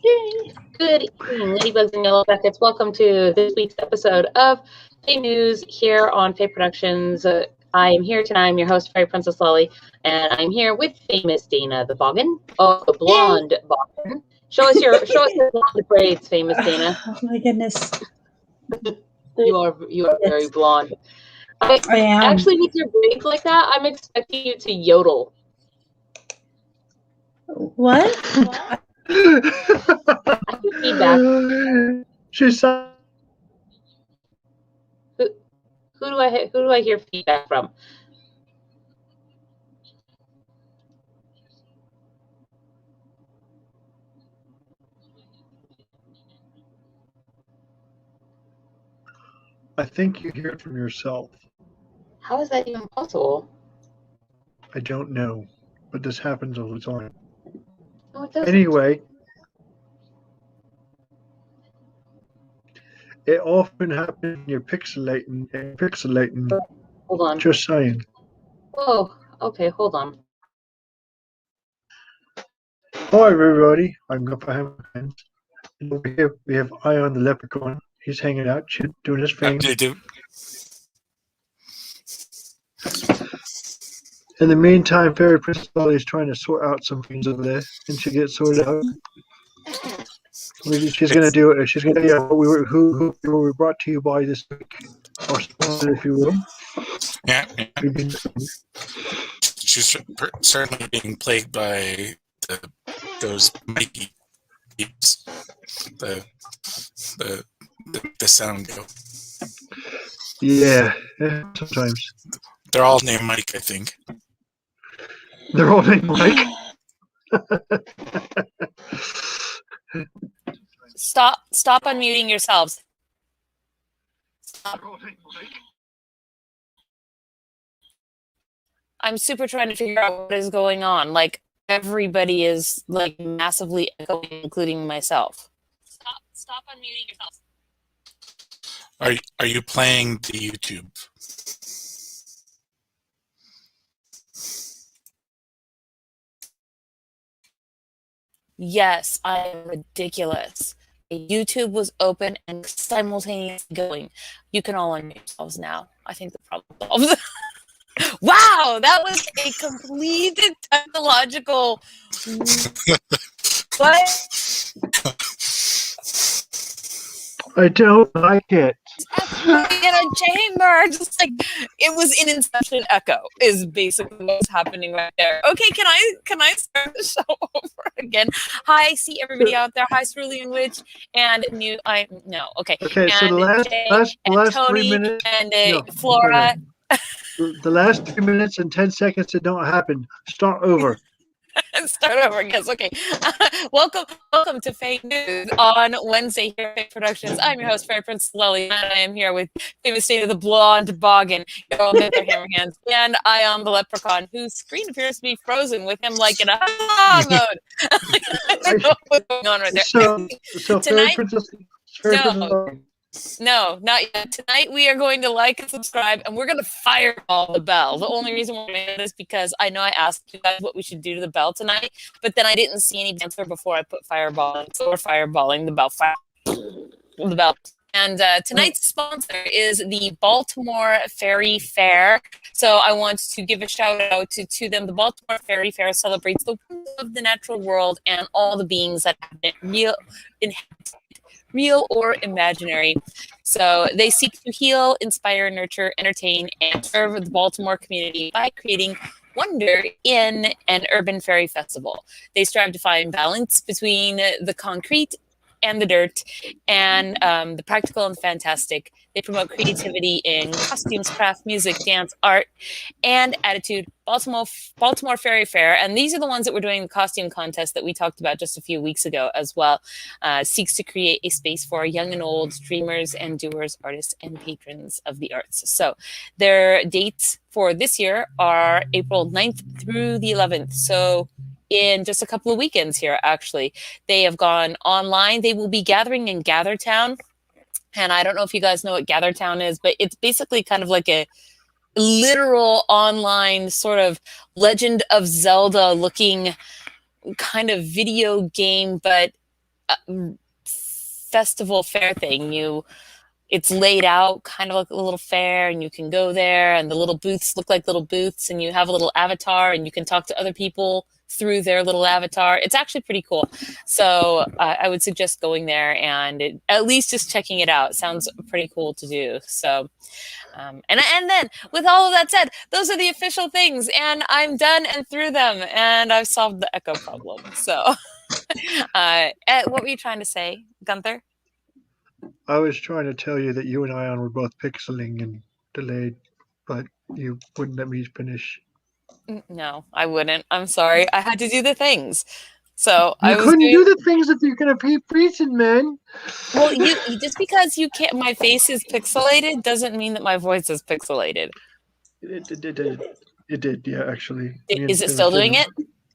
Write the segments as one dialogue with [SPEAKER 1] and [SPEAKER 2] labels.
[SPEAKER 1] Yay. Good evening, Ladybugs and Yellow Buckets. Welcome to this week's episode of Fae News here on Fae Productions. I am here tonight. I'm your host, Fairy Princess Lolly, and I'm here with famous Dana the Boggin. Oh, the blonde Boggin. Show us your blonde braids, famous Dana.
[SPEAKER 2] Oh my goodness.
[SPEAKER 1] You are very blonde.
[SPEAKER 2] I am.
[SPEAKER 1] Actually, with your braids like that, I'm expecting you to yodel.
[SPEAKER 2] What?
[SPEAKER 1] I hear feedback.
[SPEAKER 3] She's
[SPEAKER 1] Who do I hear feedback from?
[SPEAKER 3] I think you hear it from yourself.
[SPEAKER 1] How is that even possible?
[SPEAKER 3] I don't know, but this happens all the time.
[SPEAKER 1] No, it doesn't.
[SPEAKER 3] Anyway, it often happens when you're pixelating.
[SPEAKER 1] Hold on.
[SPEAKER 3] Just saying.
[SPEAKER 1] Whoa. Okay, hold on.
[SPEAKER 3] Hi everybody, I'm Guppa and over here we have Ion the Leprechaun. He's hanging out, doing his thing. In the meantime, Fairy Princess Lolly is trying to sort out some things over there, and she gets sorted out. She's going to do it. She's going to tell you who we were brought to you by this week, or sponsor, if you will.
[SPEAKER 4] Yeah. She's certainly being plagued by those mighty beeps. The sound go.
[SPEAKER 3] Yeah, sometimes.
[SPEAKER 4] They're all named Mike, I think.
[SPEAKER 3] They're all named Mike.
[SPEAKER 5] Stop unmuting yourselves. Stop. I'm super trying to figure out what is going on. Like, everybody is like massively echoing, including myself. Stop unmuting yourselves.
[SPEAKER 4] Are you playing the YouTube?
[SPEAKER 5] Yes, I am ridiculous. YouTube was open and simultaneously going. You can all unmute yourselves now. I think the problem solved. Wow, that was a complete technological. What?
[SPEAKER 3] I don't like it.
[SPEAKER 5] In a chamber, just like it was an Inception echo is basically what's happening right there. Okay, can I start the show over again? Hi, see everybody out there. Hi, Cerulean Witch and okay.
[SPEAKER 3] Okay,
[SPEAKER 5] and
[SPEAKER 3] so the last
[SPEAKER 5] Tony
[SPEAKER 3] 3 minutes
[SPEAKER 5] and Flora.
[SPEAKER 3] The last 3 minutes and 10 seconds did not happen. Start over.
[SPEAKER 5] Start over, yes, okay. Welcome to Fae News on Wednesday here at Fae Productions. I'm your host, Fairy Princess Lolly, and I am here with famous state of the blonde Boggin, Girl with their hammer hands, and Ion the Leprechaun, whose screen appears to be frozen with him like in a mode. I don't know what's going on right there.
[SPEAKER 3] So
[SPEAKER 5] tonight,
[SPEAKER 3] Fairy
[SPEAKER 5] No, not yet. Tonight we are going to like and subscribe, and we're going to fireball the bell. The only reason we're doing it is because I know I asked you guys what we should do to the bell tonight, but then I didn't see any answer before I put fireball, so we're fireballing the bell. The bell. And tonight's sponsor is the Baltimore Faire. So I want to give a shout out to them. The Baltimore Faire celebrates the wonders of the natural world and all the beings that have been real or imaginary. So they seek to heal, inspire, nurture, entertain, and serve the Baltimore community by creating wonder in an urban fairy festival. They strive to find balance between the concrete and the dirt and the practical and fantastic. They promote creativity in costumes, craft, music, dance, art, and attitude. Baltimore Fairy Fair, and these are the ones that were doing the costume contest that we talked about just a few weeks ago as well, seeks to create a space for young and old dreamers and doers, artists, and patrons of the arts. So their dates for this year are April 9th through the 11th. So in just a couple of weekends here, actually. They have gone online. They will be gathering in Gathertown. And I don't know if you guys know what Gathertown is, but it's basically kind of like a literal online sort of Legend of Zelda looking kind of video game, but festival fair thing. It's laid out kind of like a little fair, and you can go there, and the little booths look like little booths, and you have a little avatar, and you can talk to other people through their little avatar. It's actually pretty cool. So I would suggest going there and at least just checking it out. Sounds pretty cool to do. So, and then with all of that said, those are the official things, and I'm done and through them, and I've solved the echo problem. So, what were you trying to say, Gunther?
[SPEAKER 3] I was trying to tell you that you and Ion were both pixeling and delayed, but you wouldn't let me finish.
[SPEAKER 5] No, I wouldn't. I'm sorry. I had to do the things. So
[SPEAKER 3] You
[SPEAKER 5] I was
[SPEAKER 3] couldn't
[SPEAKER 5] doing,
[SPEAKER 3] do the things if you're gonna be preaching, man.
[SPEAKER 5] well, you just because you can't, my face is pixelated doesn't mean that my voice is pixelated.
[SPEAKER 3] It did, yeah, actually.
[SPEAKER 5] Is it still doing it?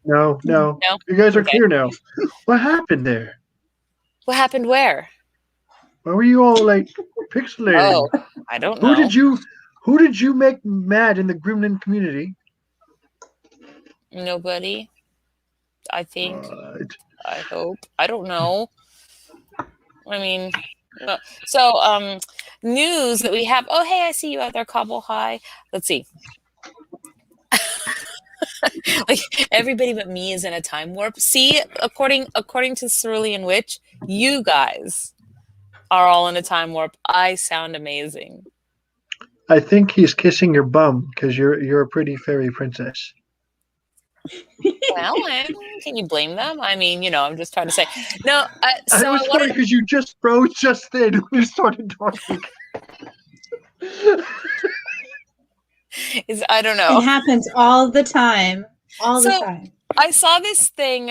[SPEAKER 3] No.
[SPEAKER 5] No.
[SPEAKER 3] You guys are
[SPEAKER 5] Okay.
[SPEAKER 3] clear now. What happened there?
[SPEAKER 5] What happened where?
[SPEAKER 3] Why were you all like pixelated?
[SPEAKER 5] Oh, I don't know.
[SPEAKER 3] Who did you make mad in the Gremlin community?
[SPEAKER 5] Nobody. I think.
[SPEAKER 3] Right.
[SPEAKER 5] I hope. I don't know. I mean, no. So news that we have. Oh, hey, I see you out there, Cobble High. Let's see. Like everybody but me is in a time warp. See, according to Cerulean Witch, you guys are all in a time warp. I sound amazing.
[SPEAKER 3] I think he's kissing your bum because you're a pretty fairy princess.
[SPEAKER 5] Well, can you blame them? I mean, I'm just trying to say. No, so
[SPEAKER 3] I was
[SPEAKER 5] I
[SPEAKER 3] funny
[SPEAKER 5] wanted.
[SPEAKER 3] because you just froze just then when you started talking.
[SPEAKER 5] I don't know.
[SPEAKER 2] It happens all the time. All the
[SPEAKER 5] So-
[SPEAKER 2] time.
[SPEAKER 5] I saw this thing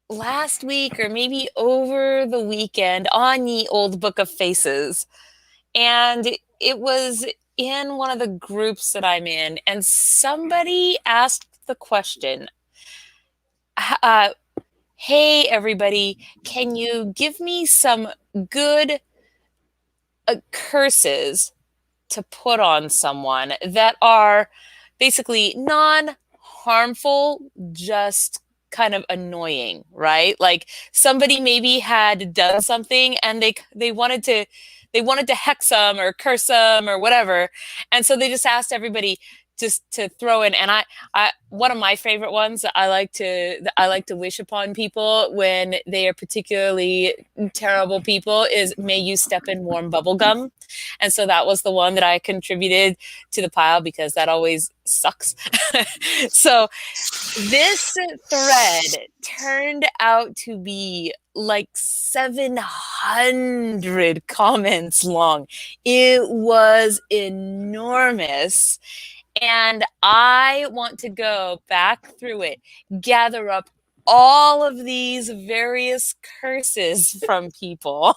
[SPEAKER 5] last week or maybe over the weekend on Ye Old Book of Faces. And it was in one of the groups that I'm in. And somebody asked the question, hey, everybody, can you give me some good curses to put on someone that are basically non-harmful, just kind of annoying, right? Like somebody maybe had done something and they wanted to hex them or curse them or whatever, and so they just asked everybody just to throw in. And I one of my favorite ones that I like to wish upon people when they are particularly terrible people is, may you step in warm bubble gum. And so that was the one that I contributed to the pile because that always sucks. So this thread turned out to be like 700 comments long. It was enormous. And I want to go back through it, gather up all of these various curses from people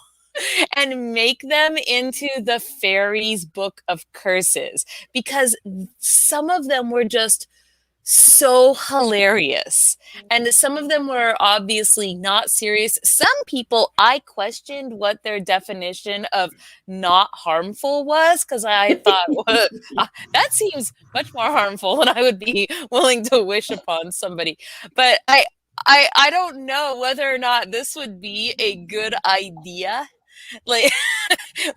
[SPEAKER 5] and make them into the Fairies Book of Curses, because some of them were just so hilarious and some of them were obviously not serious. Some people, I questioned what their definition of not harmful was, because I thought, well, that seems much more harmful than I would be willing to wish upon somebody. But I don't know whether or not this would be a good idea. Like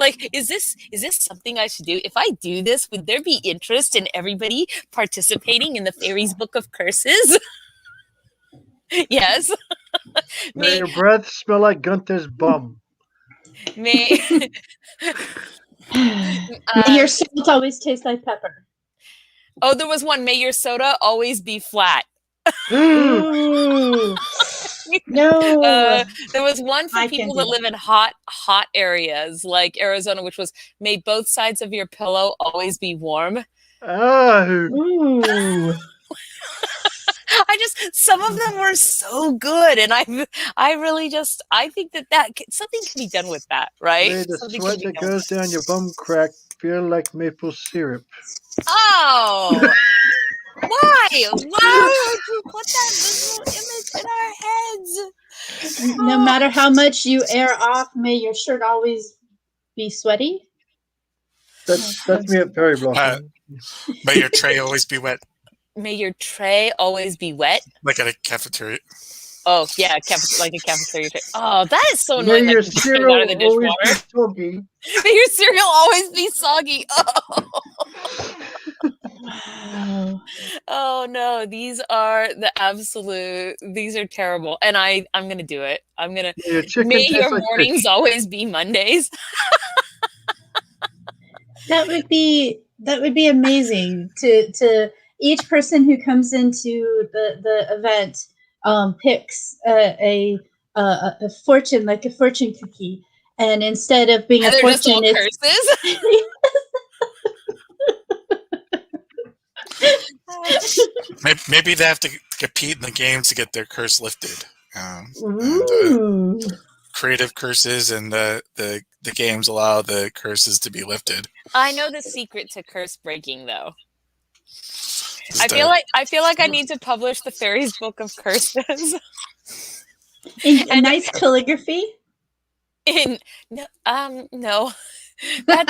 [SPEAKER 5] like is this something I should do? If I do this, would there be interest in everybody participating in the Fairies Book of Curses? Yes.
[SPEAKER 3] May your breath smell like Gunther's bum.
[SPEAKER 5] May
[SPEAKER 2] Your salt always tastes like pepper.
[SPEAKER 5] oh, there was one. May your soda always be flat.
[SPEAKER 2] Ooh. No.
[SPEAKER 5] There was one for
[SPEAKER 2] I
[SPEAKER 5] people
[SPEAKER 2] can
[SPEAKER 5] that
[SPEAKER 2] do
[SPEAKER 5] live in hot areas like Arizona, which was, may both sides of your pillow always be warm.
[SPEAKER 3] Oh,
[SPEAKER 2] Ooh.
[SPEAKER 5] Some of them were so good, and I really just, I think that something can be done with that, right?
[SPEAKER 3] may the
[SPEAKER 5] Something
[SPEAKER 3] sweat
[SPEAKER 5] can be
[SPEAKER 3] that
[SPEAKER 5] done
[SPEAKER 3] goes down your bum crack feel like maple syrup.
[SPEAKER 5] Oh, why would you put that visual image in our heads?
[SPEAKER 2] No matter how much you air off, may your shirt always be sweaty.
[SPEAKER 3] That's me at fairyblossom.
[SPEAKER 4] May your tray always be wet,
[SPEAKER 5] May your tray always be wet.
[SPEAKER 4] like at a cafeteria.
[SPEAKER 5] Oh yeah, like a cafeteria. Oh, that is so
[SPEAKER 3] May
[SPEAKER 5] annoying.
[SPEAKER 3] your
[SPEAKER 5] That you
[SPEAKER 3] cereal
[SPEAKER 5] out of the
[SPEAKER 3] always be
[SPEAKER 5] dishwater.
[SPEAKER 3] soggy.
[SPEAKER 5] May your cereal always be soggy.
[SPEAKER 2] Wow.
[SPEAKER 5] Oh no, these are the absolute. These are terrible, and I'm gonna do it.
[SPEAKER 3] May your chicken
[SPEAKER 5] May
[SPEAKER 3] taste
[SPEAKER 5] your
[SPEAKER 3] like
[SPEAKER 5] mornings
[SPEAKER 3] fish.
[SPEAKER 5] always be Mondays.
[SPEAKER 2] That would be amazing to each person who comes into the event picks a fortune, like a fortune cookie, and instead of being
[SPEAKER 5] And
[SPEAKER 2] a
[SPEAKER 5] they're just all
[SPEAKER 2] fortune, it's
[SPEAKER 5] curses.
[SPEAKER 4] Maybe they have to compete in the game to get their curse lifted. And,
[SPEAKER 2] ooh.
[SPEAKER 4] creative curses and the games allow the curses to be lifted.
[SPEAKER 5] I know the secret to curse breaking, though.
[SPEAKER 4] Just
[SPEAKER 5] I feel like I need to publish the Fairies Book of Curses.
[SPEAKER 2] In a nice calligraphy.
[SPEAKER 5] No. That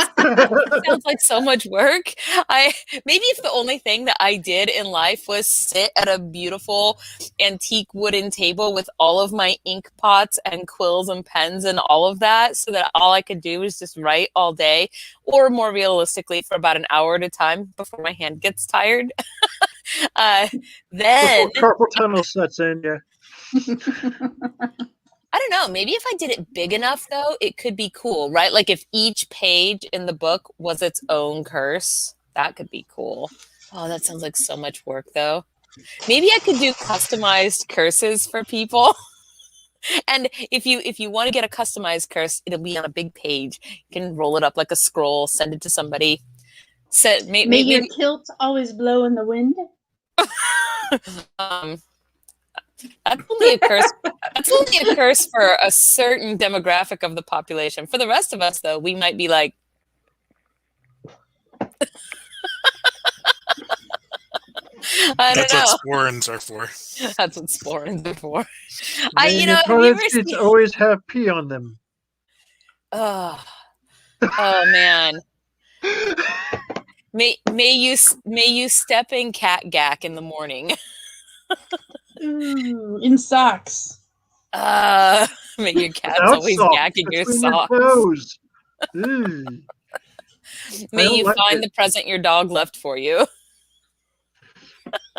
[SPEAKER 5] sounds like so much work. Maybe if the only thing that I did in life was sit at a beautiful antique wooden table with all of my ink pots and quills and pens and all of that, so that all I could do was just write all day, or more realistically for about an hour at a time before my hand gets tired. Then
[SPEAKER 3] Before carpal tunnel sets in, yeah.
[SPEAKER 5] I don't know. Maybe if I did it big enough, though, it could be cool, right? Like if each page in the book was its own curse, that could be cool. Oh, that sounds like so much work, though. Maybe I could do customized curses for people. And if you want to get a customized curse, it'll be on a big page. You can roll it up like a scroll, send it to somebody.
[SPEAKER 2] May your kilt always blow in the wind.
[SPEAKER 5] That's only a curse. That's only a curse for a certain demographic of the population. For the rest of us, though, we might be like, I don't
[SPEAKER 4] That's
[SPEAKER 5] know.
[SPEAKER 4] what sporins are for.
[SPEAKER 5] That's what sporins are for.
[SPEAKER 3] May your
[SPEAKER 5] Have you
[SPEAKER 3] toilet
[SPEAKER 5] ever
[SPEAKER 3] seats
[SPEAKER 5] seen?
[SPEAKER 3] always have pee on them.
[SPEAKER 5] Oh man. May you step in cat gack in the morning.
[SPEAKER 2] Ooh, in socks.
[SPEAKER 5] May your cat's always
[SPEAKER 3] Socks
[SPEAKER 5] gacking your
[SPEAKER 3] between
[SPEAKER 5] socks.
[SPEAKER 3] toes. Ew.
[SPEAKER 5] May
[SPEAKER 3] don't
[SPEAKER 5] you
[SPEAKER 3] like
[SPEAKER 5] find
[SPEAKER 3] it.
[SPEAKER 5] the present your dog left for you.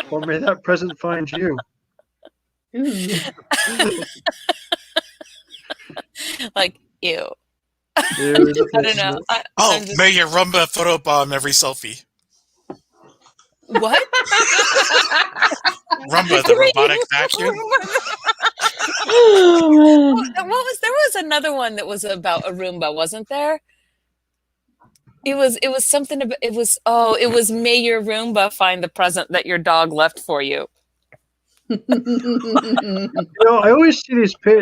[SPEAKER 3] Or may that present find you.
[SPEAKER 2] Ooh.
[SPEAKER 5] Like, ew.
[SPEAKER 3] Ew,
[SPEAKER 5] I don't know.
[SPEAKER 4] Oh, may your rumba photobomb every selfie.
[SPEAKER 5] What?
[SPEAKER 4] Rumba, the robotic vacuum.
[SPEAKER 2] Oh, man.
[SPEAKER 5] There was another one that was about a Roomba, wasn't there? It was something about it was may your Roomba find the present that your dog left for you.
[SPEAKER 3] You know, I always see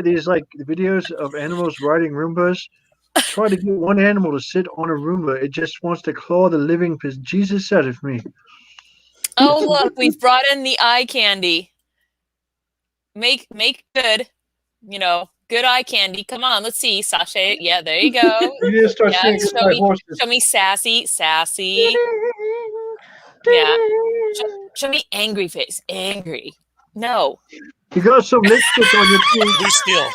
[SPEAKER 3] these like videos of animals riding Roombas. Try to get one animal to sit on a Roomba. It just wants to claw the living piss. Jesus said it for me.
[SPEAKER 5] Oh look, we've brought in the eye candy. Make good, good eye candy. Come on, let's see. Sachet. Yeah, there you go.
[SPEAKER 3] You need to start
[SPEAKER 5] Yeah,
[SPEAKER 3] seeing horses.
[SPEAKER 5] show me sassy. Yeah. Show me angry face. Angry. No.
[SPEAKER 3] You got some lipstick on your teeth.
[SPEAKER 4] Blue steel.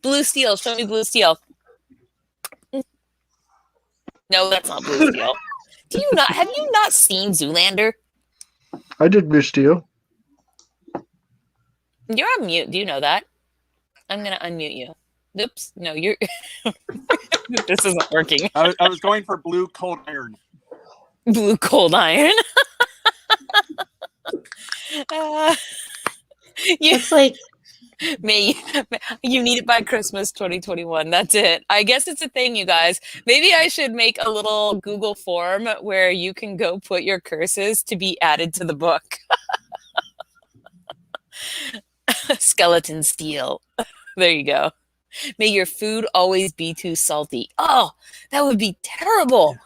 [SPEAKER 5] Blue steel. Show me blue steel. No, that's not blue steel. Have you not seen Zoolander?
[SPEAKER 3] I did Blue Steel.
[SPEAKER 5] You're on mute. Do you know that? I'm gonna unmute you. Oops. No, you're this isn't working.
[SPEAKER 6] I was going for blue cold iron.
[SPEAKER 5] Blue cold iron.
[SPEAKER 2] It's like
[SPEAKER 5] you need it by Christmas 2021. That's it. I guess it's a thing, you guys. Maybe I should make a little Google form where you can go put your curses to be added to the book. Skeleton steel. There you go. May your food always be too salty. Oh, that would be terrible.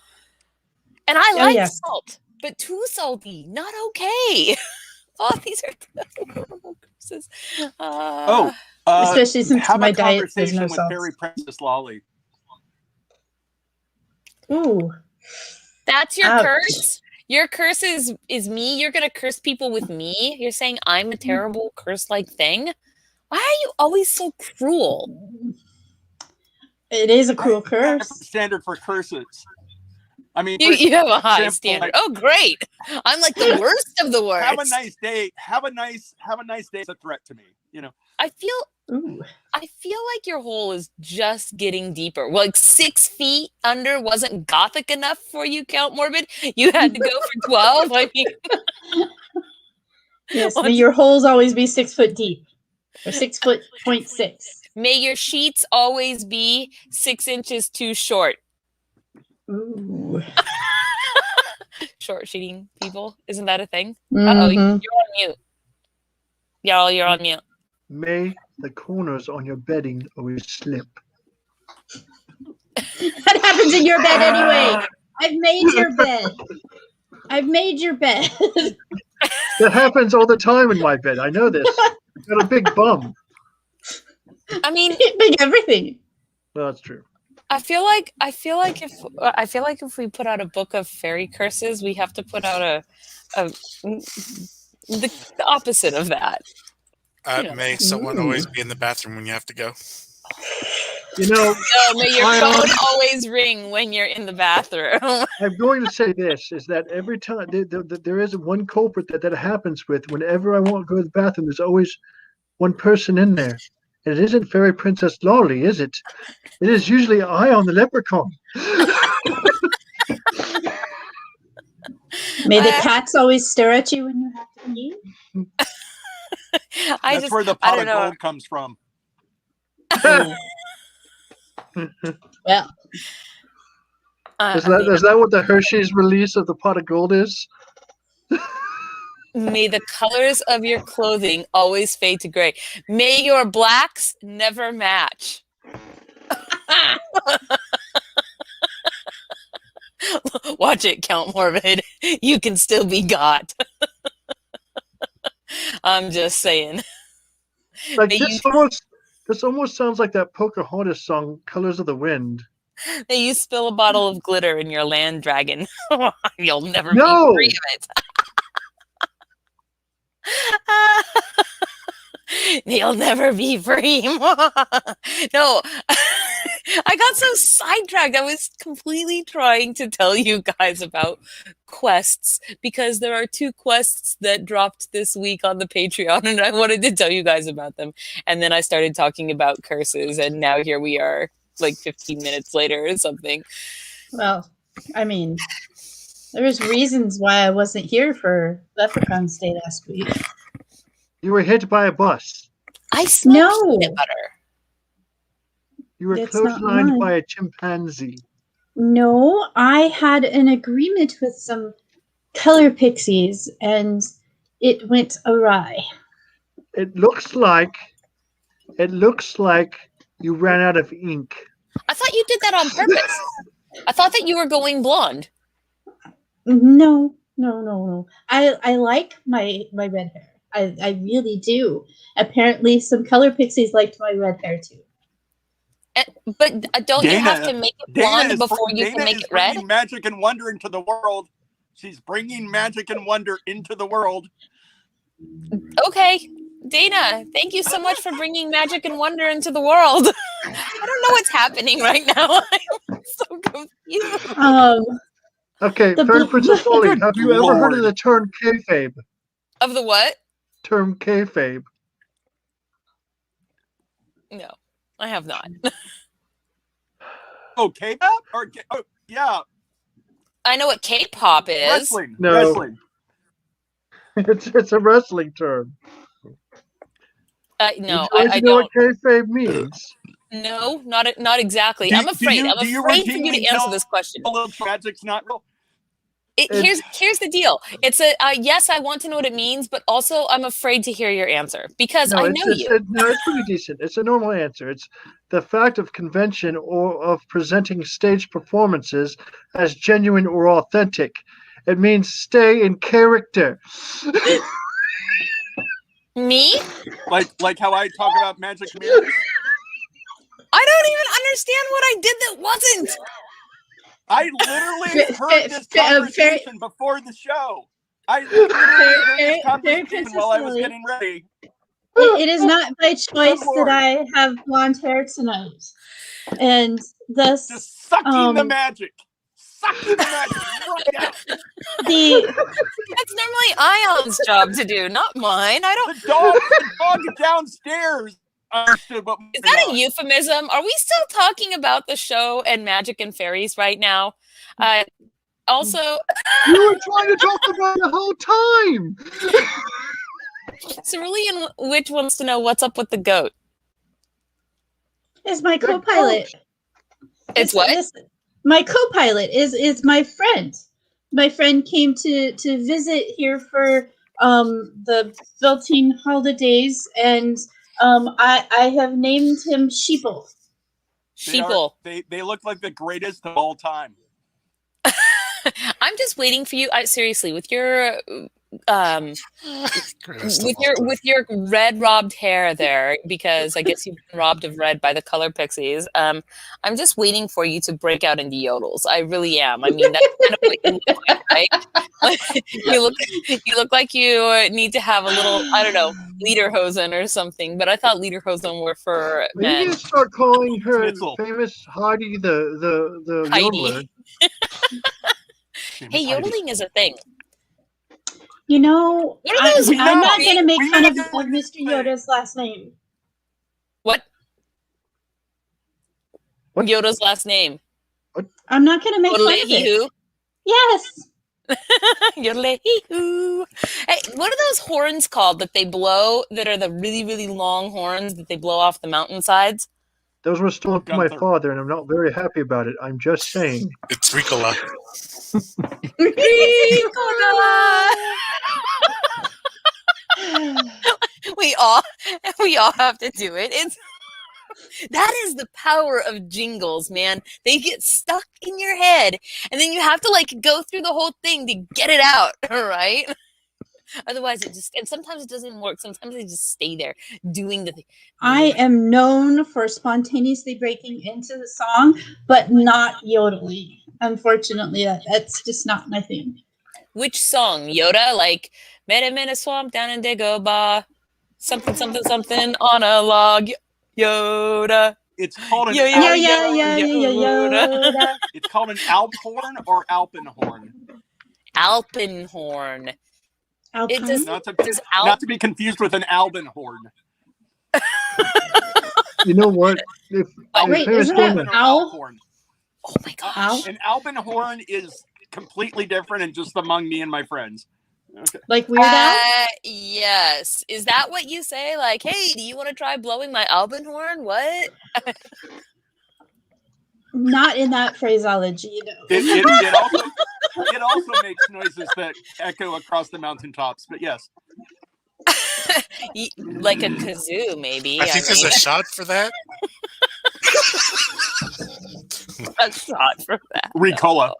[SPEAKER 5] And I like salt, but too salty, not okay. Oh, these are terrible curses.
[SPEAKER 2] especially since
[SPEAKER 6] have
[SPEAKER 2] my
[SPEAKER 6] a
[SPEAKER 2] diet has
[SPEAKER 6] conversation
[SPEAKER 2] no
[SPEAKER 6] with
[SPEAKER 2] salt.
[SPEAKER 6] Fairy Princess Lolly.
[SPEAKER 2] Ooh,
[SPEAKER 5] That's your
[SPEAKER 2] Ouch.
[SPEAKER 5] curse? Your curse is me? You're going to curse people with me? You're saying I'm a terrible curse-like thing? Why are you always so cruel?
[SPEAKER 2] It is a cruel
[SPEAKER 6] I have a
[SPEAKER 2] curse.
[SPEAKER 6] standard for curses. I mean,
[SPEAKER 5] You have a high
[SPEAKER 6] example,
[SPEAKER 5] standard.
[SPEAKER 6] like-
[SPEAKER 5] Oh, great! I'm like the worst of the worst.
[SPEAKER 6] have a nice day. Have a nice day is a threat to me. You know.
[SPEAKER 5] I feel like your hole is just getting deeper. Like 6 feet under wasn't gothic enough for you, Count Morbid. You had to go for 12. I mean,
[SPEAKER 2] Yes, may your holes always be 6 foot deep, or 6'6".
[SPEAKER 5] may your sheets always be 6 inches too short.
[SPEAKER 2] Ooh.
[SPEAKER 5] Short sheeting people, isn't that a thing? Uh-oh, you're on mute. Y'all, you're on mute.
[SPEAKER 3] May the corners on your bedding always slip.
[SPEAKER 2] That happens in your bed anyway. I've made your bed. I've made your bed.
[SPEAKER 3] That happens all the time in my bed. I know this. I've got a big bum.
[SPEAKER 5] I mean,
[SPEAKER 2] Big everything.
[SPEAKER 3] Well, that's true.
[SPEAKER 5] I feel like if we put out a book of fairy curses, we have to put out the opposite of that.
[SPEAKER 4] May someone always be in the bathroom when you have to go.
[SPEAKER 3] You know,
[SPEAKER 5] No, may your phone always ring when you're in the bathroom.
[SPEAKER 3] I'm going to say this, is that every time there is one culprit that happens with. Whenever I want to go to the bathroom, there's always one person in there. It isn't Fairy Princess Lolly, is it? It is usually I on the leprechaun.
[SPEAKER 2] May the cats always stare at you when you have to pee.
[SPEAKER 6] That's where the pot of gold comes from.
[SPEAKER 2] Well,
[SPEAKER 3] Is that what the Hershey's release of the pot of gold is?
[SPEAKER 5] May the colors of your clothing always fade to gray. May your blacks never match. Watch it, Count Morbid. You can still be got. I'm just saying.
[SPEAKER 3] Like this almost sounds like that Pocahontas song, "Colors of the Wind."
[SPEAKER 5] May you spill a bottle of glitter in your land dragon. You'll never be free of it. You'll never be free. No, I got so sidetracked. I was completely trying to tell you guys about quests because there are 2 quests that dropped this week on the Patreon, and I wanted to tell you guys about them. And then I started talking about curses, and now here we are, like 15 minutes later or something.
[SPEAKER 2] well, I mean, there was reasons why I wasn't here for Leprechaun's Day last week.
[SPEAKER 3] You were hit by a bus.
[SPEAKER 5] I smell
[SPEAKER 2] No.
[SPEAKER 5] peanut butter.
[SPEAKER 3] You were
[SPEAKER 2] That's not
[SPEAKER 3] clotheslined
[SPEAKER 2] mine.
[SPEAKER 3] by a chimpanzee.
[SPEAKER 2] No, I had an agreement with some color pixies, and it went awry.
[SPEAKER 3] It looks like you ran out of ink.
[SPEAKER 5] I thought you did that on purpose. I thought that you were going blonde.
[SPEAKER 2] No. I like my red hair. I really do. Apparently, some color pixies liked my red hair too.
[SPEAKER 5] But don't you have to make it blonde before you can make it red?
[SPEAKER 6] Bringing magic and wonder into the world. She's bringing magic and wonder into the world.
[SPEAKER 5] Okay, Dana, thank you so much for bringing magic and wonder into the world. I don't know what's happening right now. I'm so confused.
[SPEAKER 3] Okay,
[SPEAKER 2] The
[SPEAKER 3] Fairy
[SPEAKER 2] bl-
[SPEAKER 3] Princess Lolly, have you ever heard of
[SPEAKER 6] Lord.
[SPEAKER 3] the term kayfabe?
[SPEAKER 5] Of the what?
[SPEAKER 3] Term kayfabe.
[SPEAKER 5] No, I have not.
[SPEAKER 6] Oh, K-pop? Yeah,
[SPEAKER 5] I know what K-pop is.
[SPEAKER 6] wrestling.
[SPEAKER 3] No.
[SPEAKER 6] Wrestling.
[SPEAKER 3] It's a wrestling term.
[SPEAKER 5] No,
[SPEAKER 3] Would you like
[SPEAKER 5] I
[SPEAKER 3] to know
[SPEAKER 5] don't.
[SPEAKER 3] what kayfabe means?
[SPEAKER 5] No, not exactly.
[SPEAKER 6] Do-
[SPEAKER 5] I'm afraid.
[SPEAKER 6] do you-
[SPEAKER 5] I'm
[SPEAKER 6] do you
[SPEAKER 5] afraid for you
[SPEAKER 6] routinely
[SPEAKER 5] to answer
[SPEAKER 6] tell-
[SPEAKER 5] this question.
[SPEAKER 6] Although magic's not real.
[SPEAKER 5] Here's the deal. It's a yes, I want to know what it means, but also I'm afraid to hear your answer because I know you.
[SPEAKER 3] No, it's pretty decent. It's a normal answer. It's the fact of convention or of presenting stage performances as genuine or authentic. It means stay in character.
[SPEAKER 5] Me?
[SPEAKER 6] Like how I talk about magic mirrors.
[SPEAKER 5] I don't even understand what I did that wasn't.
[SPEAKER 6] I literally heard this
[SPEAKER 2] Fairy-
[SPEAKER 6] conversation before the show. I literally heard this
[SPEAKER 2] Fairy
[SPEAKER 6] conversation
[SPEAKER 2] Princess
[SPEAKER 6] while I was
[SPEAKER 2] Lily.
[SPEAKER 6] getting ready.
[SPEAKER 2] It is not by choice that I have blonde hair tonight, and thus
[SPEAKER 6] Just sucking the magic. Sucking the magic right out.
[SPEAKER 5] That's normally Ion's job to do, not mine. I don't.
[SPEAKER 6] The dog downstairs understood what.
[SPEAKER 5] Is that a euphemism? Are we still talking about the show and magic and fairies right now? Also,
[SPEAKER 3] you were trying to talk about it the whole time.
[SPEAKER 5] Cerulean Witch wants to know what's up with the goat.
[SPEAKER 2] Is my co-pilot.
[SPEAKER 5] It's what?
[SPEAKER 2] My co-pilot is my friend. My friend came to visit here for the Beltane holidays, and I have named him Sheeple.
[SPEAKER 5] Sheeple.
[SPEAKER 6] They look like the greatest of all time.
[SPEAKER 5] I'm just waiting for you. Seriously, with your with your red robbed hair there, because I guess you've been robbed of red by the color pixies. I'm just waiting for you to break out into yodels. I really am. I mean, that's kind of what you look like, right? you look like you need to have a little, I don't know, lederhosen or something. But I thought lederhosen were for men.
[SPEAKER 3] You need to start calling her
[SPEAKER 6] Schnitzel.
[SPEAKER 3] famous Heidi the
[SPEAKER 5] Heidi.
[SPEAKER 3] yodeler.
[SPEAKER 5] Hey, yodeling is a thing.
[SPEAKER 2] You know,
[SPEAKER 5] What are those?
[SPEAKER 2] I'm not going to make
[SPEAKER 6] we
[SPEAKER 2] fun
[SPEAKER 6] know
[SPEAKER 2] of
[SPEAKER 6] what you're
[SPEAKER 2] Mr. Yoda's last name.
[SPEAKER 5] What?
[SPEAKER 3] What?
[SPEAKER 5] Yoda's last name?
[SPEAKER 2] I'm not going to make fun of it.
[SPEAKER 5] Yodel-hee-hoo?
[SPEAKER 2] Yes.
[SPEAKER 5] Yodel-hee-hoo. Hey, what are those horns called that they blow, that are the really, really long horns that they blow off the mountainsides?
[SPEAKER 3] Those were stolen from my
[SPEAKER 6] Gunther.
[SPEAKER 3] father, and I'm not very happy about it. I'm just saying.
[SPEAKER 4] It's Ricola.
[SPEAKER 5] we all have to do it. That is the power of jingles, man. They get stuck in your head, and then you have to like go through the whole thing to get it out, right? Otherwise, and sometimes it doesn't work. Sometimes they just stay there doing the thing.
[SPEAKER 2] I am known for spontaneously breaking into the song, but not yodeling. Unfortunately, that's just not my thing.
[SPEAKER 5] Which song? Yoda? Like, met him in a swamp down in Dagobah. Something, something, something on a log. Yoda.
[SPEAKER 6] It's called an
[SPEAKER 2] Yoda.
[SPEAKER 6] It's called an alphorn or alpenhorn.
[SPEAKER 5] Alpenhorn. It does,
[SPEAKER 6] Not to be confused with an albenhorn.
[SPEAKER 3] You know what?
[SPEAKER 2] Wait, isn't that
[SPEAKER 6] Alpen or
[SPEAKER 2] owl?
[SPEAKER 6] alphorn.
[SPEAKER 5] Oh my gosh.
[SPEAKER 2] Owl?
[SPEAKER 6] An albenhorn is completely different and just among me and my friends. Okay.
[SPEAKER 2] Like Weird Al?
[SPEAKER 5] Yes. Is that what you say? Like, hey, do you want to try blowing my alpenhorn? What?
[SPEAKER 2] Not in that phraseology, no.
[SPEAKER 6] It also makes noises that echo across the mountaintops, but yes.
[SPEAKER 5] Like a kazoo, maybe.
[SPEAKER 4] I think there's a shot for that.
[SPEAKER 5] a shot for that.
[SPEAKER 6] Ricola.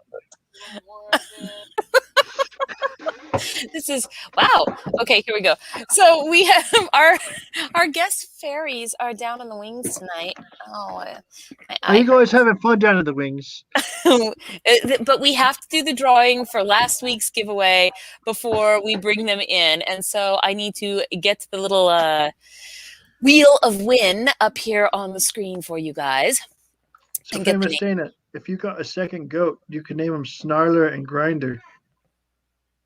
[SPEAKER 5] This is wow. Okay, here we go. So we have our guest fairies are down in the wings tonight. Oh,
[SPEAKER 3] Are you guys having fun down in the wings?
[SPEAKER 5] but we have to do the drawing for last week's giveaway before we bring them in, and so I need to get to the little wheel of win up here on the screen for you guys.
[SPEAKER 3] So
[SPEAKER 5] And get the
[SPEAKER 3] famous saying that if you got a second goat, you can name them Snarler and Grinder.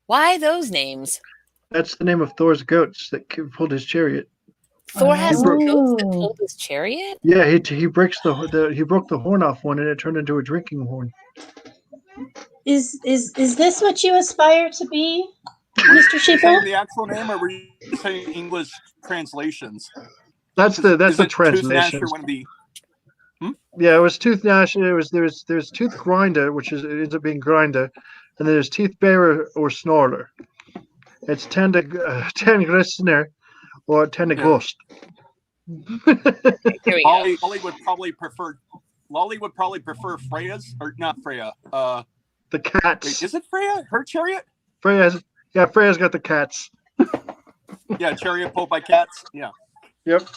[SPEAKER 5] Why those names?
[SPEAKER 3] That's the name of Thor's goats that pulled his chariot.
[SPEAKER 5] Thor has
[SPEAKER 2] Oh.
[SPEAKER 5] goats that pulled his chariot?
[SPEAKER 3] Yeah, he broke the horn off one, and it turned into a drinking horn.
[SPEAKER 2] Is this what you aspire to be, Mr.
[SPEAKER 6] Saying
[SPEAKER 2] Sheeple?
[SPEAKER 6] the actual name, or were you saying English translations?
[SPEAKER 3] That's
[SPEAKER 6] Is
[SPEAKER 3] the
[SPEAKER 6] it Tooth Gnash
[SPEAKER 3] translation.
[SPEAKER 6] or one of the?
[SPEAKER 3] Yeah, it was Tooth Gnash. There's Tooth Grinder, which it ends up being Grinder, and then there's Teeth Bearer or Snorler. It's Tengristner or Teneghost.
[SPEAKER 5] Here we go.
[SPEAKER 6] Lolly would probably prefer Freya's, or not Freya.
[SPEAKER 3] The cats.
[SPEAKER 6] Wait, is it Freya? Her chariot?
[SPEAKER 3] Freya's got the cats.
[SPEAKER 6] Yeah, chariot pulled by cats. Yeah.
[SPEAKER 3] Yep.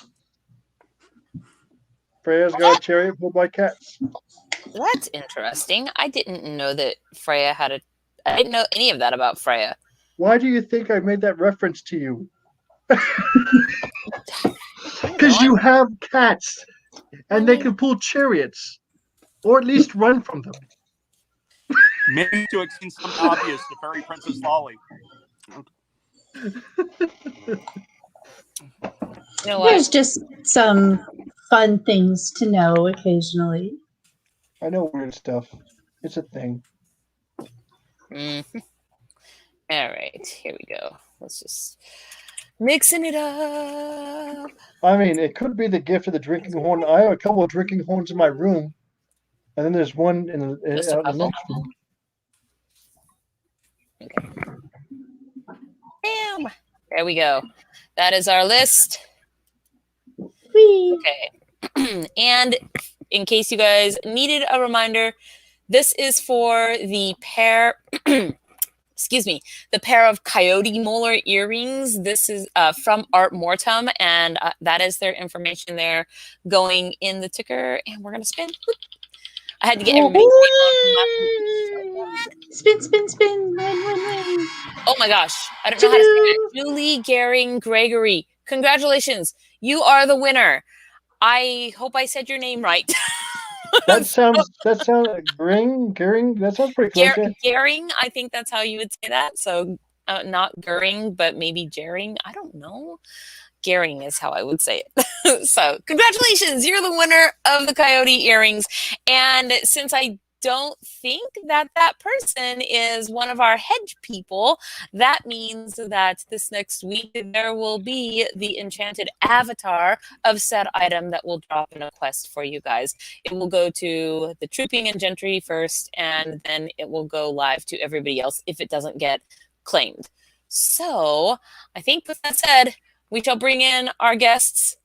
[SPEAKER 3] Freya's got a chariot pulled by cats.
[SPEAKER 5] That's interesting. I didn't know that Freya had a. I didn't know any of that about Freya.
[SPEAKER 3] Why do you think I made that reference to you? Because
[SPEAKER 5] No,
[SPEAKER 3] you have cats, and they can pull chariots, or at least run from them.
[SPEAKER 6] Maybe to explain something obvious to Fairy Princess Lolly.
[SPEAKER 5] you know what?
[SPEAKER 2] There's just some fun things to know occasionally.
[SPEAKER 3] I know weird stuff. It's a thing.
[SPEAKER 5] Mhm. All right, here we go. Let's just mixing it up.
[SPEAKER 3] I mean, it could be the gift of the drinking horn. I have a couple of drinking horns in my room, and then there's one in
[SPEAKER 5] Just a
[SPEAKER 3] the
[SPEAKER 5] couple?
[SPEAKER 3] next room.
[SPEAKER 5] Bam. There we go. That is our list.
[SPEAKER 2] Whee!
[SPEAKER 5] Okay. And in case you guys needed a reminder, this is for the pair, excuse me, the pair of coyote molar earrings. This is from Art Mortem, and that is their information there going in the ticker. And we're going to spin. I had to get everybody.
[SPEAKER 2] Spin, spin, spin. Win, win, win.
[SPEAKER 5] Oh my gosh. I don't know how to say that. Julie Gehring Gregory. Congratulations. You are the winner. I hope I said your name right.
[SPEAKER 3] That sounds Gehring. That sounds pretty close.
[SPEAKER 5] Gehring, I think that's how you would say that. So not Gehring, but maybe Gehring. I don't know. Gehring is how I would say it. So congratulations, you're the winner of the coyote earrings. And since I don't think that that person is one of our hedge people, that means that this next week there will be the enchanted avatar of said item that will drop in a quest for you guys. It will go to the trooping and gentry first, and then it will go live to everybody else if it doesn't get claimed. So I think with that said, we shall bring in our guests.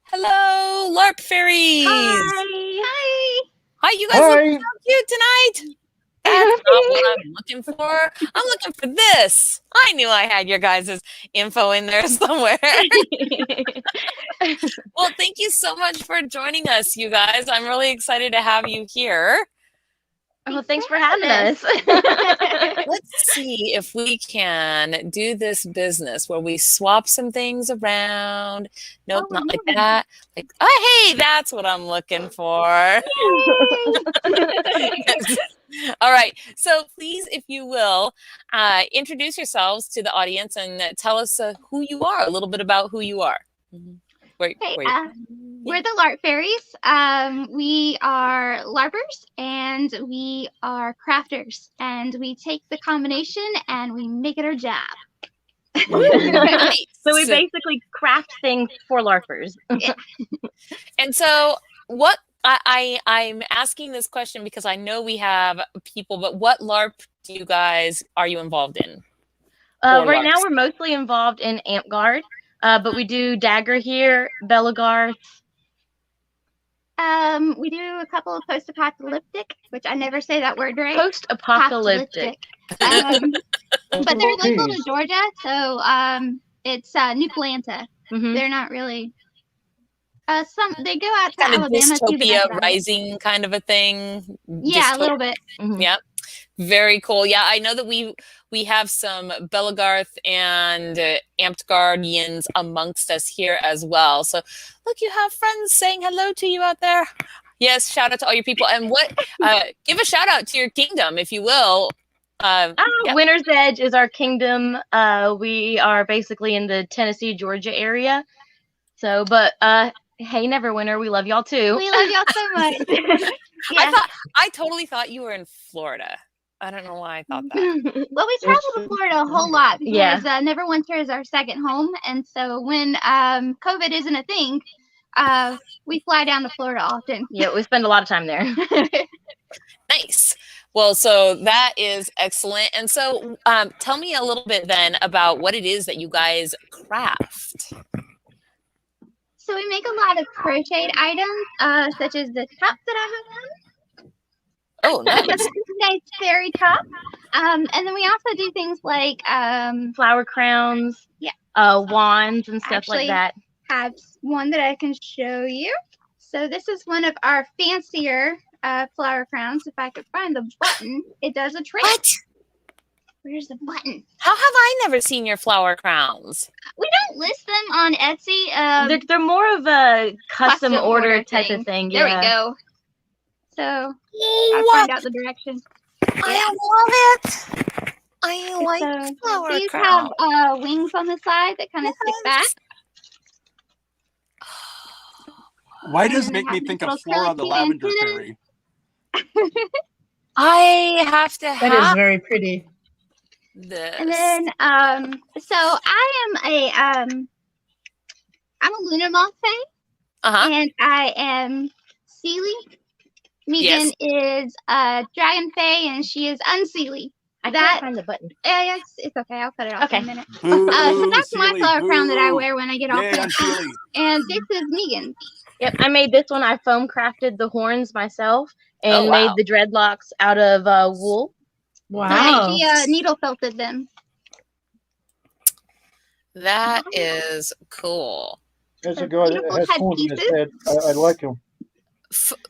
[SPEAKER 5] Hello, LARP Faeries!
[SPEAKER 7] Hi!
[SPEAKER 5] Hi, you guys look so cute tonight. That's not what I'm looking for. I'm looking for this. I knew I had your guys' info in there somewhere. Well, thank you so much for joining us, you guys. I'm really excited to have you here.
[SPEAKER 7] Well, thanks for having us.
[SPEAKER 5] Let's see if we can do this business where we swap some things around. Nope, not like that. Like, oh, hey, that's what I'm looking for. All right. So please, if you will, introduce yourselves to the audience and tell us who you are, a little bit about who you are.
[SPEAKER 7] We're the LARP Fairies. We are LARPers and we are crafters, and we take the combination and we make it our job.
[SPEAKER 5] Nice.
[SPEAKER 8] So we basically craft things for LARPers.
[SPEAKER 7] Yeah.
[SPEAKER 5] And so what I'm asking this question because I know we have people, but what LARP are you involved in?
[SPEAKER 8] Right now we're mostly involved in Amp Guard, but we do Dagger here, Belagarth.
[SPEAKER 7] We do a couple of post-apocalyptic, which I never say that word right.
[SPEAKER 8] Post-apocalyptic.
[SPEAKER 7] But they're local to Georgia, so it's New Atlanta. They're not really. They go out to
[SPEAKER 5] kind
[SPEAKER 7] Alabama
[SPEAKER 5] of
[SPEAKER 7] too.
[SPEAKER 5] dystopia rising kind of a thing.
[SPEAKER 7] Yeah, a little bit.
[SPEAKER 5] Yep. Very cool. Yeah, I know that we have some Belagarth and Amped Guardians amongst us here as well. So look, you have friends saying hello to you out there. Yes, shout out to all your people. And give a shout out to your kingdom, if you will.
[SPEAKER 8] Winter's Edge is our kingdom. We are basically in the Tennessee, Georgia area. So, but hey, Neverwinter, we love y'all too.
[SPEAKER 7] We love y'all so much.
[SPEAKER 5] Yeah. I totally thought you were in Florida. I don't know why I thought that.
[SPEAKER 7] Well, we travel to Florida a whole lot because Neverwinter is our second home, and so when COVID isn't a thing, we fly down to Florida often.
[SPEAKER 8] Yeah, we spend a lot of time there.
[SPEAKER 5] Nice. Well, so that is excellent. And so tell me a little bit then about what it is that you guys craft.
[SPEAKER 7] So we make a lot of crocheted items, such as the top that I have on.
[SPEAKER 5] Oh, nice.
[SPEAKER 7] Nice fairy top. And then we also do things like
[SPEAKER 8] flower crowns, wands and stuff like that.
[SPEAKER 7] Have one that I can show you. So this is one of our fancier flower crowns. If I could find the button, it does a trick.
[SPEAKER 5] What?
[SPEAKER 7] Where's the button?
[SPEAKER 5] How have I never seen your flower crowns?
[SPEAKER 7] We don't list them on Etsy.
[SPEAKER 8] They're more of a custom order type of thing.
[SPEAKER 7] There we go. So I find out the direction.
[SPEAKER 5] I love it. I like flower
[SPEAKER 7] these
[SPEAKER 5] crowns.
[SPEAKER 7] have wings on the side that kind of stick back.
[SPEAKER 6] Why does it make me think of Flora the Lavender Fairy?
[SPEAKER 5] I have to have
[SPEAKER 2] That is very pretty.
[SPEAKER 5] this.
[SPEAKER 7] And then, so I'm a Lunar Moth Fae, and I am Seelie. Megan is Dragon Fae, and she is Unseelie.
[SPEAKER 8] I can't find the button.
[SPEAKER 7] Yeah, it's okay. I'll cut it off in a minute.
[SPEAKER 6] Boo,
[SPEAKER 7] So that's my
[SPEAKER 6] Seelie,
[SPEAKER 7] flower crown that I
[SPEAKER 6] boo.
[SPEAKER 7] wear when I get off
[SPEAKER 6] Yay,
[SPEAKER 7] the
[SPEAKER 6] I'm Seelie.
[SPEAKER 7] And this is Megan.
[SPEAKER 8] Yep, I made this one. I foam crafted the horns myself and
[SPEAKER 5] Oh,
[SPEAKER 8] made
[SPEAKER 5] wow.
[SPEAKER 8] the dreadlocks out of wool.
[SPEAKER 2] Wow.
[SPEAKER 7] She needle felted them.
[SPEAKER 5] That is cool.
[SPEAKER 3] There's a guy that
[SPEAKER 7] Beautiful
[SPEAKER 3] has horns in his head.
[SPEAKER 7] headpieces.
[SPEAKER 3] I like him.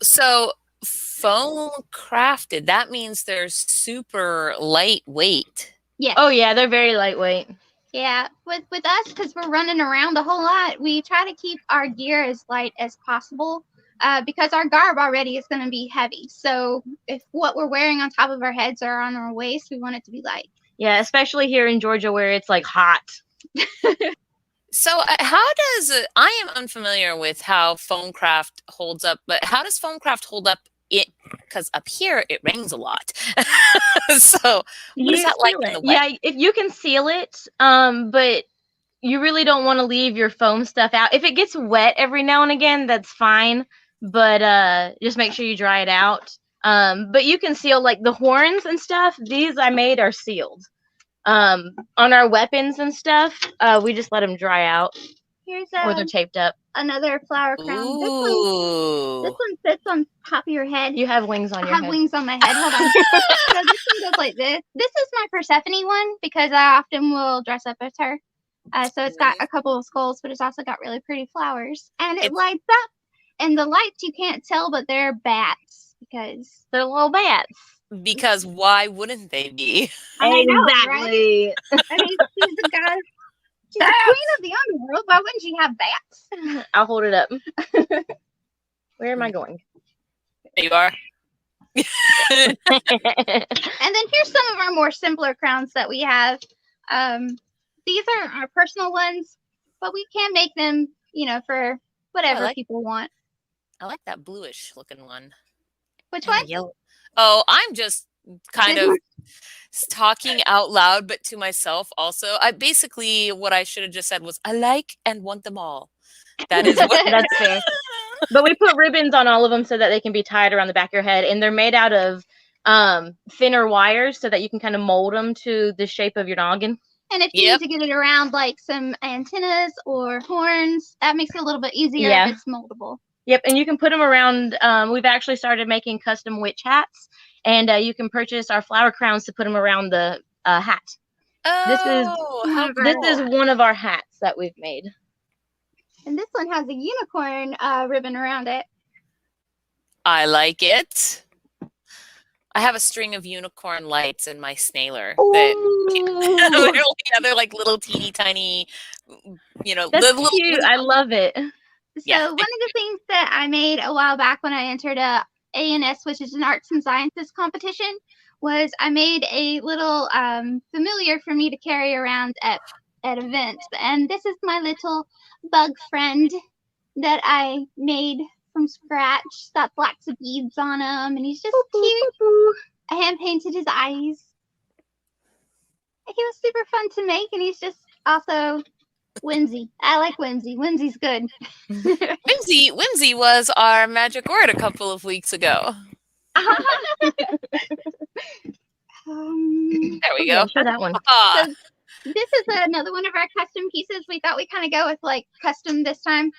[SPEAKER 5] So foam crafted, that means they're super lightweight.
[SPEAKER 7] Yes.
[SPEAKER 8] Oh yeah, they're very lightweight.
[SPEAKER 7] Yeah, with us, because we're running around a whole lot, we try to keep our gear as light as possible because our garb already is going to be heavy. So if what we're wearing on top of our heads or on our waist, we want it to be light.
[SPEAKER 8] Yeah, especially here in Georgia where it's like hot.
[SPEAKER 5] So how does I am unfamiliar with how Foamcraft holds up, but how does Foamcraft hold up? Because up here it rains a lot. So what is that like in the wet?
[SPEAKER 8] Yeah, if you can seal it, but you really don't want to leave your foam stuff out. If it gets wet every now and again, that's fine, but just make sure you dry it out. But you can seal like the horns and stuff. These I made are sealed. On our weapons and stuff, we just let them dry out.
[SPEAKER 7] Here's
[SPEAKER 8] or they're taped up.
[SPEAKER 7] Another flower crown.
[SPEAKER 5] Ooh.
[SPEAKER 7] This one sits on top of your head.
[SPEAKER 8] You have wings on
[SPEAKER 7] I
[SPEAKER 8] your
[SPEAKER 7] have
[SPEAKER 8] head.
[SPEAKER 7] wings on my head. Hold on. So this one goes like this. This is my Persephone one because I often will dress up as her. So it's got a couple of skulls, but it's also got really pretty flowers. And it lights up. And the lights you can't tell, but they're bats because
[SPEAKER 8] they're little bats.
[SPEAKER 5] Because why wouldn't they be?
[SPEAKER 7] I know,
[SPEAKER 8] Exactly.
[SPEAKER 7] right? I mean, she's the guy. She's the queen of the underworld. Why wouldn't she have bats?
[SPEAKER 8] I'll hold it up. Where am I going?
[SPEAKER 5] There you are.
[SPEAKER 7] And then here's some of our more simpler crowns that we have. These are our personal ones, but we can make them, you know, for whatever people want.
[SPEAKER 5] I like that bluish looking one.
[SPEAKER 7] Which one?
[SPEAKER 5] Yellow. Oh, I'm just kind of talking out loud, but to myself also. I basically what I should have just said was I like and want them all. That is what
[SPEAKER 8] that's fair. But we put ribbons on all of them so that they can be tied around the back of your head, and they're made out of thinner wires so that you can kind of mold them to the shape of your noggin.
[SPEAKER 7] And if you need to get it around like some antennas or horns, that makes it a little bit easier if it's moldable.
[SPEAKER 8] Yep, and you can put them around. We've actually started making custom witch hats, and you can purchase our flower crowns to put them around the hat.
[SPEAKER 5] Oh,
[SPEAKER 8] this is one of our hats that we've made.
[SPEAKER 7] And this one has a unicorn ribbon around it.
[SPEAKER 5] I like it. I have a string of unicorn lights in my snailer. They're like little teeny tiny, you know.
[SPEAKER 8] That's cute. I love it.
[SPEAKER 7] So one of the things that I made a while back when I entered a ANS, which is an arts and sciences competition, was I made a little familiar for me to carry around at events. And this is my little bug friend that I made from scratch. It's got lots of beads on him, and he's just cute. I hand painted his eyes. He was super fun to make, and he's just also whimsy. I like whimsy. Whimsy's good.
[SPEAKER 5] Whimsy was our magic word a couple of weeks ago. There we go.
[SPEAKER 8] Show that one.
[SPEAKER 7] So this is another one of our custom pieces. We thought we'd kind of go with like custom this time.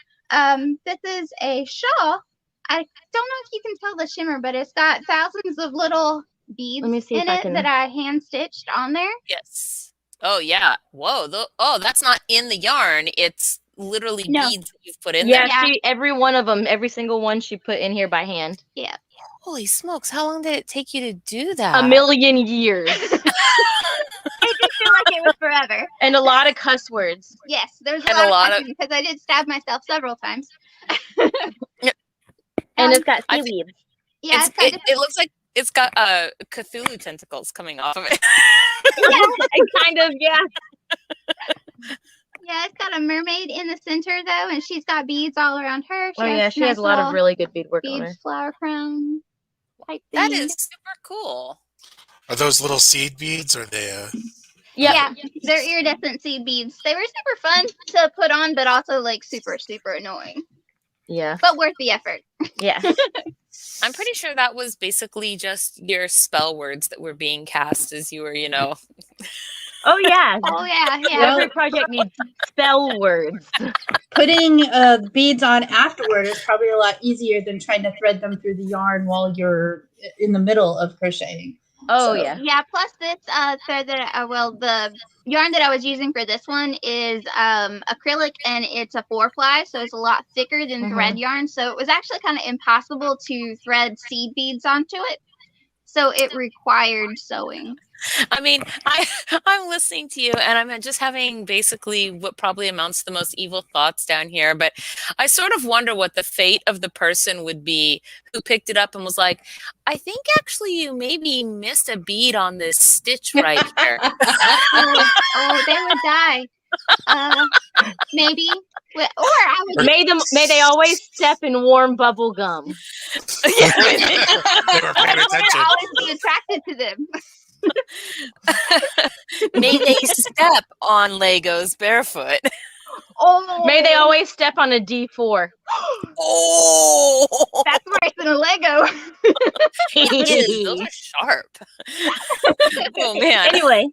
[SPEAKER 7] This is a shawl. I don't know if you can tell the shimmer, but it's got thousands of little beads in it that I hand stitched on there.
[SPEAKER 5] Yes. Oh yeah. Whoa. Oh, that's not in the yarn. It's literally beads that you've put in there.
[SPEAKER 8] Yeah, every one of them, every single one she put in here by hand.
[SPEAKER 7] Yeah.
[SPEAKER 5] Holy smokes! How long did it take you to do that?
[SPEAKER 8] A million years.
[SPEAKER 7] It did feel like it was forever.
[SPEAKER 8] And a lot of cuss words.
[SPEAKER 7] Yes, there's
[SPEAKER 5] And
[SPEAKER 7] a lot of because I did stab myself several times.
[SPEAKER 8] And it's got
[SPEAKER 5] I
[SPEAKER 8] seaweed.
[SPEAKER 7] Yeah,
[SPEAKER 5] it looks like it's got Cthulhu tentacles coming off of it.
[SPEAKER 8] Kind of, yeah.
[SPEAKER 7] Yeah, it's got a mermaid in the center though, and she's got beads all around her.
[SPEAKER 8] She has a lot of really good bead work on her.
[SPEAKER 7] Flower crown type thing.
[SPEAKER 5] That is super cool.
[SPEAKER 4] Are those little seed beads? Or are they?
[SPEAKER 7] Yeah, they're iridescent seed beads. They were super fun to put on, but also like super, super annoying.
[SPEAKER 8] Yeah.
[SPEAKER 7] But worth the effort.
[SPEAKER 8] Yeah.
[SPEAKER 5] I'm pretty sure that was basically just your spell words that were being cast as you were,
[SPEAKER 8] Oh yeah.
[SPEAKER 7] Oh yeah.
[SPEAKER 8] Every project needs spell words.
[SPEAKER 2] Putting beads on afterward is probably a lot easier than trying to thread them through the yarn while you're in the middle of crocheting.
[SPEAKER 8] Oh
[SPEAKER 2] So-
[SPEAKER 8] yeah.
[SPEAKER 7] Yeah, plus this thread that the yarn that I was using for this one is acrylic, and it's a 4-ply, so it's a lot thicker than thread yarn. So it was actually kind of impossible to thread seed beads onto it. So it required sewing.
[SPEAKER 5] I mean, I'm listening to you, and I'm just having basically what probably amounts to the most evil thoughts down here. But I sort of wonder what the fate of the person would be who picked it up and was like, I think actually you maybe missed a bead on this stitch right here.
[SPEAKER 7] Oh, they would die. Maybe. Or I would.
[SPEAKER 8] May they always step in warm bubble gum.
[SPEAKER 4] They were paying
[SPEAKER 7] I
[SPEAKER 4] attention.
[SPEAKER 7] would always be attracted to them.
[SPEAKER 5] May they step on Legos barefoot.
[SPEAKER 7] Oh,
[SPEAKER 8] May they always step on a D4.
[SPEAKER 5] Oh,
[SPEAKER 7] That's worse than a Lego.
[SPEAKER 5] it is. Those are sharp. Oh man.
[SPEAKER 8] Anyway,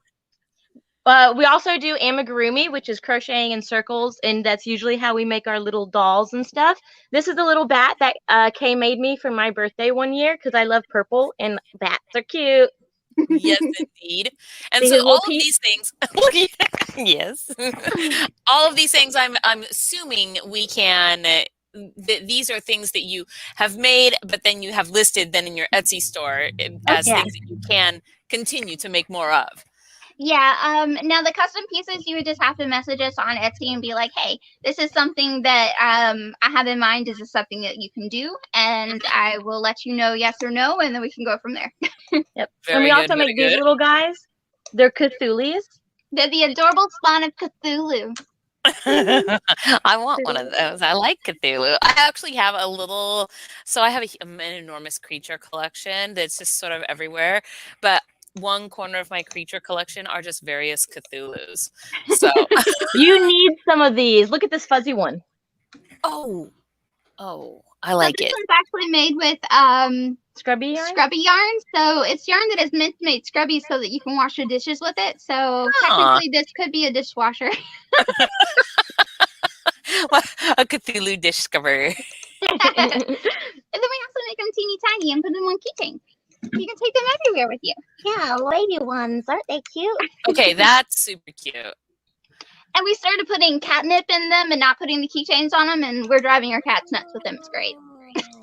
[SPEAKER 8] we also do amigurumi, which is crocheting in circles, and that's usually how we make our little dolls and stuff. This is a little bat that Kay made me for my birthday one year because I love purple and bats are cute.
[SPEAKER 5] Yes, indeed. And
[SPEAKER 8] See
[SPEAKER 5] so
[SPEAKER 8] his little
[SPEAKER 5] all of these things, yes, all of these things, I'm assuming we can. These are things that you have made, but then you have listed then in your Etsy store as things that you can continue to make more of.
[SPEAKER 7] Yeah, now the custom pieces, you would just have to message us on Etsy and be like, hey, this is something that I have in mind. Is this something that you can do? And I will let you know yes or no, and then we can go from there.
[SPEAKER 8] Yep.
[SPEAKER 5] Very
[SPEAKER 8] And we
[SPEAKER 5] good,
[SPEAKER 8] also
[SPEAKER 5] very
[SPEAKER 8] make these
[SPEAKER 5] good.
[SPEAKER 8] little guys. They're Cthulhu's.
[SPEAKER 7] They're the adorable spawn of Cthulhu.
[SPEAKER 5] I want one of those. I like Cthulhu. I actually have a little, so I have an enormous creature collection that's just sort of everywhere, but one corner of my creature collection are just various Cthulhus. So,
[SPEAKER 8] You need some of these. Look at this fuzzy one.
[SPEAKER 5] oh, I like
[SPEAKER 7] this
[SPEAKER 5] it.
[SPEAKER 7] one's actually made with
[SPEAKER 8] Scrubby yarn?
[SPEAKER 7] scrubby yarn. So it's yarn that is meant to make scrubby so that you can wash your dishes with it. So technically this could be a dishwasher.
[SPEAKER 5] A Cthulhu dish scrubber.
[SPEAKER 7] And then we also make them teeny tiny and put them on keychains. You can take them everywhere with you.
[SPEAKER 9] Yeah, lady ones. Aren't they cute?
[SPEAKER 5] Okay, that's super cute.
[SPEAKER 7] And we started putting catnip in them and not putting the keychains on them, and we're driving our cats nuts with them. It's great.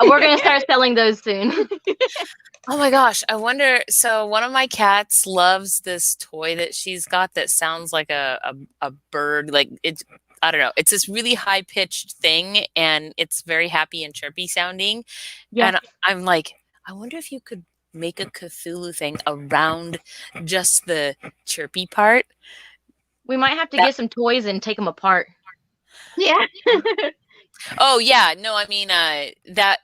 [SPEAKER 8] We're going to start selling those soon.
[SPEAKER 5] Oh my gosh, I wonder. So one of my cats loves this toy that she's got that sounds like a bird. Like it's, I don't know. It's this really high pitched thing, and it's very happy and chirpy sounding.
[SPEAKER 8] Yeah.
[SPEAKER 5] And I'm like, I wonder if you could make a Cthulhu thing around just the chirpy part.
[SPEAKER 8] We might have to get some toys and take them apart.
[SPEAKER 7] Yeah.
[SPEAKER 5] Oh yeah, no, I mean that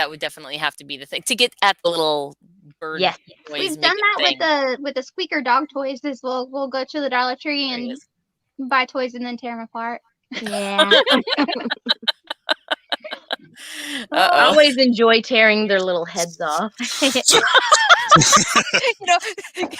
[SPEAKER 5] would definitely have to be the thing to get at the little bird.
[SPEAKER 8] Yes.
[SPEAKER 5] Toys
[SPEAKER 7] We've done
[SPEAKER 5] making
[SPEAKER 7] that
[SPEAKER 5] thing.
[SPEAKER 7] with the squeaker dog toys. Is we'll go to the Dollar Tree
[SPEAKER 5] There he
[SPEAKER 7] and
[SPEAKER 5] is.
[SPEAKER 7] buy toys and then tear them apart.
[SPEAKER 8] Yeah. I
[SPEAKER 5] Uh-oh.
[SPEAKER 8] always enjoy tearing their little heads off.
[SPEAKER 5] You know,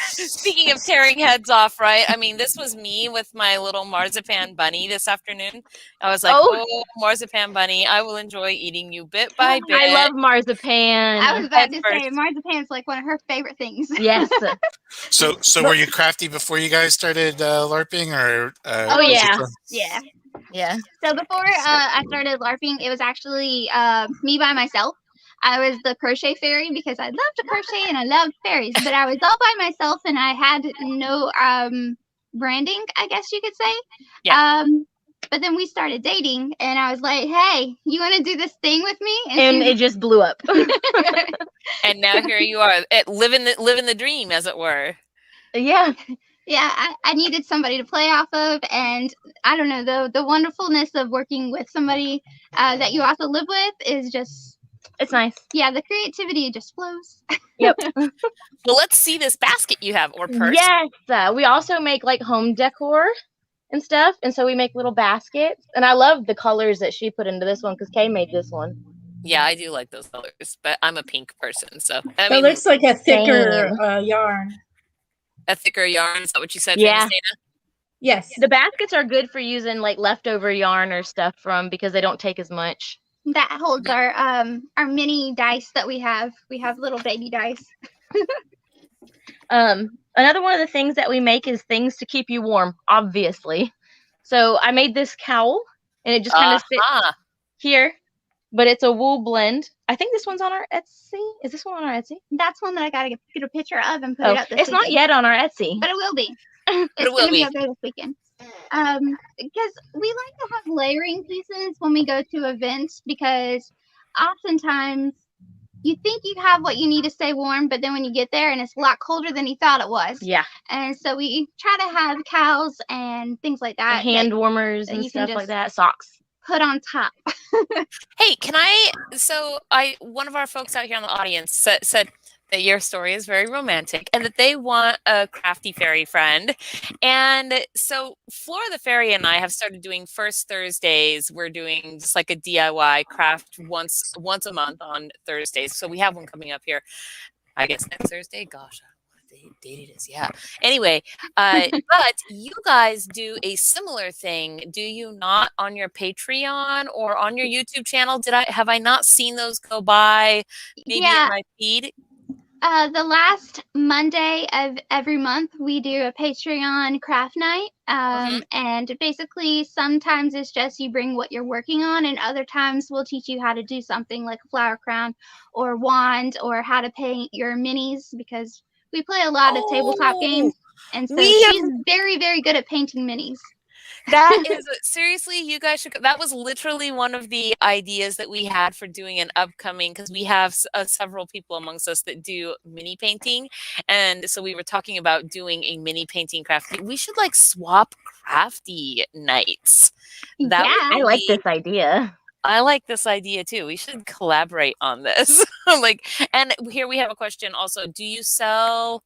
[SPEAKER 5] speaking of tearing heads off, right? I mean, this was me with my little marzipan bunny this afternoon. I was like, oh marzipan bunny, I will enjoy eating you bit by bit.
[SPEAKER 8] I love marzipan.
[SPEAKER 7] I was about to
[SPEAKER 5] At
[SPEAKER 7] say
[SPEAKER 5] first.
[SPEAKER 7] marzipan's like one of her favorite things.
[SPEAKER 8] Yes.
[SPEAKER 4] So were you crafty before you guys started LARPing, or?
[SPEAKER 8] Oh,
[SPEAKER 4] was it
[SPEAKER 8] yeah.
[SPEAKER 4] from-
[SPEAKER 7] Yeah.
[SPEAKER 8] Yeah.
[SPEAKER 7] So before I started LARPing, it was actually me by myself. I was the crochet fairy because I love to crochet and I loved fairies, but I was all by myself and I had no branding, I guess you could say.
[SPEAKER 5] Yeah.
[SPEAKER 7] But then we started dating and I was like, hey, you want to do this thing with me?
[SPEAKER 8] And it just blew up.
[SPEAKER 5] And now here you are, living the dream, as it were.
[SPEAKER 8] Yeah.
[SPEAKER 7] Yeah, I needed somebody to play off of, and I don't know, the wonderfulness of working with somebody that you also live with is just,
[SPEAKER 8] it's nice.
[SPEAKER 7] Yeah, the creativity just flows.
[SPEAKER 8] Yep.
[SPEAKER 5] Well, let's see this basket you have, or purse.
[SPEAKER 8] Yes, we also make like home decor and stuff, and so we make little baskets. And I love the colors that she put into this one because Kay made this one.
[SPEAKER 5] Yeah, I do like those colors, but I'm a pink person, so
[SPEAKER 2] That looks like a thicker yarn.
[SPEAKER 5] A thicker yarn, is that what you said?
[SPEAKER 8] Yeah.
[SPEAKER 2] Yes.
[SPEAKER 8] The baskets are good for using like leftover yarn or stuff from because they don't take as much.
[SPEAKER 7] That holds our mini dice that we have. We have little baby dice.
[SPEAKER 8] Another one of the things that we make is things to keep you warm, obviously. So I made this cowl, and it just kind of fits here, but it's a wool blend. I think this one's on our Etsy. Is this one on our Etsy?
[SPEAKER 7] That's one that I gotta get a picture of and put it up this
[SPEAKER 8] It's
[SPEAKER 7] weekend.
[SPEAKER 8] not yet on our Etsy.
[SPEAKER 7] But it will be.
[SPEAKER 5] It
[SPEAKER 7] It's
[SPEAKER 5] will
[SPEAKER 7] gonna be
[SPEAKER 5] be
[SPEAKER 7] up there this weekend. Because we like to have layering pieces when we go to events, because oftentimes you think you have what you need to stay warm, but then when you get there and it's a lot colder than you thought it was.
[SPEAKER 8] Yeah.
[SPEAKER 7] And so we try to have cows and things like that.
[SPEAKER 8] Hand warmers and stuff like that. Socks.
[SPEAKER 7] Put on top.
[SPEAKER 5] Hey, one of our folks out here in the audience said that your story is very romantic and that they want a crafty fairy friend. And so Flora the Fairy and I have started doing First Thursdays. We're doing just like a DIY craft once a month on Thursdays. So we have one coming up here, I guess next Thursday. Gosh, what date it is. Yeah. Anyway, but you guys do a similar thing, do you not, on your Patreon or on your YouTube channel? Have I not seen those go by? Maybe in my feed.
[SPEAKER 7] The last Monday of every month, we do a Patreon craft night. And basically, sometimes it's just you bring what you're working on, and other times we'll teach you how to do something like a flower crown or wand, or how to paint your minis, because we play a lot of tabletop games. And so she's very, very good at painting minis.
[SPEAKER 5] That is seriously, you guys should. That was literally one of the ideas that we had for doing an upcoming, because we have several people amongst us that do mini painting, and so we were talking about doing a mini painting crafty. We should like swap crafty nights.
[SPEAKER 8] I like this idea.
[SPEAKER 5] I like this idea too. We should collaborate on this. And here we have a question also. Do you sell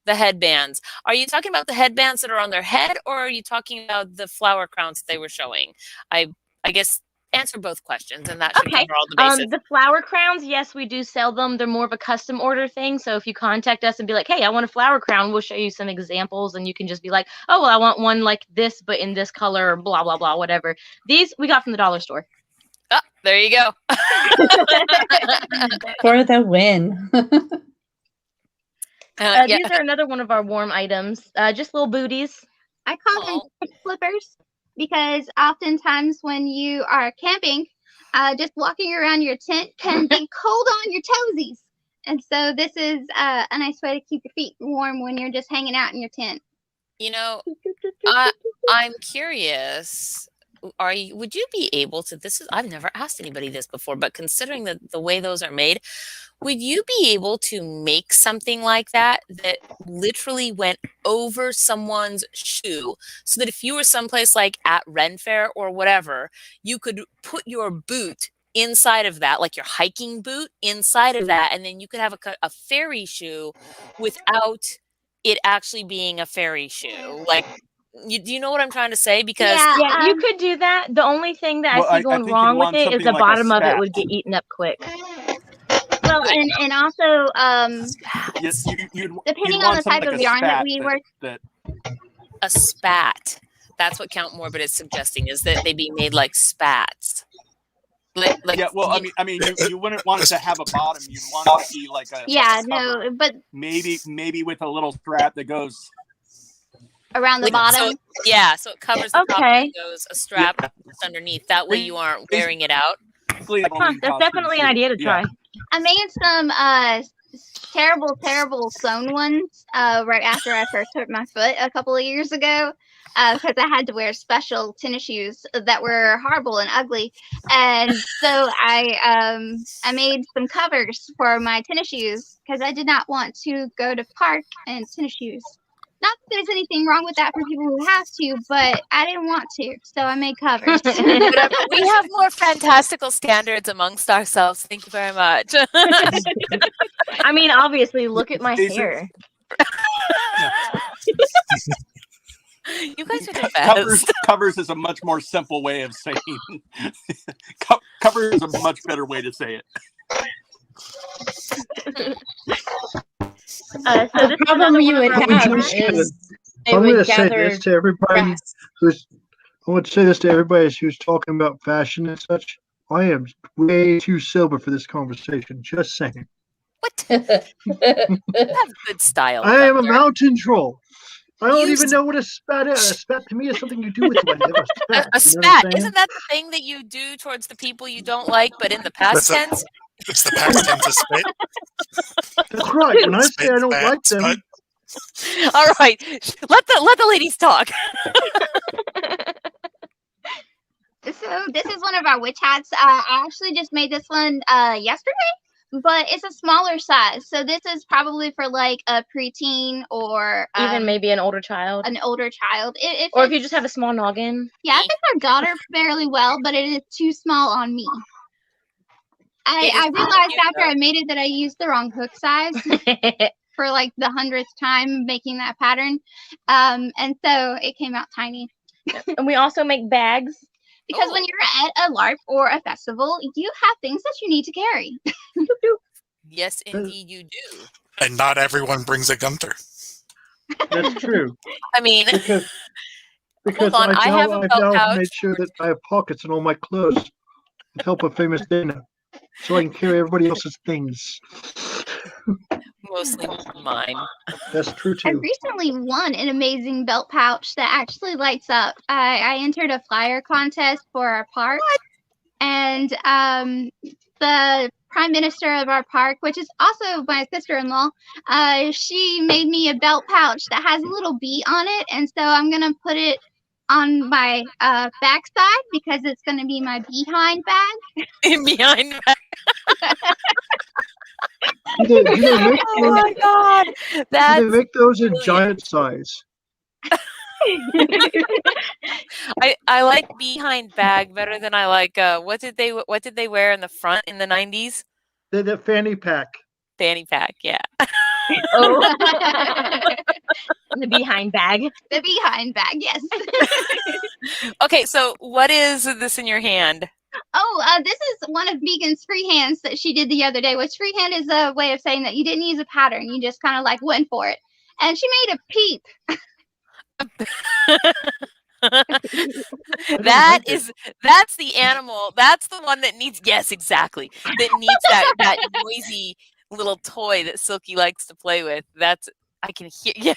[SPEAKER 5] the headbands? Are you talking about the headbands that are on their head, or are you talking about the flower crowns they were showing? I guess answer both questions, and that should cover all the bases.
[SPEAKER 8] The flower crowns, yes, we do sell them. They're more of a custom order thing. So if you contact us and be like, hey, I want a flower crown, we'll show you some examples, and you can just be like, oh, well, I want one like this, but in this color, or blah, blah, blah, whatever. These we got from the dollar store.
[SPEAKER 5] Oh, there you go.
[SPEAKER 2] For the win.
[SPEAKER 8] These are another one of our warm items. Just little booties.
[SPEAKER 7] I call them tent flippers, because oftentimes when you are camping, just walking around your tent can be cold on your toesies. And so this is a nice way to keep your feet warm when you're just hanging out in your tent.
[SPEAKER 5] You know, I'm curious. Would you be able to, I've never asked anybody this before, but considering the way those are made, would you be able to make something like that literally went over someone's shoe, so that if you were someplace like at Ren Fair or whatever, you could put your boot inside of that, like your hiking boot inside of that, and then you could have a fairy shoe without it actually being a fairy shoe? Like, do you know what I'm trying to say? Because
[SPEAKER 8] yeah, you could do that. The only thing that I see going wrong with it is the bottom of it would get eaten up quick.
[SPEAKER 7] Well, and also, depending on the type of yarn that we work.
[SPEAKER 5] A spat. That's what Count Morbid is suggesting, is that they be made like spats.
[SPEAKER 6] You wouldn't want it to have a bottom. You'd want it to be like a
[SPEAKER 7] but
[SPEAKER 6] maybe with a little strap that goes
[SPEAKER 7] around the bottom.
[SPEAKER 5] So it covers the top and goes a strap underneath. That way you aren't wearing it out.
[SPEAKER 8] That's definitely an idea to try.
[SPEAKER 7] I made some terrible sewn ones right after I first hurt my foot a couple of years ago because I had to wear special tennis shoes that were horrible and ugly, and so I made some covers for my tennis shoes because I did not want to go to park in tennis shoes. Not that there's anything wrong with that for people who have to, but I didn't want to, so I made covers.
[SPEAKER 5] Whatever. We have more fantastical standards amongst ourselves. Thank you very much.
[SPEAKER 8] I mean, obviously, look at my hair.
[SPEAKER 5] You guys are the best.
[SPEAKER 6] Covers is a much more simple way of saying. Covers is a much better way to say it.
[SPEAKER 8] So the
[SPEAKER 2] problem you would have is they
[SPEAKER 3] I'm going to
[SPEAKER 2] would
[SPEAKER 3] say
[SPEAKER 2] gather
[SPEAKER 3] this to everybody
[SPEAKER 2] grass.
[SPEAKER 3] who's. I want to say this to everybody who's talking about fashion and such. I am way too sober for this conversation. Just saying.
[SPEAKER 5] What? You have good style.
[SPEAKER 3] I am a
[SPEAKER 5] Gunther.
[SPEAKER 3] mountain troll. I don't
[SPEAKER 5] You
[SPEAKER 3] even know what a spat is. A spat to me is something you do with your hand.
[SPEAKER 5] A
[SPEAKER 3] You know what I'm
[SPEAKER 5] spat.
[SPEAKER 3] saying?
[SPEAKER 5] Isn't that the thing that you do towards the people you don't like, but in the past tense?
[SPEAKER 4] It's the past tense of spit.
[SPEAKER 3] That's right. When I say I don't
[SPEAKER 4] Spat,
[SPEAKER 3] like them,
[SPEAKER 4] sput.
[SPEAKER 5] All right, let the ladies talk.
[SPEAKER 7] So this is one of our witch hats. I actually just made this one yesterday, but it's a smaller size. So this is probably for like a preteen or
[SPEAKER 8] even maybe an older child.
[SPEAKER 7] An older child.
[SPEAKER 8] Or if you just have a small noggin.
[SPEAKER 7] Yeah, I think our daughter fairly well, but it is too small on me. I realized after I made it that I used the wrong hook size for like the 100th time making that pattern. And so it came out tiny.
[SPEAKER 8] And we also make bags.
[SPEAKER 7] Because when you're at a LARP or a festival, you have things that you need to carry.
[SPEAKER 5] Yes, indeed you do.
[SPEAKER 4] And not everyone brings a Gunther.
[SPEAKER 3] that's true.
[SPEAKER 5] I mean,
[SPEAKER 3] Because
[SPEAKER 5] hold on, I have a
[SPEAKER 3] I've
[SPEAKER 5] belt
[SPEAKER 3] now
[SPEAKER 5] pouch.
[SPEAKER 3] made sure that I have pockets in all my clothes with help of famous Dana, so I can carry everybody else's things.
[SPEAKER 5] Mostly mine.
[SPEAKER 3] That's true
[SPEAKER 7] I
[SPEAKER 3] too.
[SPEAKER 7] recently won an amazing belt pouch that actually lights up. I entered a flyer contest for our park, and the prime minister of our park, which is also my sister-in-law, she made me a belt pouch that has a little bee on it, and so I'm gonna put it on my backside because it's gonna be my behind bag.
[SPEAKER 5] Behind back.
[SPEAKER 3] Do they make
[SPEAKER 5] Oh my god,
[SPEAKER 3] do
[SPEAKER 5] that's
[SPEAKER 3] they make those in
[SPEAKER 5] brilliant.
[SPEAKER 3] giant size?
[SPEAKER 5] I like behind bag better than I like what did they wear in the front in the 90s?
[SPEAKER 3] The fanny pack.
[SPEAKER 5] Fanny pack, yeah.
[SPEAKER 8] Oh. The behind bag.
[SPEAKER 7] The behind bag, yes.
[SPEAKER 5] Okay, so what is this in your hand?
[SPEAKER 7] Oh, this is one of Megan's freehands that she did the other day, which freehand is a way of saying that you didn't use a pattern. You just kind of like went for it. And she made a peep.
[SPEAKER 5] That's the animal. That's the one that needs, yes, exactly. That needs that noisy little toy that Silky likes to play with. I can hear, yeah.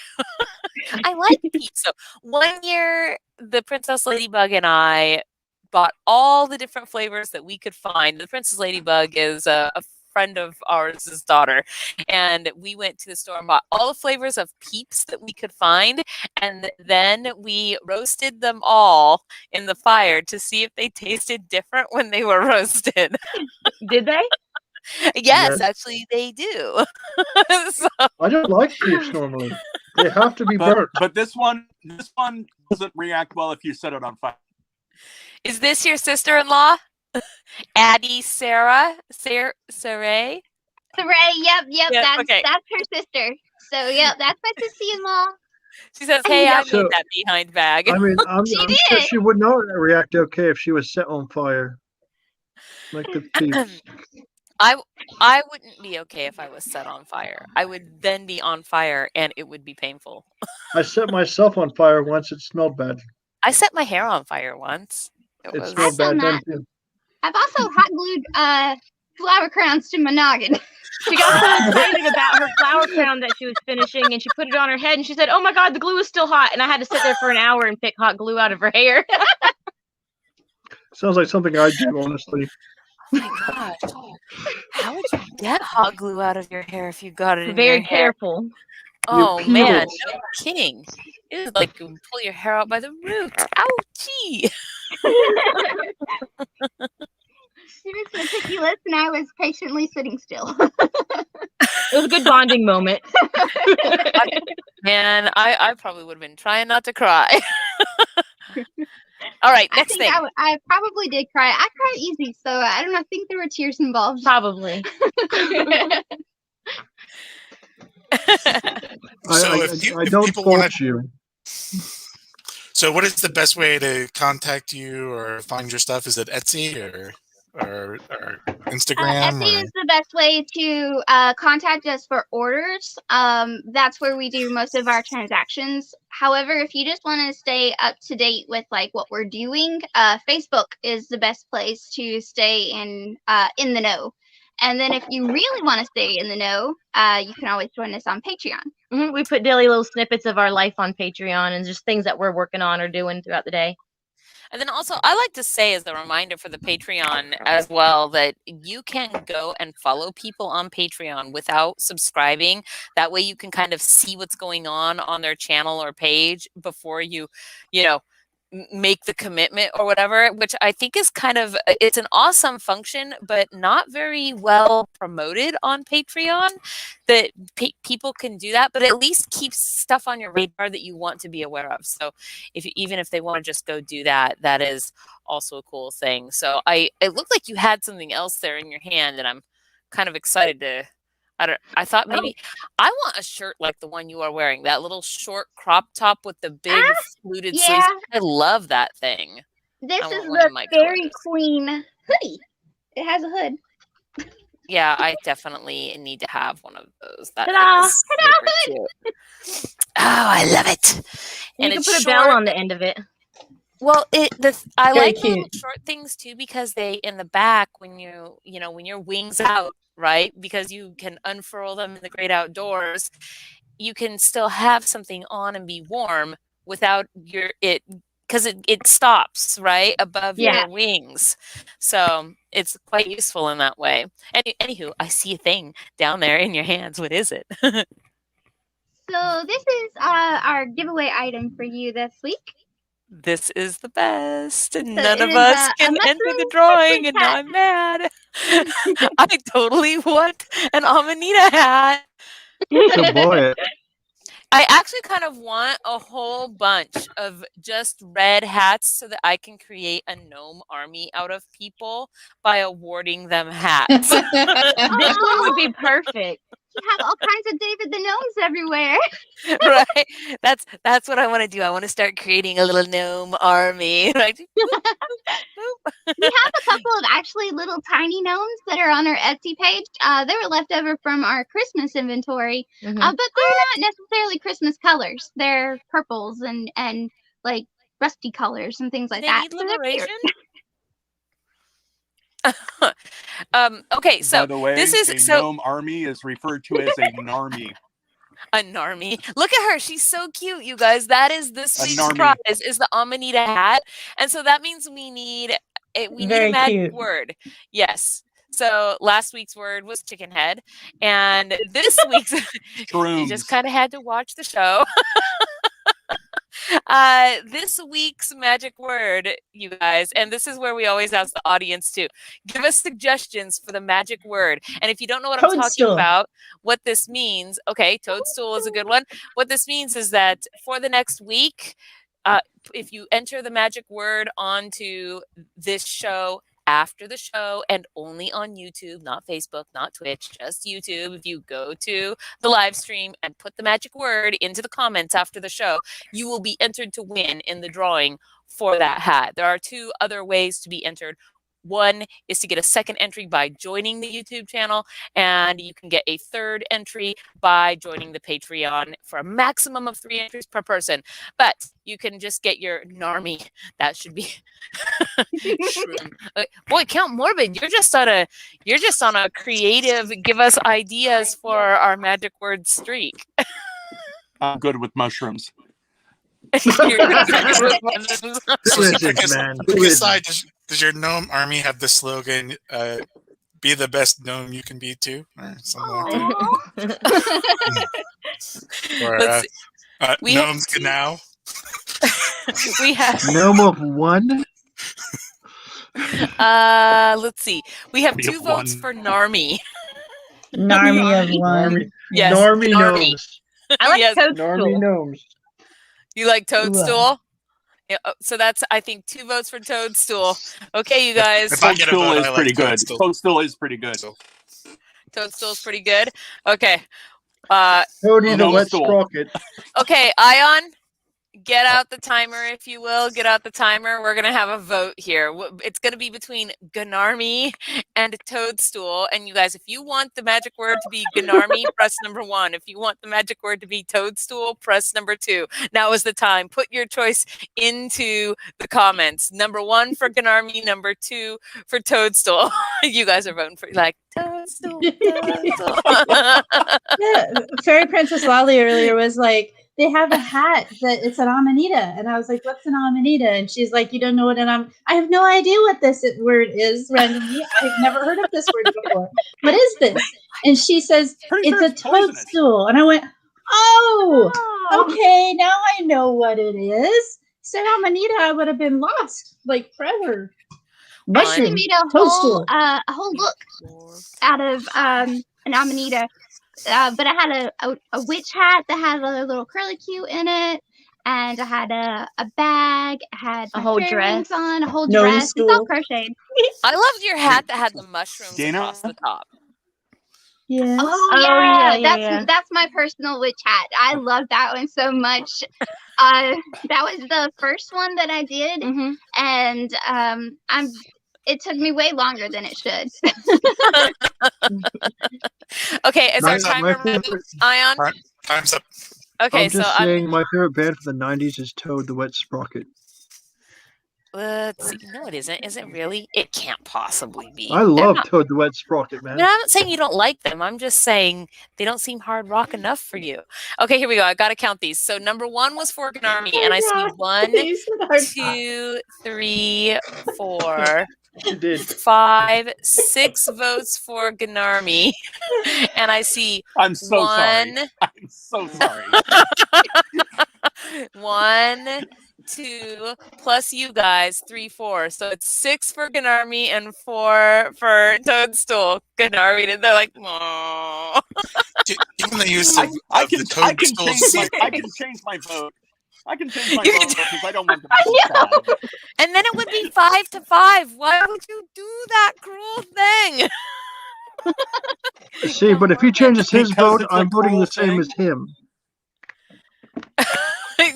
[SPEAKER 5] I like peep. So one year, the Princess Ladybug and I bought all the different flavors that we could find. The Princess Ladybug is a friend of ours' daughter, and we went to the store and bought all the flavors of peeps that we could find, and then we roasted them all in the fire to see if they tasted different when they were roasted.
[SPEAKER 8] Did they?
[SPEAKER 5] Yes, actually they do. So,
[SPEAKER 3] I don't like peeps normally. They have to be burnt.
[SPEAKER 6] But this one doesn't react well if you set it on fire.
[SPEAKER 5] is this your sister-in-law? Addie Sarah? Saray?
[SPEAKER 7] Saray, yep,
[SPEAKER 5] Yeah, okay.
[SPEAKER 7] that's her sister. So, yep, that's my sister-in-law.
[SPEAKER 5] She says, hey, I
[SPEAKER 3] So-
[SPEAKER 5] made that behind bag.
[SPEAKER 3] I mean, I'm
[SPEAKER 7] She
[SPEAKER 3] sure
[SPEAKER 7] did.
[SPEAKER 3] she would not react okay if she was set on fire. Like the peeps.
[SPEAKER 5] I wouldn't be okay if I was set on fire. I would then be on fire and it would be painful.
[SPEAKER 3] I set myself on fire once. It smelled bad.
[SPEAKER 5] I set my hair on fire once.
[SPEAKER 3] It
[SPEAKER 5] was
[SPEAKER 3] smelled bad
[SPEAKER 7] done
[SPEAKER 3] then
[SPEAKER 7] that.
[SPEAKER 3] too.
[SPEAKER 7] I've also hot glued flower crowns to my noggin.
[SPEAKER 8] She got so excited about her flower crown that she was finishing, and she put it on her head, and she said, "Oh my God, the glue is still hot!" And I had to sit there for an hour and pick hot glue out of her hair.
[SPEAKER 3] Sounds like something I do, honestly.
[SPEAKER 5] Oh my gosh. How would you get hot glue out of your hair if you got it in
[SPEAKER 8] Very
[SPEAKER 5] your hair.
[SPEAKER 8] careful.
[SPEAKER 5] Oh
[SPEAKER 3] peel
[SPEAKER 5] man,
[SPEAKER 3] it.
[SPEAKER 5] no kidding. It is like you pull your hair out by the roots. Ouchie!
[SPEAKER 7] She was meticulous, and I was patiently sitting still.
[SPEAKER 8] It was a good bonding moment.
[SPEAKER 5] Man, I probably would have been trying not to cry. All right, next thing.
[SPEAKER 7] I probably did cry. I cry easy, so I don't know. I think there were tears involved.
[SPEAKER 8] Probably.
[SPEAKER 3] I don't
[SPEAKER 4] people
[SPEAKER 3] fault
[SPEAKER 4] wanna-
[SPEAKER 3] you.
[SPEAKER 4] So, what is the best way to contact you or find your stuff? Is it Etsy or Instagram?
[SPEAKER 7] Etsy is the best way to contact us for orders. That's where we do most of our transactions. However, if you just want to stay up to date with like what we're doing, Facebook is the best place to stay in the know. And then if you really want to stay in the know, you can always join us on Patreon.
[SPEAKER 8] Mm-hmm. We put daily little snippets of our life on Patreon and just things that we're working on or doing throughout the day.
[SPEAKER 5] And then also, I like to say as a reminder for the Patreon as well that you can go and follow people on Patreon without subscribing. That way you can kind of see what's going on their channel or page before you make the commitment or whatever, which I think is kind of, it's an awesome function, but not very well promoted on Patreon, that people can do that, but at least keep stuff on your radar that you want to be aware of. So even if they want to just go do that, that is also a cool thing. So it looked like you had something else there in your hand, and I'm kind of excited to, I thought maybe I want a shirt like the one you are wearing, that little short crop top with the big fluted sleeves. I love that thing.
[SPEAKER 7] This is the Fairy Queen hoodie. It has a hood.
[SPEAKER 5] Yeah, I definitely need to have one of those. That
[SPEAKER 7] Ta-da!
[SPEAKER 5] is super cute. Oh, I love it.
[SPEAKER 8] And you can put a bell on the end of it.
[SPEAKER 5] Well, I
[SPEAKER 2] Very
[SPEAKER 5] like the little
[SPEAKER 2] cute.
[SPEAKER 5] short things too, because they in the back when when your wings out, right? Because you can unfurl them in the great outdoors, you can still have something on and be warm without because it stops right above your wings. So it's quite useful in that way. Anywho, I see a thing down there in your hands. What is it?
[SPEAKER 7] So this is our giveaway item for you this week.
[SPEAKER 5] This is the best.
[SPEAKER 7] So
[SPEAKER 5] None of
[SPEAKER 7] is,
[SPEAKER 5] us can
[SPEAKER 7] a
[SPEAKER 5] enter the
[SPEAKER 7] mushroom
[SPEAKER 5] drawing, and
[SPEAKER 7] hat.
[SPEAKER 5] now I'm mad. I totally want an Amanita hat.
[SPEAKER 3] So boy,
[SPEAKER 5] I actually kind of want a whole bunch of just red hats so that I can create a gnome army out of people by awarding them hats.
[SPEAKER 8] This one would be perfect.
[SPEAKER 7] You have all kinds of David the Gnomes everywhere.
[SPEAKER 5] Right? That's what I want to do. I want to start creating a little gnome army. Right?
[SPEAKER 7] We have a couple of actually little tiny gnomes that are on our Etsy page. They were left over from our Christmas inventory, but they're not necessarily Christmas colors. They're purples and like rusty colors and things like
[SPEAKER 5] They
[SPEAKER 7] that.
[SPEAKER 5] need
[SPEAKER 7] So they're cute.
[SPEAKER 5] liberation. Okay, so
[SPEAKER 6] by the way,
[SPEAKER 5] this is
[SPEAKER 6] a gnome army is referred to as a narmy.
[SPEAKER 5] A narmy. Look at her. She's so cute, you guys. That is this week's
[SPEAKER 6] narmy.
[SPEAKER 5] prize is the Amanita hat. And so that means we need a
[SPEAKER 2] Very
[SPEAKER 5] magic
[SPEAKER 2] cute.
[SPEAKER 5] word. Yes. So last week's word was chicken head. And this week's you
[SPEAKER 6] Shrooms.
[SPEAKER 5] just kind of had to watch the show. This week's magic word, you guys, and this is where we always ask the audience to give us suggestions for the magic word. And if you don't know what I'm talking
[SPEAKER 2] Toadstool.
[SPEAKER 5] about, what this means, okay, toadstool is a good one. What this means is that for the next week, if you enter the magic word onto this show after the show and only on YouTube, not Facebook, not Twitch, just YouTube. If you go to the live stream and put the magic word into the comments after the show, you will be entered to win in the drawing for that hat. There are two other ways to be entered. One is to get a second entry by joining the YouTube channel, and you can get a third entry by joining the Patreon for a maximum of 3 entries per person. But you can just get your narmy. That should be boy, Count Morbid. You're just on a creative. Give us ideas for our magic word streak.
[SPEAKER 6] I'm good with mushrooms.
[SPEAKER 4] So,
[SPEAKER 3] Listen, man.
[SPEAKER 4] quick aside, does your gnome army have the slogan be the best gnome you can be too, or something like that. Or
[SPEAKER 5] Let's see. We have
[SPEAKER 4] gnomes can now.
[SPEAKER 5] We have
[SPEAKER 3] Gnome of one.
[SPEAKER 5] let's see. We have 2 votes for Narmy.
[SPEAKER 2] Narmy of one.
[SPEAKER 3] Normie,
[SPEAKER 5] Yes,
[SPEAKER 3] Normie
[SPEAKER 5] Narmy.
[SPEAKER 3] gnomes.
[SPEAKER 8] I like
[SPEAKER 5] Yes.
[SPEAKER 3] Normie
[SPEAKER 8] Toadstool.
[SPEAKER 3] gnomes.
[SPEAKER 5] You like Toadstool? Yeah, so that's, I think, 2 votes for Toadstool. Okay, you guys.
[SPEAKER 4] If I get a
[SPEAKER 6] Toadstool
[SPEAKER 4] vote,
[SPEAKER 6] is
[SPEAKER 4] I like
[SPEAKER 6] pretty good.
[SPEAKER 4] Toadstool.
[SPEAKER 6] Toadstool is pretty good.
[SPEAKER 5] Toadstool's pretty good. Okay.
[SPEAKER 3] Toady the
[SPEAKER 6] Gnome
[SPEAKER 3] wet
[SPEAKER 6] stool.
[SPEAKER 3] sprocket.
[SPEAKER 5] Okay, Ion, get out the timer, if you will. Get out the timer. We're going to have a vote here. It's going to be between Gnarmy and Toadstool. And you guys, if you want the magic word to be Gnarmy, press number 1. If you want the magic word to be Toadstool, press number 2. Now is the time. Put your choice into the comments. Number 1 for Gnarmy, number 2 for Toadstool. You guys are voting for like Toadstool. Toadstool.
[SPEAKER 2] Yeah, Fairy Princess Lolly earlier was like, they have a hat that it's an amanita, and I was like, "What's an amanita?" And she's like, "You don't know what an I have no idea what this word is. Randomly, I've never heard of this word before. What is this?" And she says,
[SPEAKER 6] Pretty
[SPEAKER 2] "It's
[SPEAKER 6] sure
[SPEAKER 2] a
[SPEAKER 6] it's poisonous.
[SPEAKER 2] toadstool." And I went, "Oh, okay, now I know what it is." So amanita, I would have been lost like forever.
[SPEAKER 7] I
[SPEAKER 2] Mushroom,
[SPEAKER 7] made a whole look out of an amanita. But I had a witch hat that had a little curlicue in it, and I had a bag, I had
[SPEAKER 8] A
[SPEAKER 7] my
[SPEAKER 8] whole
[SPEAKER 7] fairy wings
[SPEAKER 8] dress.
[SPEAKER 7] on, a whole
[SPEAKER 2] Gnome
[SPEAKER 7] dress. It's all
[SPEAKER 2] stool.
[SPEAKER 7] crocheted.
[SPEAKER 5] I loved your hat that had the mushrooms
[SPEAKER 6] Dana?
[SPEAKER 5] across the top.
[SPEAKER 2] Yeah.
[SPEAKER 7] Oh,
[SPEAKER 8] yeah,
[SPEAKER 7] yeah,
[SPEAKER 8] yeah.
[SPEAKER 7] that's my personal witch hat. I love that one so much. That was the first one that I did, and it took me way longer than it should.
[SPEAKER 5] Okay, is our
[SPEAKER 3] My
[SPEAKER 5] timer ready,
[SPEAKER 3] favorite-
[SPEAKER 5] Ion?
[SPEAKER 4] Time's up.
[SPEAKER 5] Okay,
[SPEAKER 3] I'm
[SPEAKER 5] so
[SPEAKER 3] just saying my favorite band from the 90s is Toad the Wet Sprocket.
[SPEAKER 5] let's see. No, it isn't. Is it really? It can't possibly be.
[SPEAKER 3] I
[SPEAKER 5] They're
[SPEAKER 3] love
[SPEAKER 5] not-
[SPEAKER 3] Toad the Wet Sprocket,
[SPEAKER 5] I mean,
[SPEAKER 3] man.
[SPEAKER 5] I'm not saying you don't like them. I'm just saying they don't seem hard rock enough for you. Okay, here we go. I got to count these. So number 1 was for Gnarmy, and I see 1, 2, 3, 4,
[SPEAKER 3] You did.
[SPEAKER 5] 5, 6 votes for Gnarmy, and I see
[SPEAKER 6] I'm so sorry.
[SPEAKER 5] 1,
[SPEAKER 6] I'm so sorry.
[SPEAKER 5] 1, 2, plus you guys, 3, 4. So it's 6 for Gnarmy and 4 for Toadstool. Gnarmy, and they're like, "Aww."
[SPEAKER 4] Given the use
[SPEAKER 6] I
[SPEAKER 4] of
[SPEAKER 6] can
[SPEAKER 4] the Toadstool
[SPEAKER 6] I can change my vote. I can change my
[SPEAKER 5] You
[SPEAKER 6] vote
[SPEAKER 5] can-
[SPEAKER 6] because I don't want them to be sad.
[SPEAKER 5] And then it would be 5 to 5. Why would you do that cruel thing?
[SPEAKER 3] See, but if he changes his
[SPEAKER 6] Because
[SPEAKER 3] vote,
[SPEAKER 6] it's a
[SPEAKER 3] I'm voting
[SPEAKER 6] cruel
[SPEAKER 3] the same as
[SPEAKER 6] thing.
[SPEAKER 3] him.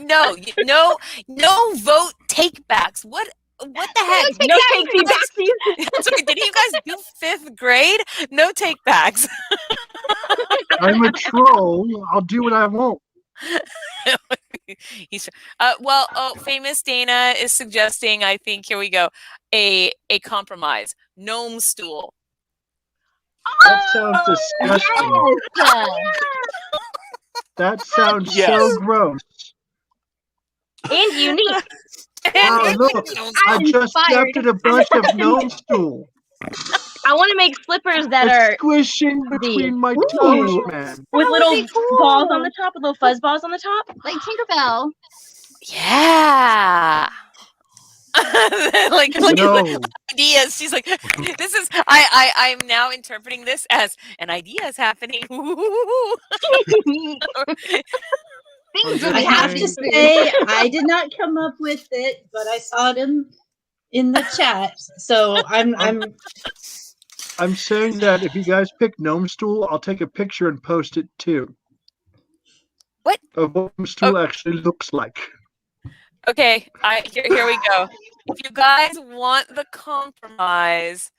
[SPEAKER 5] No vote take backs. What the heck?
[SPEAKER 8] No take backs.
[SPEAKER 5] Sorry, did you guys do 5th grade? No take backs.
[SPEAKER 3] I'm a troll. I'll do what I want.
[SPEAKER 5] Famous Dana is suggesting, I think, here we go, a compromise. Gnome stool.
[SPEAKER 3] That sounds disgusting. That sounds so gross.
[SPEAKER 8] And unique.
[SPEAKER 3] Oh, look, I just drafted a bunch of gnome stool.
[SPEAKER 8] I want to make slippers that
[SPEAKER 3] It's
[SPEAKER 8] are
[SPEAKER 3] squishing between my toes, man.
[SPEAKER 8] with
[SPEAKER 7] That would
[SPEAKER 8] little
[SPEAKER 7] be cool.
[SPEAKER 8] balls on the top, with little fuzz balls on the top.
[SPEAKER 7] Like Tinkerbell.
[SPEAKER 5] Yeah. Like
[SPEAKER 3] No.
[SPEAKER 5] ideas. She's like, this is I'm now interpreting this as an idea is happening.
[SPEAKER 2] I have to say, I did not come up with it, but I saw it in the chat. So
[SPEAKER 3] I'm saying that if you guys pick gnome stool, I'll take a picture and post it too.
[SPEAKER 5] What?
[SPEAKER 3] Of what gnome stool actually looks like.
[SPEAKER 5] Okay, here we go. If you guys want the compromise,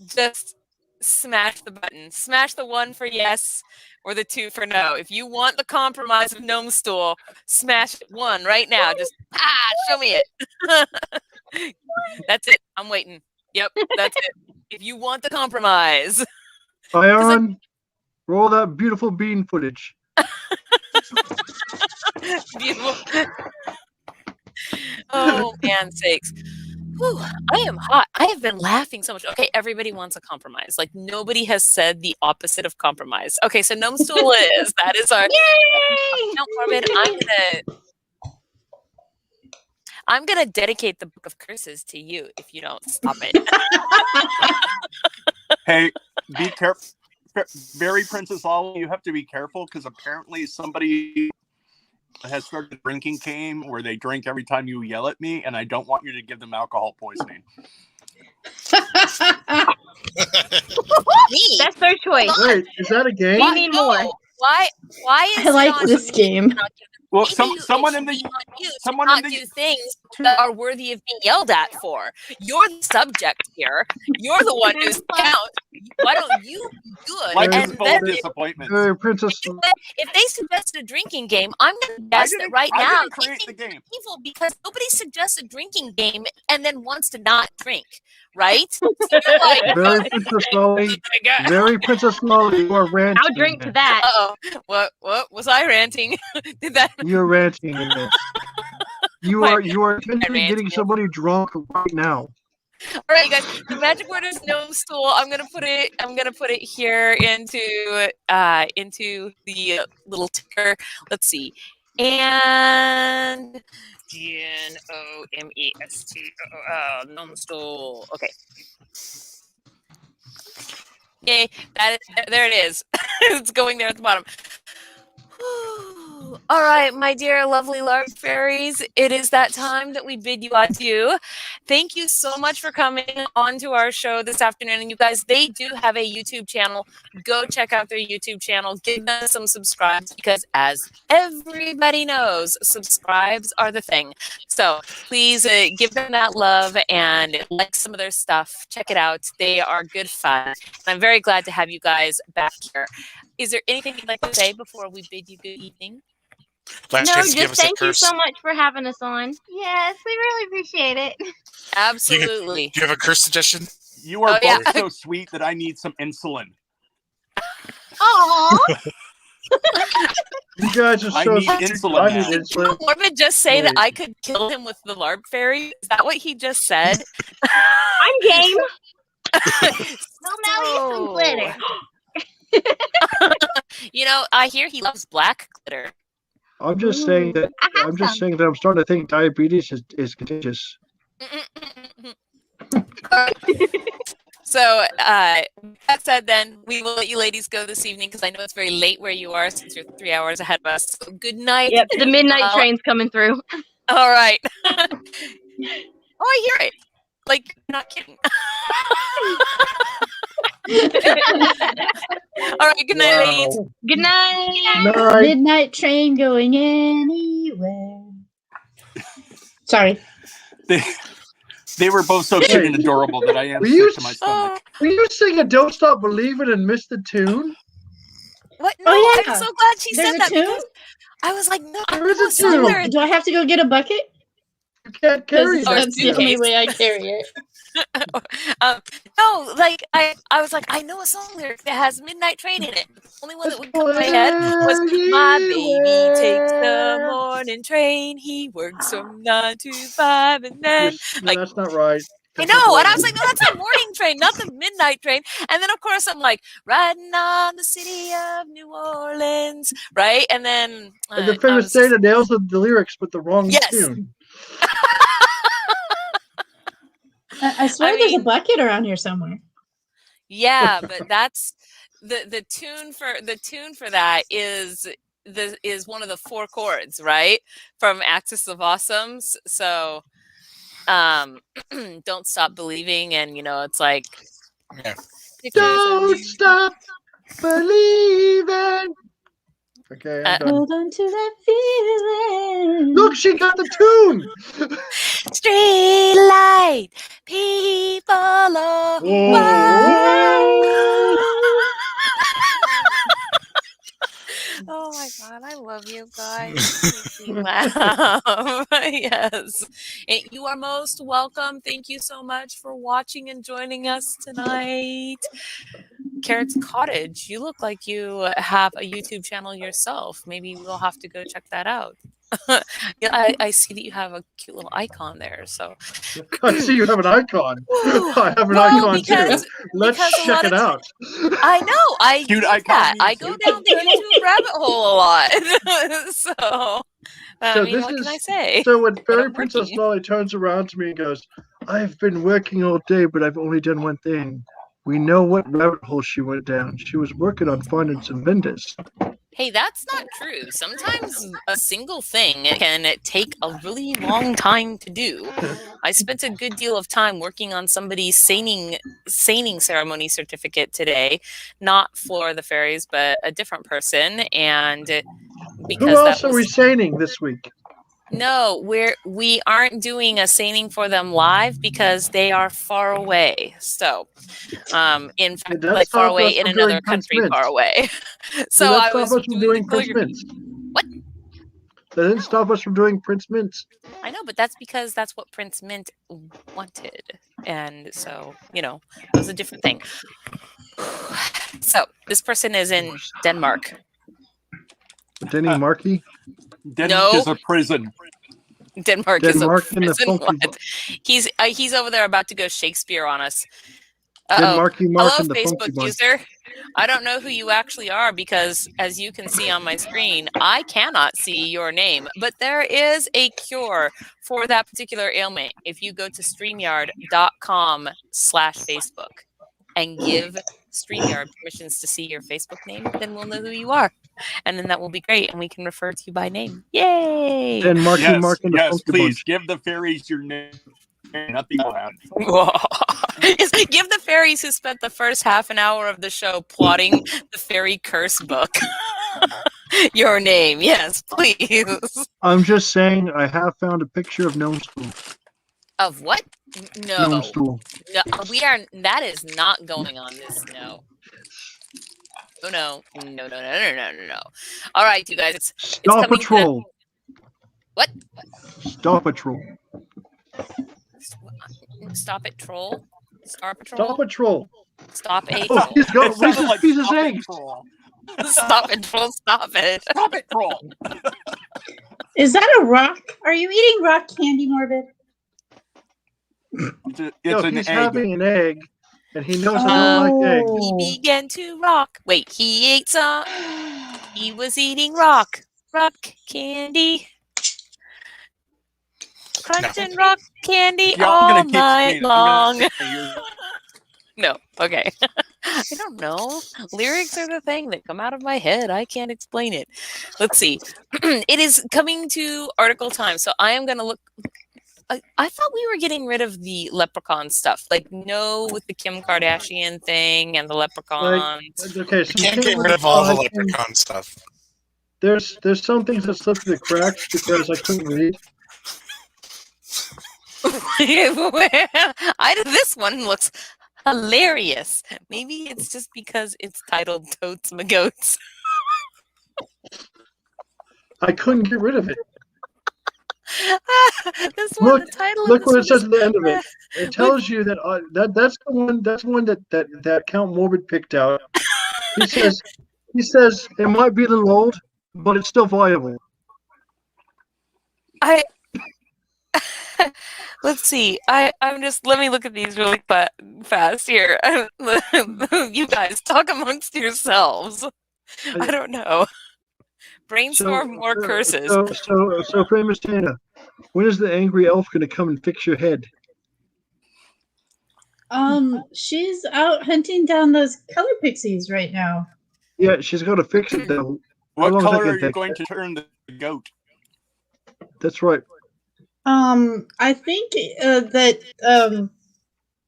[SPEAKER 5] just smash the button. Smash the 1 for yes or the 2 for no. If you want the compromise of gnome stool, smash 1 right now. Just show me it. That's it. I'm waiting. Yep, that's it. If you want the compromise.
[SPEAKER 3] Ion, roll that beautiful bean footage.
[SPEAKER 5] Beautiful. Oh, man sakes. Whew, I am hot. I have been laughing so much. Okay, everybody wants a compromise. Like nobody has said the opposite of compromise. Okay, so gnome stool is that is our
[SPEAKER 8] Yay!
[SPEAKER 5] Count Corbin. I'm gonna dedicate the book of curses to you if you don't stop it.
[SPEAKER 6] Hey, be careful. Very Princess Ollie, you have to be careful because apparently somebody has started a drinking game where they drink every time you yell at me, and I don't want you to give them alcohol poisoning.
[SPEAKER 5] Me?
[SPEAKER 8] That's their choice.
[SPEAKER 3] Wait, is that a game?
[SPEAKER 8] We need more.
[SPEAKER 5] Why is
[SPEAKER 2] I like
[SPEAKER 5] it on
[SPEAKER 2] this
[SPEAKER 5] me
[SPEAKER 2] game.
[SPEAKER 5] to not give them-
[SPEAKER 6] Well,
[SPEAKER 5] Maybe
[SPEAKER 6] someone
[SPEAKER 5] it
[SPEAKER 6] in
[SPEAKER 5] should
[SPEAKER 6] the
[SPEAKER 5] be on you to
[SPEAKER 6] someone
[SPEAKER 5] not
[SPEAKER 6] in the
[SPEAKER 5] do things that are worthy of being yelled at for. You're the subject here. You're the one who's count. Why don't you be good?
[SPEAKER 6] life is
[SPEAKER 5] And
[SPEAKER 6] full
[SPEAKER 5] then
[SPEAKER 6] of disappointments.
[SPEAKER 3] Princess.
[SPEAKER 5] if they suggested a drinking game, I'm going to guess that right
[SPEAKER 6] I
[SPEAKER 5] now
[SPEAKER 6] didn't create the game.
[SPEAKER 5] evil because nobody suggests a drinking game and then wants to not drink, right? So you're like,
[SPEAKER 3] Very Princess Molly. Very Princess Molly. You are ranting.
[SPEAKER 8] I'll drink to that.
[SPEAKER 5] Uh-oh. What was I ranting? Did that
[SPEAKER 3] You're ranting in this. You are intentionally getting somebody drunk right now.
[SPEAKER 5] All right, guys. The magic word is gnome stool. I'm gonna put it here into the little ticker. Let's see. And GNOMESTOO gnome stool. Okay. Yay! There it is. It's going there at the bottom. All right, my dear lovely LARP fairies, it is that time that we bid you adieu. Thank you so much for coming on to our show this afternoon. And you guys, they do have a YouTube channel. Go check out their YouTube channel. Give them some subscribes because as everybody knows, subscribes are the thing. So please give them that love and like some of their stuff. Check it out. They are good fun. And I'm very glad to have you guys back here. Is there anything you'd like to say before we bid you good evening?
[SPEAKER 8] No, just thank you so much for having us on.
[SPEAKER 7] Yes, we really appreciate it.
[SPEAKER 5] Absolutely.
[SPEAKER 4] Do you have a curse suggestion?
[SPEAKER 6] You are both so sweet that I need some insulin.
[SPEAKER 7] Oh.
[SPEAKER 3] You guys are so.
[SPEAKER 6] I need insulin.
[SPEAKER 3] I need insulin.
[SPEAKER 5] Did Corbin just say that I could kill him with the LARP fairy? Is that what he just said?
[SPEAKER 8] I'm game.
[SPEAKER 7] Well, now he's some glitter.
[SPEAKER 5] You know, I hear he loves black glitter.
[SPEAKER 3] I'm just saying that. I'm just saying that I'm starting to think diabetes is contagious.
[SPEAKER 5] So, that said, then we will let you ladies go this evening because I know it's very late where you are since you're 3 hours ahead of us. So good night.
[SPEAKER 8] Yep, the midnight train's coming through.
[SPEAKER 5] All right. Oh, I hear it. Like, not kidding. All right, good night, ladies.
[SPEAKER 8] Good night.
[SPEAKER 3] Night.
[SPEAKER 2] Midnight train going anywhere. Sorry.
[SPEAKER 6] They were both so cute and adorable that I am
[SPEAKER 3] Were you
[SPEAKER 6] sick to my stomach.
[SPEAKER 3] Were you singing "Don't Stop Believing" and missed the tune?
[SPEAKER 5] What? No,
[SPEAKER 2] Oh, yeah.
[SPEAKER 5] I'm so glad she
[SPEAKER 2] There's
[SPEAKER 5] said
[SPEAKER 2] a
[SPEAKER 5] that
[SPEAKER 2] tune?
[SPEAKER 5] because I was like, no, I
[SPEAKER 3] There is
[SPEAKER 5] know
[SPEAKER 3] a
[SPEAKER 5] a song
[SPEAKER 3] tune.
[SPEAKER 5] lyric.
[SPEAKER 2] Do I have to go get a bucket?
[SPEAKER 3] You can't carry that.
[SPEAKER 2] That's the only
[SPEAKER 5] suitcase.
[SPEAKER 2] way I carry it.
[SPEAKER 5] No, like I was like, I know a song lyric that has "Midnight Train" in it. The only one that would come to my head was "My baby takes the morning train. He works from 9 to 5, and then
[SPEAKER 3] No,
[SPEAKER 5] like
[SPEAKER 3] that's not right.
[SPEAKER 5] I know." And I was like, "No, that's the morning train, not the midnight train." And then of course I'm like, "Riding on the city of New Orleans," right? And then
[SPEAKER 3] And the famous Dana nails the lyrics but the wrong tune.
[SPEAKER 2] I swear there's a bucket around here somewhere.
[SPEAKER 5] Yeah, but that's the tune for that is one of the 4 chords, right? From Axis of Awesomes. So Don't Stop Believing, and you know, it's like
[SPEAKER 3] Don't stop believing. Okay, I'm done.
[SPEAKER 2] Hold on to that feeling.
[SPEAKER 3] Look, she got the tune.
[SPEAKER 5] Street light, people are Oh my god, I love you guys. You laugh. Yes. And you are most welcome. Thank you so much for watching and joining us tonight. Carrot's Cottage, you look like you have a YouTube channel yourself. Maybe we'll have to go check that out. Yeah, I see that you have a cute little icon there. So
[SPEAKER 3] I see you have an icon. I have an
[SPEAKER 5] Well,
[SPEAKER 3] icon
[SPEAKER 5] because-
[SPEAKER 3] too. Let's
[SPEAKER 5] because a
[SPEAKER 3] check
[SPEAKER 5] lot
[SPEAKER 3] it
[SPEAKER 5] of
[SPEAKER 3] out.
[SPEAKER 5] I know I
[SPEAKER 6] Cute
[SPEAKER 5] do
[SPEAKER 6] icon
[SPEAKER 5] that. I
[SPEAKER 6] means
[SPEAKER 5] go
[SPEAKER 6] you.
[SPEAKER 5] down the YouTube rabbit hole a lot. So I
[SPEAKER 3] So
[SPEAKER 5] mean,
[SPEAKER 3] this
[SPEAKER 5] what
[SPEAKER 3] is
[SPEAKER 5] can I say?
[SPEAKER 3] so when Fairy
[SPEAKER 5] I'm
[SPEAKER 3] Princess
[SPEAKER 5] working.
[SPEAKER 3] Lolly turns around to me and goes, "I've been working all day, but I've only done one thing." We know what rabbit hole she went down. She was working on finding some vendors.
[SPEAKER 5] Hey, that's not true. Sometimes a single thing can take a really long time to do. I spent a good deal of time working on somebody's seining ceremony certificate today, not for the fairies, but a different person, and
[SPEAKER 3] Who
[SPEAKER 5] because
[SPEAKER 3] else
[SPEAKER 5] that
[SPEAKER 3] are we
[SPEAKER 5] was
[SPEAKER 3] seining this week?
[SPEAKER 5] no, we aren't doing a seining for them live because they are far away. So, in fact,
[SPEAKER 3] Did that
[SPEAKER 5] like far
[SPEAKER 3] stop
[SPEAKER 5] away
[SPEAKER 3] us
[SPEAKER 5] in
[SPEAKER 3] from doing
[SPEAKER 5] another
[SPEAKER 3] Prince
[SPEAKER 5] country, far
[SPEAKER 3] Mint?
[SPEAKER 5] away.
[SPEAKER 3] Did
[SPEAKER 5] So
[SPEAKER 3] that
[SPEAKER 5] I
[SPEAKER 3] stop
[SPEAKER 5] was
[SPEAKER 3] us from
[SPEAKER 5] doing the
[SPEAKER 3] doing Prince
[SPEAKER 5] calligraphy.
[SPEAKER 3] Mint?
[SPEAKER 5] What?
[SPEAKER 3] That didn't stop us from doing Prince Mint.
[SPEAKER 5] I know, but that's because that's what Prince Mint wanted. And so, it was a different thing. So, this person is in Denmark.
[SPEAKER 3] Denny Markey?
[SPEAKER 6] Denmark
[SPEAKER 5] No.
[SPEAKER 6] is a prison.
[SPEAKER 5] Denmark
[SPEAKER 3] Denmark
[SPEAKER 5] is a
[SPEAKER 3] in the
[SPEAKER 5] prison.
[SPEAKER 3] funky.
[SPEAKER 5] What? He's over there about to go Shakespeare on us.
[SPEAKER 3] Denmarky Mark
[SPEAKER 5] Hello,
[SPEAKER 3] and the funky
[SPEAKER 5] Facebook
[SPEAKER 3] bunch.
[SPEAKER 5] user. I don't know who you actually are because, as you can see on my screen, I cannot see your name. But there is a cure for that particular ailment. If you go to StreamYard.com/Facebook and give StreamYard permissions to see your Facebook name, then we'll know who you are. And then that will be great, and we can refer to you by name. Yay!
[SPEAKER 3] Denmarky
[SPEAKER 6] Yes,
[SPEAKER 3] Mark and the
[SPEAKER 6] yes,
[SPEAKER 3] funky
[SPEAKER 6] please
[SPEAKER 3] bunch.
[SPEAKER 6] give the fairies your name. Nothing will happen.
[SPEAKER 5] Give the fairies who spent the first half an hour of the show plotting the fairy curse book your name. Yes, please.
[SPEAKER 3] I'm just saying, I have found a picture of Gnome School.
[SPEAKER 5] Of what?
[SPEAKER 3] Gnome
[SPEAKER 5] No.
[SPEAKER 3] School.
[SPEAKER 5] No, that is not going on this. No. Oh, no. No. All right, you guys. It's
[SPEAKER 3] Stop
[SPEAKER 5] coming
[SPEAKER 3] Patrol.
[SPEAKER 5] What?
[SPEAKER 3] Stop Patrol.
[SPEAKER 5] Stop it, troll. Star Patrol.
[SPEAKER 3] Stop Patrol.
[SPEAKER 5] Stop a
[SPEAKER 3] Oh,
[SPEAKER 5] troll.
[SPEAKER 3] he's got
[SPEAKER 6] It sounded
[SPEAKER 3] Reese's
[SPEAKER 6] like
[SPEAKER 3] Pieces
[SPEAKER 6] Stop It,
[SPEAKER 3] eggs.
[SPEAKER 6] Troll.
[SPEAKER 5] Stop it, troll. Stop it.
[SPEAKER 6] Stop it, troll.
[SPEAKER 2] Is that a rock? Are you eating rock candy, Morbid?
[SPEAKER 6] It's
[SPEAKER 3] No,
[SPEAKER 6] an
[SPEAKER 3] he's
[SPEAKER 6] egg.
[SPEAKER 3] having an egg, and he knows I don't like eggs.
[SPEAKER 5] He began to rock. Wait, he ate some. He was eating rock candy. Crunching rock candy
[SPEAKER 6] Y'all
[SPEAKER 5] all
[SPEAKER 6] gonna keep
[SPEAKER 5] night
[SPEAKER 6] screaming. I'm
[SPEAKER 5] long.
[SPEAKER 6] gonna say yours.
[SPEAKER 5] No, okay. I don't know. Lyrics are the thing that come out of my head. I can't explain it. Let's see. It is coming to article time, so I am going to look. I thought we were getting rid of the leprechaun stuff. Like, no, with the Kim Kardashian thing and the leprechauns.
[SPEAKER 3] Okay, so
[SPEAKER 4] You can't get rid of all the leprechaun stuff.
[SPEAKER 3] There's some things that slipped through the cracks because I couldn't read.
[SPEAKER 5] This one looks hilarious. Maybe it's just because it's titled Totes My Goats.
[SPEAKER 3] I couldn't get rid of it.
[SPEAKER 5] This one,
[SPEAKER 3] Look,
[SPEAKER 5] the title.
[SPEAKER 3] look
[SPEAKER 5] of
[SPEAKER 3] what it
[SPEAKER 5] this
[SPEAKER 3] says
[SPEAKER 5] one
[SPEAKER 3] at the end of it. It tells you that that's the one. That's one that Count Morbid picked out. He says it might be a little old, but it's still viable.
[SPEAKER 5] Let's see. I'm just. Let me look at these really fast here. You guys talk amongst yourselves. I don't know. Brainstorm more curses.
[SPEAKER 3] So famous Tana, when is the angry elf going to come and fix your head?
[SPEAKER 2] She's out hunting down those color pixies right now.
[SPEAKER 3] Yeah, she's got to fix it though.
[SPEAKER 6] What
[SPEAKER 3] How long is that
[SPEAKER 6] color
[SPEAKER 3] gonna
[SPEAKER 6] are you
[SPEAKER 3] take?
[SPEAKER 6] going to turn the goat?
[SPEAKER 3] That's right.
[SPEAKER 2] I think that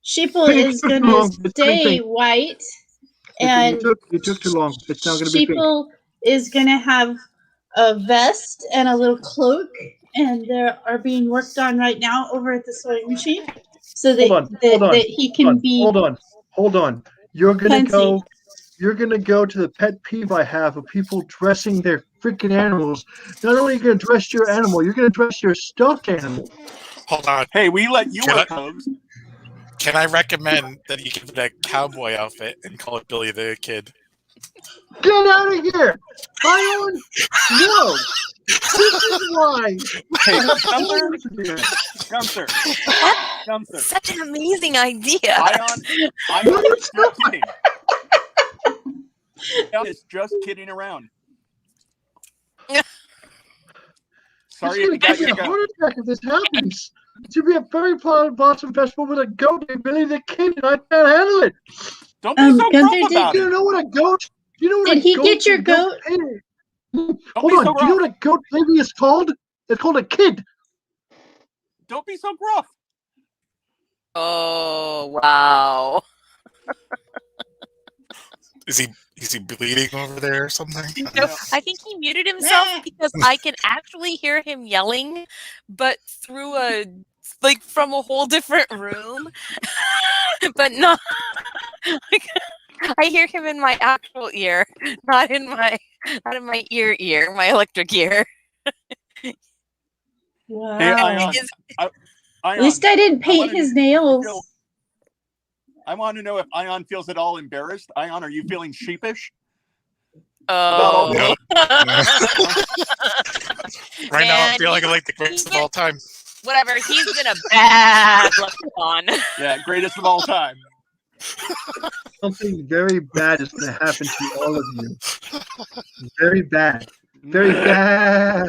[SPEAKER 2] Sheeple is
[SPEAKER 3] took
[SPEAKER 2] going
[SPEAKER 3] too long.
[SPEAKER 2] to
[SPEAKER 3] It's
[SPEAKER 2] stay
[SPEAKER 3] pink.
[SPEAKER 2] white, and
[SPEAKER 3] You took too long. It's now going to be pink.
[SPEAKER 2] Sheeple is going to have a vest and a little cloak, and they are being worked on right now over at the sewing machine, so that he can be.
[SPEAKER 3] Hold on. You're gonna
[SPEAKER 2] fancy.
[SPEAKER 3] go. You're gonna go to the pet peeve I have of people dressing their freaking animals. Not only are you gonna dress your animal, you're gonna dress your stuffed animal.
[SPEAKER 4] Hold on.
[SPEAKER 6] Hey, we let you
[SPEAKER 4] Can
[SPEAKER 6] wear
[SPEAKER 4] I-
[SPEAKER 6] clothes.
[SPEAKER 4] Can I recommend that you give it a cowboy outfit and call it Billy the Kid?
[SPEAKER 3] Get out of here! No! This is why.
[SPEAKER 6] Hey, Gunther.
[SPEAKER 5] Such an amazing idea.
[SPEAKER 6] Ion is not kidding. Ion is just kidding around. Sorry,
[SPEAKER 3] It's gonna give me a heart attack if this happens. It should be a Fairy Blossom Festival with a goat named Billy the Kid, and I can't handle it.
[SPEAKER 6] Don't be so
[SPEAKER 2] Gunther,
[SPEAKER 6] gruff about
[SPEAKER 3] Do you
[SPEAKER 6] it.
[SPEAKER 3] know what a goat? You know what
[SPEAKER 2] Did
[SPEAKER 3] a
[SPEAKER 2] he
[SPEAKER 3] goat
[SPEAKER 2] get your goat?
[SPEAKER 3] Hold on. Do you know what a goat baby is called? It's called a kid.
[SPEAKER 6] Don't be so gruff.
[SPEAKER 5] Oh, wow.
[SPEAKER 4] Is he bleeding over there or something?
[SPEAKER 5] No, I think he muted himself because I can actually hear him yelling, but through from a whole different room. But not I hear him in my actual ear, not in my ear, my electric ear.
[SPEAKER 2] Wow.
[SPEAKER 6] Hey, Ion.
[SPEAKER 2] At least I didn't paint his nails.
[SPEAKER 6] I want to know if Ion feels at all embarrassed. Ion, are you feeling sheepish?
[SPEAKER 5] Oh.
[SPEAKER 4] No. Right now, I feel like I'm like the greatest of all time.
[SPEAKER 5] Whatever, he's been a bad leprechaun.
[SPEAKER 6] Yeah, greatest of all time.
[SPEAKER 3] Something very bad is going to happen to all of you. Very bad. Very bad.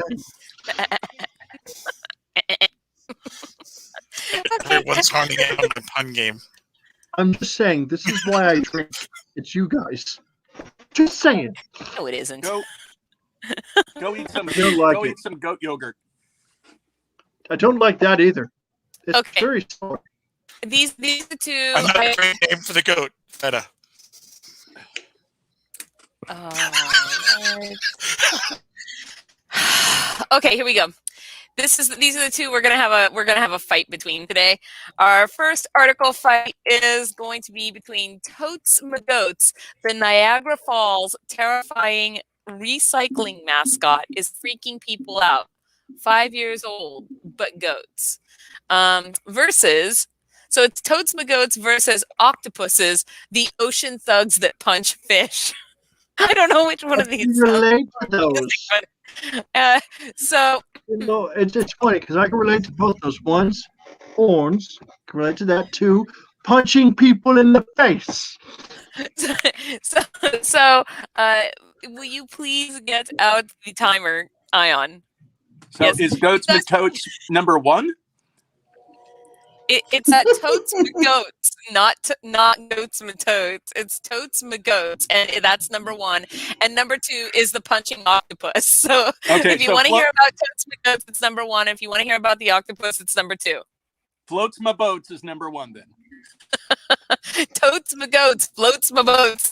[SPEAKER 4] Everyone's honing in on the pun game.
[SPEAKER 3] I'm just saying, this is why I drink. It's you guys. Just saying.
[SPEAKER 5] No, it isn't.
[SPEAKER 6] Go eat some. Eat some goat yogurt.
[SPEAKER 3] I don't like that either. It's
[SPEAKER 5] Okay.
[SPEAKER 3] very sour.
[SPEAKER 5] These are the two.
[SPEAKER 4] Another great name for the goat, Feta.
[SPEAKER 5] Okay, here we go. These are the two we're gonna have a fight between today. Our first article fight is going to be between Totes McGoats. The Niagara Falls terrifying recycling mascot is freaking people out. 5 years old, but goats. Versus, so it's Totes McGoats versus octopuses, the ocean thugs that punch fish. I don't know which one of these.
[SPEAKER 3] Relate to those.
[SPEAKER 5] So
[SPEAKER 3] you know, it's funny because I can relate to both those ones. Horns, can relate to that too. Punching people in the face.
[SPEAKER 5] So, will you please get out the timer, Ion?
[SPEAKER 6] So
[SPEAKER 5] Yes.
[SPEAKER 6] is Goats McTotes number one?
[SPEAKER 5] It's at Totes McGoats, not Goats McTotes. It's Totes McGoats, and that's number one. And number two is the punching octopus. So
[SPEAKER 6] Okay,
[SPEAKER 5] if you
[SPEAKER 6] so
[SPEAKER 5] want to hear about Totes McGoats, it's number one. If you want to hear about the octopus, it's number two.
[SPEAKER 6] Floats my boats is number one then.
[SPEAKER 5] Totes McGoats, floats my boats.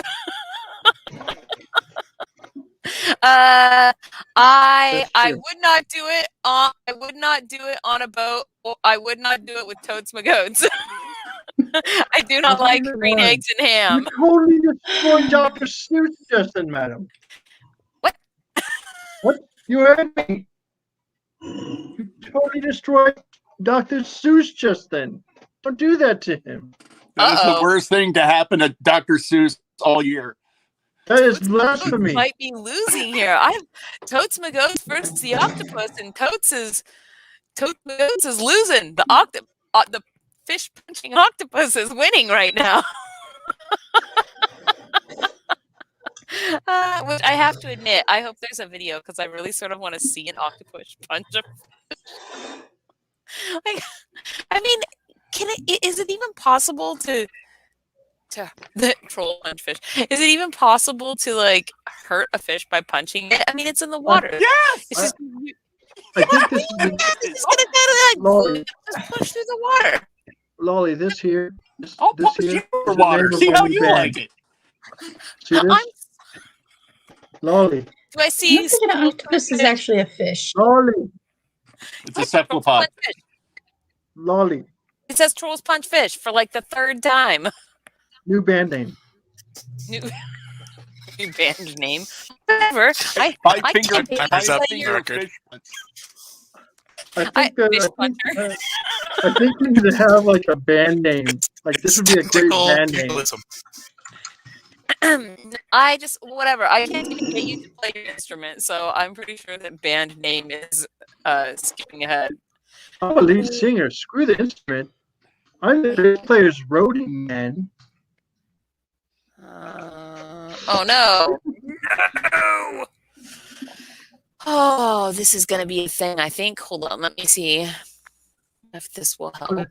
[SPEAKER 5] I would not do it on. I would not do it on a boat. I would not do it with Totes McGoats. I do not like green eggs and ham.
[SPEAKER 3] You totally destroyed Dr. Seuss, Justin, madam.
[SPEAKER 5] What?
[SPEAKER 3] What? You heard me. You totally destroyed Dr. Seuss just then. Don't do that to him.
[SPEAKER 6] That is the worst thing to happen to Dr. Seuss all year.
[SPEAKER 3] That is blasphemy.
[SPEAKER 5] Might be losing here. Totes McGoats versus the octopus, and Totes McGoats is losing. The fish punching octopus is winning right now. Which I have to admit, I hope there's a video because I really sort of want to see an octopus punch a fish. Like, I mean, is it even possible to the troll punch fish? Is it even possible to like hurt a fish by punching it? I mean, it's in the water.
[SPEAKER 6] Yes.
[SPEAKER 5] It's just,
[SPEAKER 3] I think this
[SPEAKER 5] it's gonna just push through the water.
[SPEAKER 3] Lolly, this here.
[SPEAKER 6] I'll
[SPEAKER 3] This
[SPEAKER 6] punch
[SPEAKER 3] here
[SPEAKER 6] you
[SPEAKER 3] is
[SPEAKER 6] for
[SPEAKER 3] the
[SPEAKER 6] water.
[SPEAKER 3] name of
[SPEAKER 6] See
[SPEAKER 3] my
[SPEAKER 6] how
[SPEAKER 3] new
[SPEAKER 6] you
[SPEAKER 3] band.
[SPEAKER 6] like it.
[SPEAKER 3] See this? Lolly.
[SPEAKER 5] Do I
[SPEAKER 2] I
[SPEAKER 5] see?
[SPEAKER 2] don't think an octopus is actually a fish.
[SPEAKER 3] Lolly.
[SPEAKER 6] It's a cephalopod.
[SPEAKER 3] Lolly.
[SPEAKER 5] It says trolls punch fish for like the third time.
[SPEAKER 3] New band name.
[SPEAKER 5] New band name. Whatever. I
[SPEAKER 6] Finger
[SPEAKER 4] record.
[SPEAKER 6] fish punch.
[SPEAKER 3] I think we need to have like a band name. Like this would be a great
[SPEAKER 4] Technical
[SPEAKER 3] band name.
[SPEAKER 4] legalism.
[SPEAKER 5] I just whatever. I can't even get you to play your instrument, so I'm pretty sure that band name is skipping ahead.
[SPEAKER 3] I'm a lead singer. Screw the instrument. I'm the bass player's roadie man.
[SPEAKER 5] Oh no! No! Oh, this is gonna be a thing. I think. Hold on. Let me see if this will help.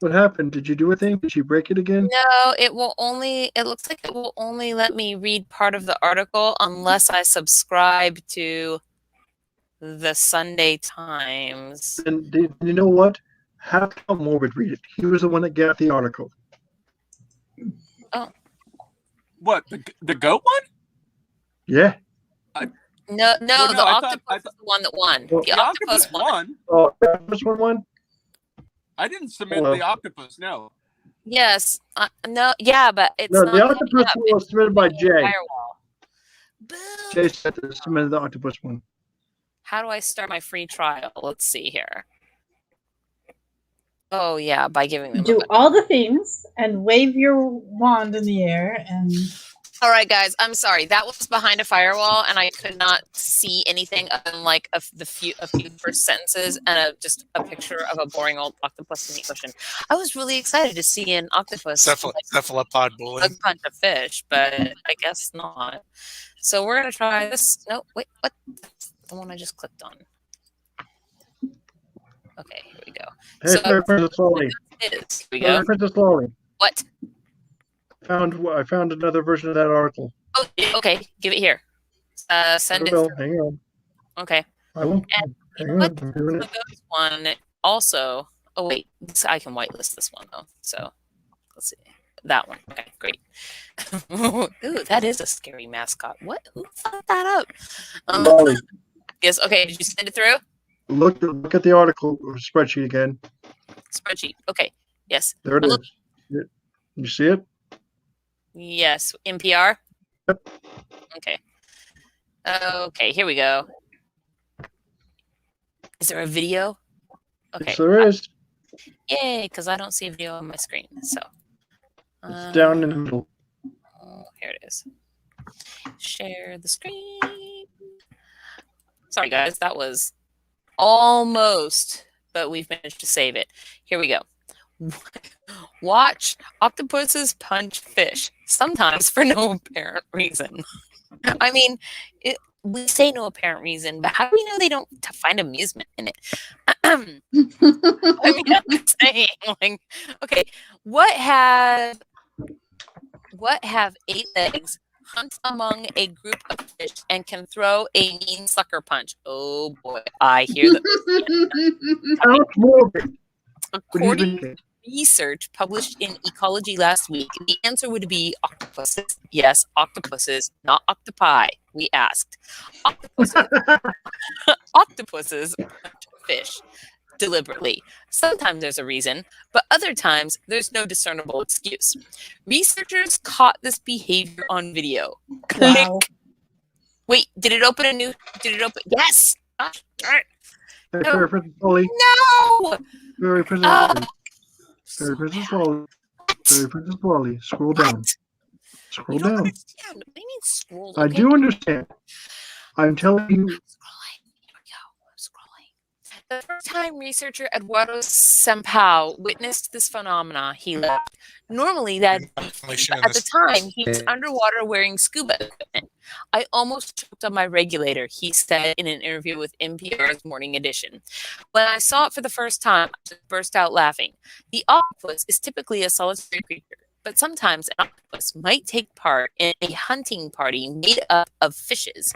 [SPEAKER 3] What happened? Did you do a thing? Did you break it again?
[SPEAKER 5] No, it will only. It looks like it will only let me read part of the article unless I subscribe to the Sunday Times.
[SPEAKER 3] And you know what? Have Tom Morbid read it. He was the one that got the article.
[SPEAKER 5] Oh.
[SPEAKER 6] What, the goat one?
[SPEAKER 3] Yeah.
[SPEAKER 5] No,
[SPEAKER 6] Well,
[SPEAKER 5] the
[SPEAKER 6] I
[SPEAKER 5] octopus
[SPEAKER 6] thought-
[SPEAKER 5] is the one that won.
[SPEAKER 3] Well,
[SPEAKER 5] the octopus won.
[SPEAKER 3] Oh, the octopus won?
[SPEAKER 6] I didn't submit
[SPEAKER 3] Well.
[SPEAKER 6] the octopus, no.
[SPEAKER 5] Yes. No. Yeah, but it's
[SPEAKER 3] No,
[SPEAKER 5] not.
[SPEAKER 3] the octopus one was submitted by Jay.
[SPEAKER 5] Firewall. Boom.
[SPEAKER 3] Jay submitted the octopus one.
[SPEAKER 5] How do I start my free trial? Let's see here. Oh yeah, by giving them.
[SPEAKER 2] Do all the things and wave your wand in the air and.
[SPEAKER 5] All right, guys. I'm sorry. That was behind a firewall, and I could not see anything other than like a few first sentences and just a picture of a boring old octopus in the ocean. I was really excited to see an octopus
[SPEAKER 4] Cephalopod bully.
[SPEAKER 5] punch a fish, but I guess not. So we're gonna try this. No, wait, what? That's the one I just clicked on. Okay, here we go.
[SPEAKER 3] Hey, Fairy Princess Lolly.
[SPEAKER 5] Here we
[SPEAKER 3] Fairy
[SPEAKER 5] go.
[SPEAKER 3] Princess Lolly.
[SPEAKER 5] What?
[SPEAKER 3] I found another version of that article.
[SPEAKER 5] Oh, okay. Give it here. Send it.
[SPEAKER 3] Well,
[SPEAKER 5] Through.
[SPEAKER 3] hang on.
[SPEAKER 5] Okay.
[SPEAKER 3] I won't.
[SPEAKER 5] And
[SPEAKER 3] Hang on.
[SPEAKER 5] what
[SPEAKER 3] I'm doing it.
[SPEAKER 5] this one also? Oh wait, I can whitelist this one though. So let's see that one. Okay, great. Ooh, that is a scary mascot. What? Who thought that up?
[SPEAKER 3] Lolly.
[SPEAKER 5] Yes. Okay. Did you send it through?
[SPEAKER 3] Look at the article or spreadsheet again.
[SPEAKER 5] Spreadsheet. Okay. Yes.
[SPEAKER 3] There it is. You see it?
[SPEAKER 5] Yes. NPR.
[SPEAKER 3] Yep.
[SPEAKER 5] Okay. Okay. Here we go. Is there a video? Okay.
[SPEAKER 3] Yes, there is.
[SPEAKER 5] Yay! Because I don't see a video on my screen. So.
[SPEAKER 3] It's down in the middle.
[SPEAKER 5] Oh, here it is. Share the screen. Sorry, guys. That was almost, but we've managed to save it. Here we go. Watch octopuses punch fish, sometimes for no apparent reason. I mean, we say no apparent reason, but how do we know they don't find amusement in it? I mean, I'm just saying, like, okay, what have 8 legs, hunt among a group of fish, and can throw a mean sucker punch? Oh boy, I hear that.
[SPEAKER 3] Count Morbid.
[SPEAKER 5] According to research published in Ecology last week, the answer would be octopuses. Yes, octopuses, not octopi. We asked. Octopuses punch fish deliberately. Sometimes there's a reason, but other times there's no discernible excuse. Researchers caught this behavior on video.
[SPEAKER 2] Wow.
[SPEAKER 5] Wait, did it open? Yes! Gosh, darn it.
[SPEAKER 3] Fairy Princess Lolly.
[SPEAKER 5] No!
[SPEAKER 3] Fairy Princess Lolly. Fairy Princess Lolly. Fairy Princess Lolly. Scroll down. Scroll
[SPEAKER 5] You don't
[SPEAKER 3] down.
[SPEAKER 5] understand. What do you mean scroll?
[SPEAKER 3] I
[SPEAKER 5] Okay.
[SPEAKER 3] do understand. I'm telling you.
[SPEAKER 5] I'm scrolling. Here we go. I'm scrolling. The first time researcher Eduardo Sampaio witnessed this phenomena, he left. Normally, that at the time he was underwater wearing scuba equipment. I almost choked on my regulator, he said in an interview with NPR's Morning Edition. When I saw it for the first time, I just burst out laughing. The octopus is typically a solitary creature, but sometimes an octopus might take part in a hunting party made up of fishes.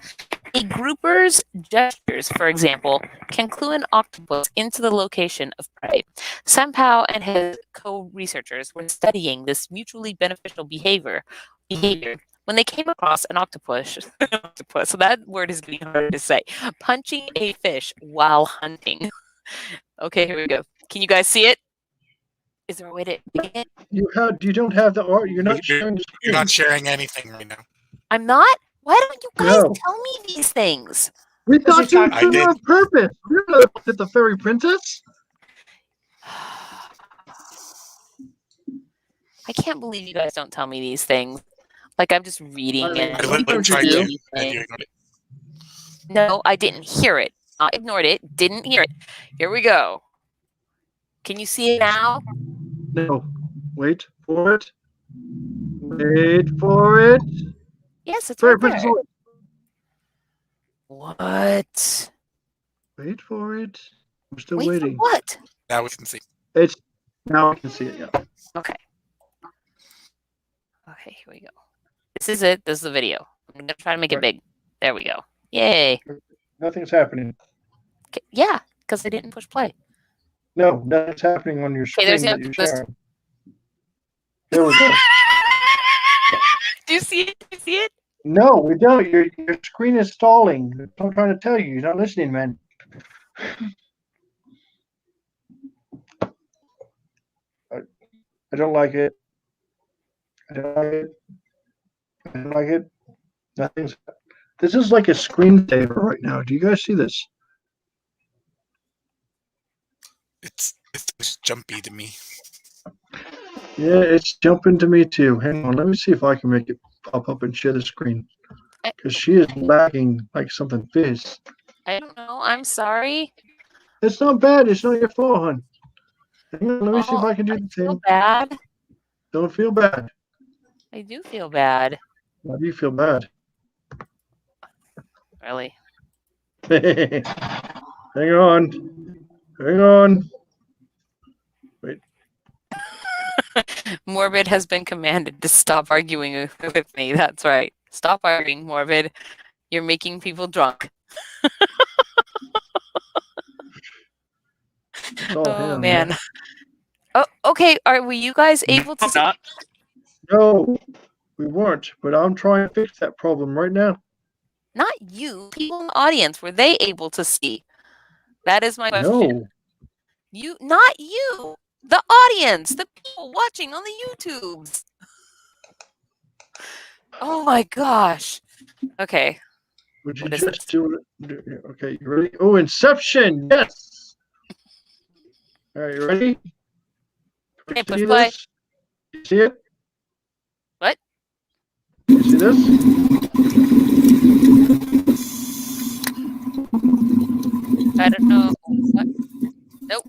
[SPEAKER 5] A grouper's gestures, for example, can clue an octopus into the location of prey. Sampaio and his co-researchers were studying this mutually beneficial behavior when they came across an octopus, so that word is getting harder to say, punching a fish while hunting. Okay, here we go. Can you guys see it? Is there a way to it?
[SPEAKER 3] You don't have the art. You're not sharing.
[SPEAKER 4] You're not sharing anything right now.
[SPEAKER 5] I'm not? Why don't you guys
[SPEAKER 3] No.
[SPEAKER 5] tell me these things?
[SPEAKER 3] We thought you were
[SPEAKER 4] I
[SPEAKER 3] doing it
[SPEAKER 4] did.
[SPEAKER 3] on purpose. You're not at the Fairy Princess.
[SPEAKER 5] I can't believe you guys don't tell me these things. Like I'm just reading
[SPEAKER 3] I mean,
[SPEAKER 5] it.
[SPEAKER 3] sometimes you
[SPEAKER 4] tried
[SPEAKER 3] do.
[SPEAKER 4] to,
[SPEAKER 5] Anything.
[SPEAKER 4] and you ignored it.
[SPEAKER 5] No, I didn't hear it. I ignored it. Didn't hear it. Here we go. Can you see it now?
[SPEAKER 3] No. Wait for it. Wait for it.
[SPEAKER 5] Yes, it's
[SPEAKER 3] Fairy
[SPEAKER 5] right there.
[SPEAKER 3] Princess Lily.
[SPEAKER 5] What?
[SPEAKER 3] Wait for it. I'm still
[SPEAKER 5] Wait
[SPEAKER 3] waiting.
[SPEAKER 5] for what?
[SPEAKER 4] Now we can see.
[SPEAKER 3] It's now I can see it. Yeah.
[SPEAKER 5] Okay. Okay, here we go. This is it. This is the video. I'm gonna try to make it
[SPEAKER 3] Right.
[SPEAKER 5] big. There we go. Yay.
[SPEAKER 3] Nothing's happening.
[SPEAKER 5] Okay. Yeah, because I didn't push play.
[SPEAKER 3] No, nothing's happening on your screen
[SPEAKER 5] there's the
[SPEAKER 3] that you're
[SPEAKER 5] octopus.
[SPEAKER 3] sharing. There we go.
[SPEAKER 5] Do you see it? Do you see it?
[SPEAKER 3] No, we don't. Your screen is stalling. That's what I'm trying to tell you. You're not listening, man. I don't like it. I don't like it. I don't like it. Nothing's. This is like a screensaver right now. Do you guys see this?
[SPEAKER 4] It's just jumpy to me.
[SPEAKER 3] Yeah, it's jumping to me too. Hang on, let me see if I can make it pop up and share the screen. Because she is lagging like something fizz.
[SPEAKER 5] I don't know. I'm sorry.
[SPEAKER 3] It's not bad. It's not your fault, hon. Hang on, let me see if I can do
[SPEAKER 5] I
[SPEAKER 3] the
[SPEAKER 5] feel
[SPEAKER 3] thing.
[SPEAKER 5] bad.
[SPEAKER 3] Don't feel bad.
[SPEAKER 5] I do feel bad.
[SPEAKER 3] Why do you feel bad?
[SPEAKER 5] Really.
[SPEAKER 3] Hang on. Hang on. Wait.
[SPEAKER 5] Morbid has been commanded to stop arguing with me. That's right. Stop arguing, Morbid. You're making people drunk. Oh man. Oh, okay. Were you guys able to?
[SPEAKER 6] Not.
[SPEAKER 3] No, we weren't. But I'm trying to fix that problem right now.
[SPEAKER 5] Not you. People in the audience. Were they able to see? That is my question.
[SPEAKER 3] No.
[SPEAKER 5] You, not you. The audience. The people watching on the YouTubes. Oh my gosh. Okay.
[SPEAKER 3] Would you
[SPEAKER 5] What is
[SPEAKER 3] just do it? Okay, you ready? Oh, Inception! Yes. All right, you ready?
[SPEAKER 5] Okay, push
[SPEAKER 3] See
[SPEAKER 5] play.
[SPEAKER 3] this? You see it?
[SPEAKER 5] What?
[SPEAKER 3] You see this?
[SPEAKER 5] I don't know. What? Nope.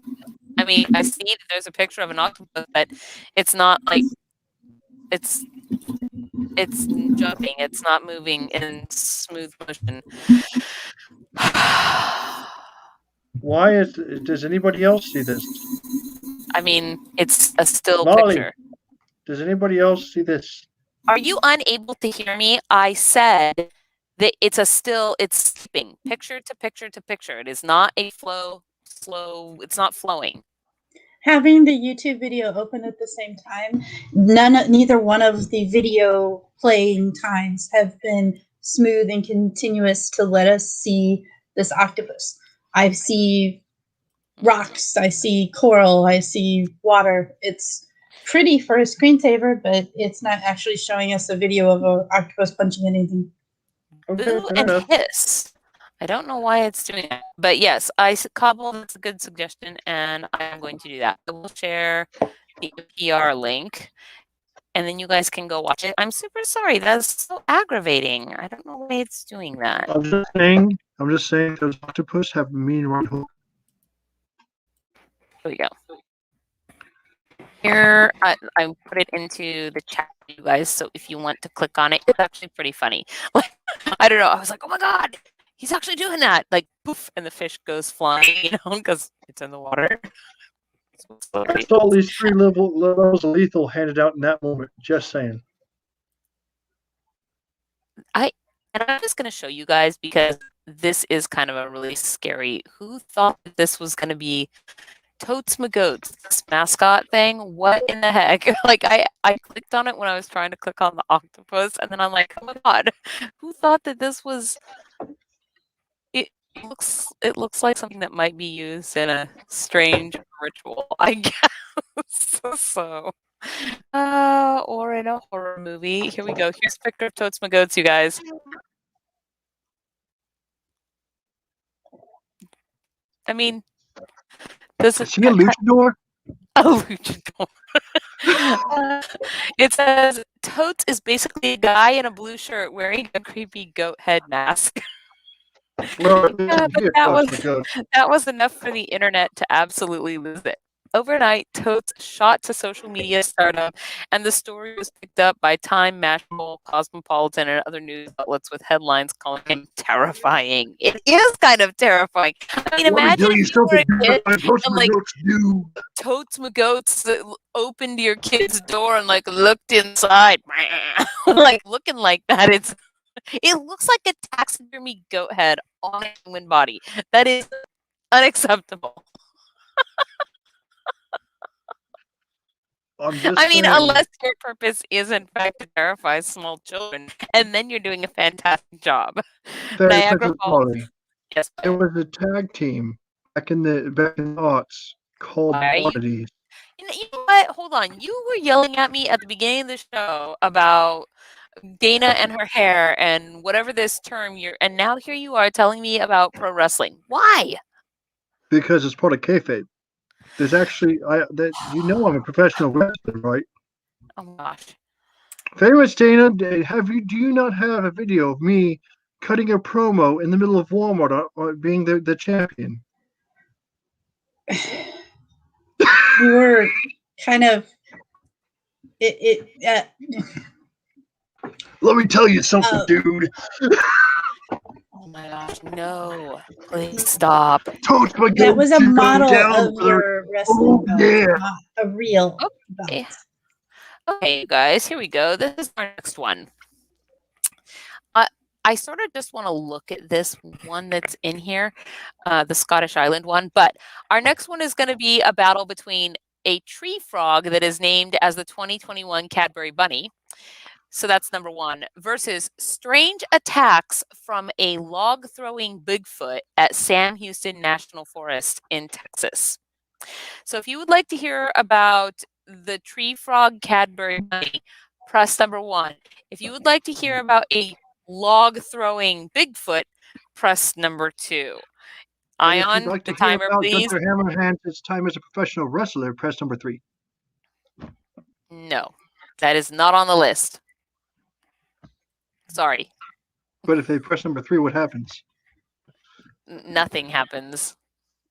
[SPEAKER 5] I mean, I see that there's a picture of an octopus, but it's not like it's jumping. It's not moving in smooth motion.
[SPEAKER 3] Why does anybody else see this?
[SPEAKER 5] I mean, it's a still
[SPEAKER 3] Molly,
[SPEAKER 5] picture.
[SPEAKER 3] does anybody else see this?
[SPEAKER 5] Are you unable to hear me? I said that it's skipping picture to picture to picture. It is not a slow, it's not flowing.
[SPEAKER 2] Having the YouTube video open at the same time, neither one of the video playing times have been smooth and continuous to let us see this octopus. I see rocks, I see coral, I see water. It's pretty for a screensaver, but it's not actually showing us a video of an octopus punching anything.
[SPEAKER 3] Okay,
[SPEAKER 5] Boo and hiss. I don't know why it's doing that. But yes, Cobble, that's a good suggestion, and I'm going to do that. I will share the PR link, and then you guys can go watch it. I'm super sorry. That's so aggravating. I don't know why it's doing that.
[SPEAKER 3] I'm just saying those octopus have mean right hook.
[SPEAKER 5] Here we go. Here, I put it into the chat for you guys, so if you want to click on it, it's actually pretty funny. Like, I don't know. I was like, oh my God, he's actually doing that. Like, poof, and the fish goes flying, because it's in the water.
[SPEAKER 3] I saw these 3 levels of lethal handed out in that moment. Just saying.
[SPEAKER 5] And I'm just going to show you guys because this is kind of a really scary. Who thought that this was going to be Totes Magoats, this mascot thing? What in the heck? Like I clicked on it when I was trying to click on the octopus, and then I'm like, oh my God, who thought that this was? It looks like something that might be used in a strange ritual, I guess. So, or in a horror movie. Here we go. Here's a picture of Totes Magoats, you guys. I mean,
[SPEAKER 3] Is he a luchador?
[SPEAKER 5] A luchador. It says Totes is basically a guy in a blue shirt wearing a creepy goat head mask.
[SPEAKER 3] Well,
[SPEAKER 5] Yeah, but
[SPEAKER 3] here,
[SPEAKER 5] that
[SPEAKER 3] watch
[SPEAKER 5] was
[SPEAKER 3] the goat.
[SPEAKER 5] that was enough for the internet to absolutely lose it. Overnight, Totes shot to social media stardom, and the story was picked up by Time, Mashable, Cosmopolitan, and other news outlets with headlines calling him terrifying. It is kind of terrifying. I mean,
[SPEAKER 3] Let me
[SPEAKER 5] imagine
[SPEAKER 3] tell you
[SPEAKER 5] if you were
[SPEAKER 3] something,
[SPEAKER 5] a kid
[SPEAKER 3] I post
[SPEAKER 5] and
[SPEAKER 3] my
[SPEAKER 5] like
[SPEAKER 3] notes do.
[SPEAKER 5] Totes McGoats opened your kid's door and like looked inside, like looking like that. It looks like a taxidermy goat head on a human body. That is unacceptable.
[SPEAKER 3] I'm just
[SPEAKER 5] I mean,
[SPEAKER 3] saying.
[SPEAKER 5] unless your purpose is in fact to terrify small children, and then you're doing a fantastic job.
[SPEAKER 3] Fairy
[SPEAKER 5] Niagara
[SPEAKER 3] Princess
[SPEAKER 5] Falls.
[SPEAKER 3] Molly.
[SPEAKER 5] Yes.
[SPEAKER 3] There was a tag team back in the aughts called
[SPEAKER 5] Why are you-
[SPEAKER 3] Oddities.
[SPEAKER 5] You know what? Hold on. You were yelling at me at the beginning of the show about Dana and her hair and whatever this term and now here you are telling me about pro wrestling. Why?
[SPEAKER 3] Because it's part of kayfabe. There's actually, I'm a professional wrestler, right?
[SPEAKER 5] Oh my gosh.
[SPEAKER 3] Famous Dana, do you not have a video of me cutting a promo in the middle of Walmart being the champion?
[SPEAKER 2] You were kind of
[SPEAKER 3] Let me tell you something, dude.
[SPEAKER 5] Oh my gosh, no. Please stop.
[SPEAKER 2] That was a model of your wrestling belt, not a real belt.
[SPEAKER 5] Okay, you guys, here we go. This is our next one. I sort of just want to look at this one that's in here, the Scottish Island one. But our next one is going to be a battle between a tree frog that is named as the 2021 Cadbury Bunny. So that's number one, versus strange attacks from a log-throwing Bigfoot at Sam Houston National Forest in Texas. So if you would like to hear about the tree frog Cadbury Bunny, press number 1. If you would like to hear about a log-throwing Bigfoot, press number 2. Ion,
[SPEAKER 3] like
[SPEAKER 5] the timer, please.
[SPEAKER 3] Gunther Hammerhand's time as a professional wrestler, press number 3.
[SPEAKER 5] No, that is not on the list. Sorry.
[SPEAKER 3] But if they press number 3, what happens?
[SPEAKER 5] Nothing happens.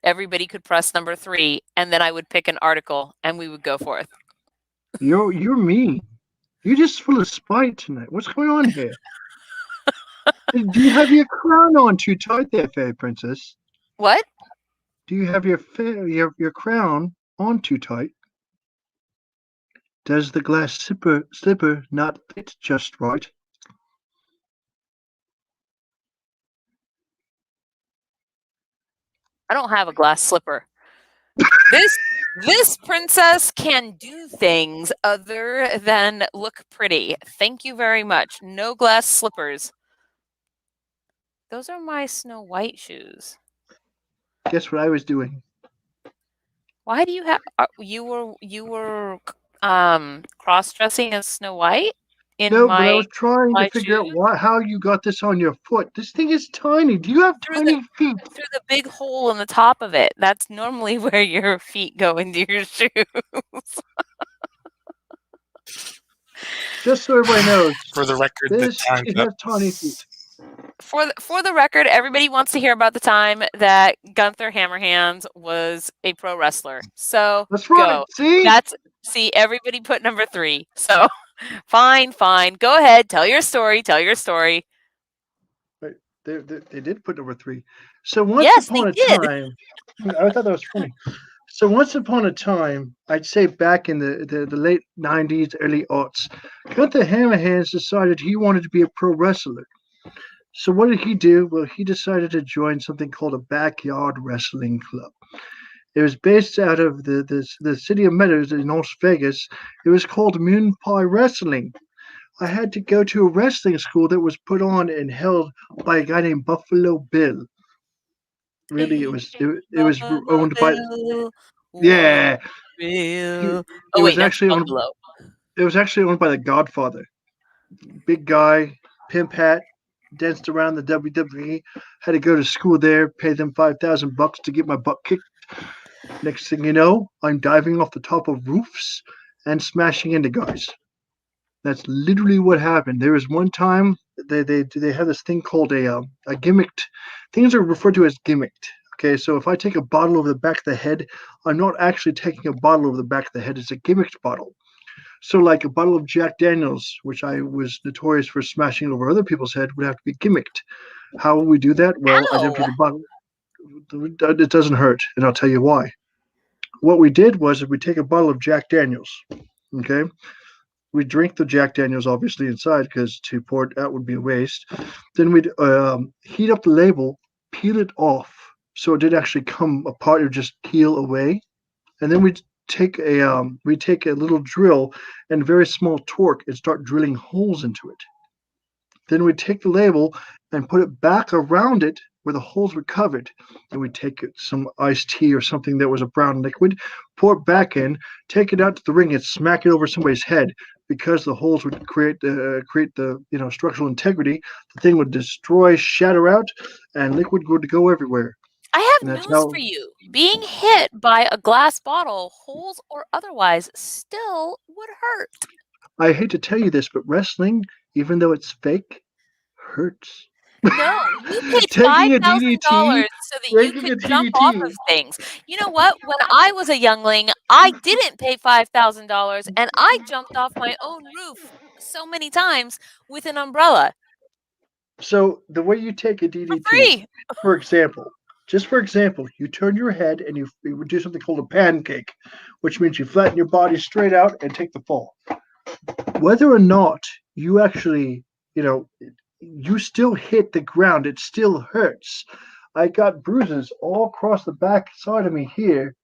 [SPEAKER 5] Everybody could press number 3, and then I would pick an article, and we would go forth.
[SPEAKER 3] You're mean. You're just full of spite tonight. What's going on here? Do you have your crown on too tight there, Fairy Princess?
[SPEAKER 5] What?
[SPEAKER 3] Do you have your crown on too tight? Does the glass slipper not fit just right?
[SPEAKER 5] I don't have a glass slipper. This princess can do things other than look pretty. Thank you very much. No glass slippers. Those are my Snow White shoes.
[SPEAKER 3] Guess what I was doing?
[SPEAKER 5] Why do you have you were cross-dressing as Snow White?
[SPEAKER 3] No, but I was trying to figure out how you got this on your foot. This thing is tiny. Do you have tiny feet?
[SPEAKER 5] Through the big hole in the top of it. That's normally where your feet go into your shoes.
[SPEAKER 3] Just so everybody knows.
[SPEAKER 4] For the record,
[SPEAKER 3] she has tiny feet.
[SPEAKER 5] For the record, everybody wants to hear about the time that Gunther Hammerhands was a pro wrestler. So
[SPEAKER 3] that's right.
[SPEAKER 5] Go. See, everybody put number 3. So fine. Go ahead. Tell your story.
[SPEAKER 3] Wait, they did put number 3. So once upon a time, I thought that was funny. So once upon a time, I'd say back in the late 90s, early aughts, Gunther Hammerhands decided he wanted to be a pro wrestler. So what did he do? Well, he decided to join something called a backyard wrestling club. It was based out of the city of Meadows in Las Vegas. It was called Moon Pie Wrestling. I had to go to a wrestling school that was put on and held by a guy named Buffalo Bill. Really, it was owned by It was actually owned by the Godfather. Big guy, pimp hat, danced around the WWE. Had to go to school there, pay them $5,000 to get my butt kicked. Next thing you know, I'm diving off the top of roofs and smashing into guys. That's literally what happened. There was one time they have this thing called a gimmicked. Things are referred to as gimmicked. Okay, so if I take a bottle over the back of the head, I'm not actually taking a bottle over the back of the head. It's a gimmicked bottle. So like a bottle of Jack Daniels, which I was notorious for smashing over other people's head, would have to be gimmicked. How will we do that? Well, I'd empty the bottle. It doesn't hurt, and I'll tell you why. What we did was we take a bottle of Jack Daniels. Okay. We drink the Jack Daniels obviously inside because to pour it out would be a waste. Then we'd heat up the label, peel it off so it did actually come apart or just peel away, and then we'd take a little drill and very small torque and start drilling holes into it. Then we'd take the label and put it back around it where the holes were covered. And we'd take some iced tea or something that was a brown liquid, pour it back in, take it out to the ring and smack it over somebody's head. Because the holes would create the structural integrity, the thing would destroy, shatter out, and liquid would go everywhere.
[SPEAKER 5] I have news for you. Being hit by a glass bottle, holes or otherwise, still would hurt.
[SPEAKER 3] I hate to tell you this, but wrestling, even though it's fake, hurts.
[SPEAKER 5] No, you paid $5,000 so that you could jump off of things. You know what? When I was a youngling, I didn't pay $5,000, and I jumped off my own roof so many times with an umbrella.
[SPEAKER 3] So the way you take a DDT, for example, you turn your head and you would do something called a pancake, which means you flatten your body straight out and take the fall. Whether or not you actually, you still hit the ground, it still hurts. I got bruises all across the back side of me here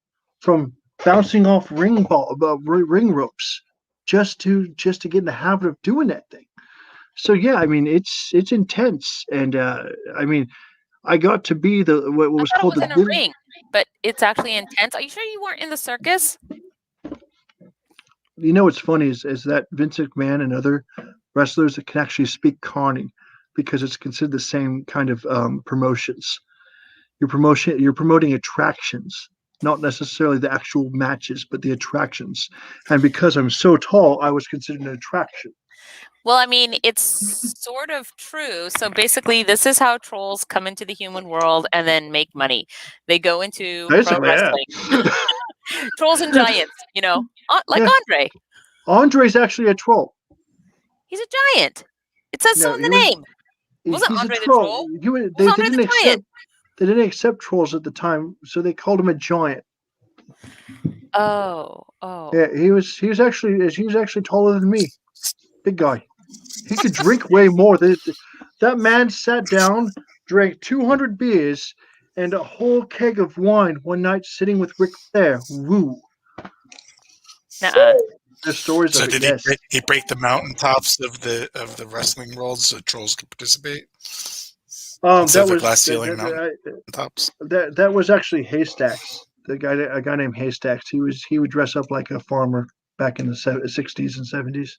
[SPEAKER 3] from bouncing off ring ropes just to get in the habit of doing that thing. So yeah, I mean it's intense, and I got to be what was called
[SPEAKER 5] the ring, but it's actually intense. Are you sure you weren't in the circus?
[SPEAKER 3] You know what's funny is that Vince McMahon and other wrestlers that can actually speak Carney, because it's considered the same kind of promotions. You're promoting attractions, not necessarily the actual matches, but the attractions. And because I'm so tall, I was considered an attraction.
[SPEAKER 5] Well, I mean, it's sort of true. So basically, this is how trolls come into the human world and then make money. They go into pro wrestling. Trolls and giants, like Andre.
[SPEAKER 3] Andre's actually a troll.
[SPEAKER 5] He's a giant. It says so in the name. Wasn't Andre the troll?
[SPEAKER 3] They didn't accept trolls at the time, so they called him a giant.
[SPEAKER 5] Oh.
[SPEAKER 3] Yeah, he was actually taller than me. Big guy. He could drink way more. That man sat down, drank 200 beers and a whole keg of wine one night sitting with Ric Flair. Woo.
[SPEAKER 5] Nuh-uh.
[SPEAKER 3] There's stories
[SPEAKER 4] so
[SPEAKER 3] of it.
[SPEAKER 4] Did he break the mountaintops of the wrestling world so trolls could participate?
[SPEAKER 3] That was
[SPEAKER 4] glass ceiling mountaintops.
[SPEAKER 3] That was actually Haystacks. A guy named Haystacks. He would dress up like a farmer back in the 60s and 70s.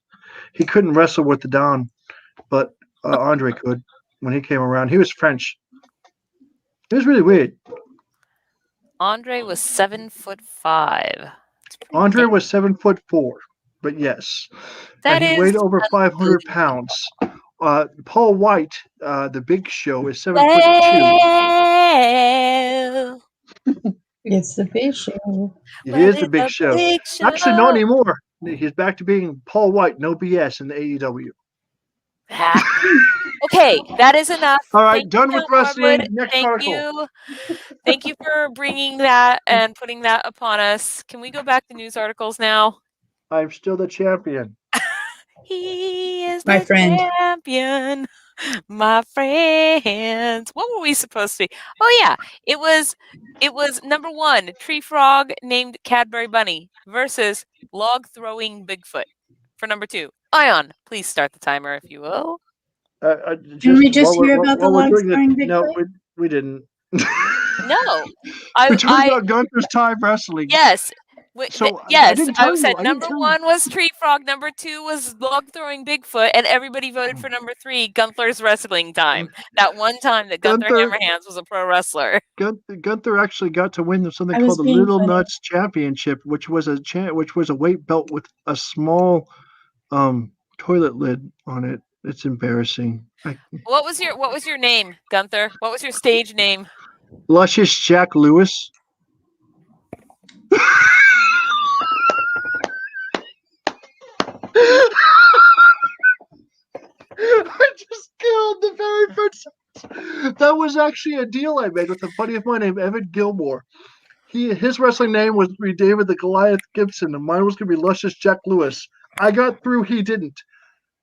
[SPEAKER 3] He couldn't wrestle with the Don, but Andre could when he came around. He was French. It was really weird.
[SPEAKER 5] Andre was 7'5".
[SPEAKER 3] Andre was 7'4", but yes, and he weighed over 500 pounds. Paul White, the Big Show, is 7'2".
[SPEAKER 2] It's the Big Show.
[SPEAKER 3] He is the Big Show. Actually, not anymore. He's back to being Paul White, no BS in the AEW.
[SPEAKER 5] Okay, that is enough.
[SPEAKER 3] All right, done with wrestling. Next article.
[SPEAKER 5] Thank you for bringing that and putting that upon us. Can we go back to news articles now?
[SPEAKER 3] I'm still the champion.
[SPEAKER 5] He is
[SPEAKER 2] my
[SPEAKER 5] the
[SPEAKER 2] friend.
[SPEAKER 5] champion. My friends. What were we supposed to be? Oh yeah, it was number 1, tree frog named Cadbury Bunny versus log throwing Bigfoot. For number 2, Ion, please start the timer if you will.
[SPEAKER 2] Did we just hear about the log throwing Bigfoot?
[SPEAKER 3] No, we didn't.
[SPEAKER 5] No,
[SPEAKER 3] We're talking about Gunther's Time Wrestling.
[SPEAKER 5] Yes,
[SPEAKER 3] So
[SPEAKER 5] yes,
[SPEAKER 3] didn't
[SPEAKER 5] I
[SPEAKER 3] tell
[SPEAKER 5] said
[SPEAKER 3] you. I didn't
[SPEAKER 5] number
[SPEAKER 3] tell you.
[SPEAKER 5] 1 was Tree Frog, number 2 was Log Throwing Bigfoot, and everybody voted for number 3, Gunther's Wrestling Time. That one time that Gunther Hammerhands was a pro wrestler.
[SPEAKER 3] Gunther actually got to win something
[SPEAKER 2] I was
[SPEAKER 3] called the
[SPEAKER 2] being
[SPEAKER 3] Little
[SPEAKER 2] funny.
[SPEAKER 3] Nuts Championship, which was a weight belt with a small toilet lid on it. It's embarrassing.
[SPEAKER 5] What was your name, Gunther? What was your stage name?
[SPEAKER 3] Luscious Jack Lewis. I just killed the fairy princess. That was actually a deal I made with a buddy of mine named Evan Gilmore. His wrestling name was to be David the Goliath Gibson, and mine was going to be Luscious Jack Lewis. I got through, he didn't.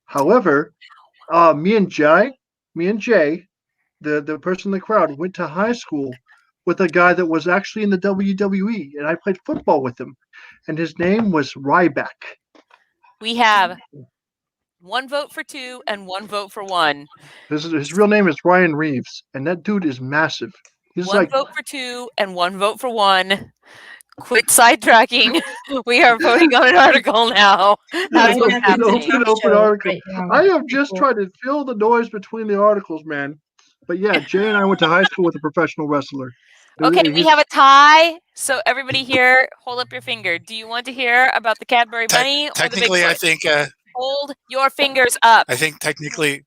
[SPEAKER 3] However, me and Jay, the person in the crowd, went to high school with a guy that was actually in the WWE, and I played football with him, and his name was Ryback.
[SPEAKER 5] We have 1 vote for 2 and 1 vote for 1.
[SPEAKER 3] His real name is Ryan Reeves, and that dude is massive. He's
[SPEAKER 5] 1 vote for 2 and 1 vote for 1. Quit sidetracking. We are voting on an article now. That's what's happening.
[SPEAKER 3] An open article. I am just trying to fill the noise between the articles, man. But yeah, Jay and I went to high school with a professional wrestler.
[SPEAKER 5] Okay, we have a tie. So everybody here, hold up your finger. Do you want to hear about the Cadbury Bunny or the
[SPEAKER 4] Technically,
[SPEAKER 5] Bigfoot?
[SPEAKER 4] I think.
[SPEAKER 5] Hold your fingers up.
[SPEAKER 4] I think technically,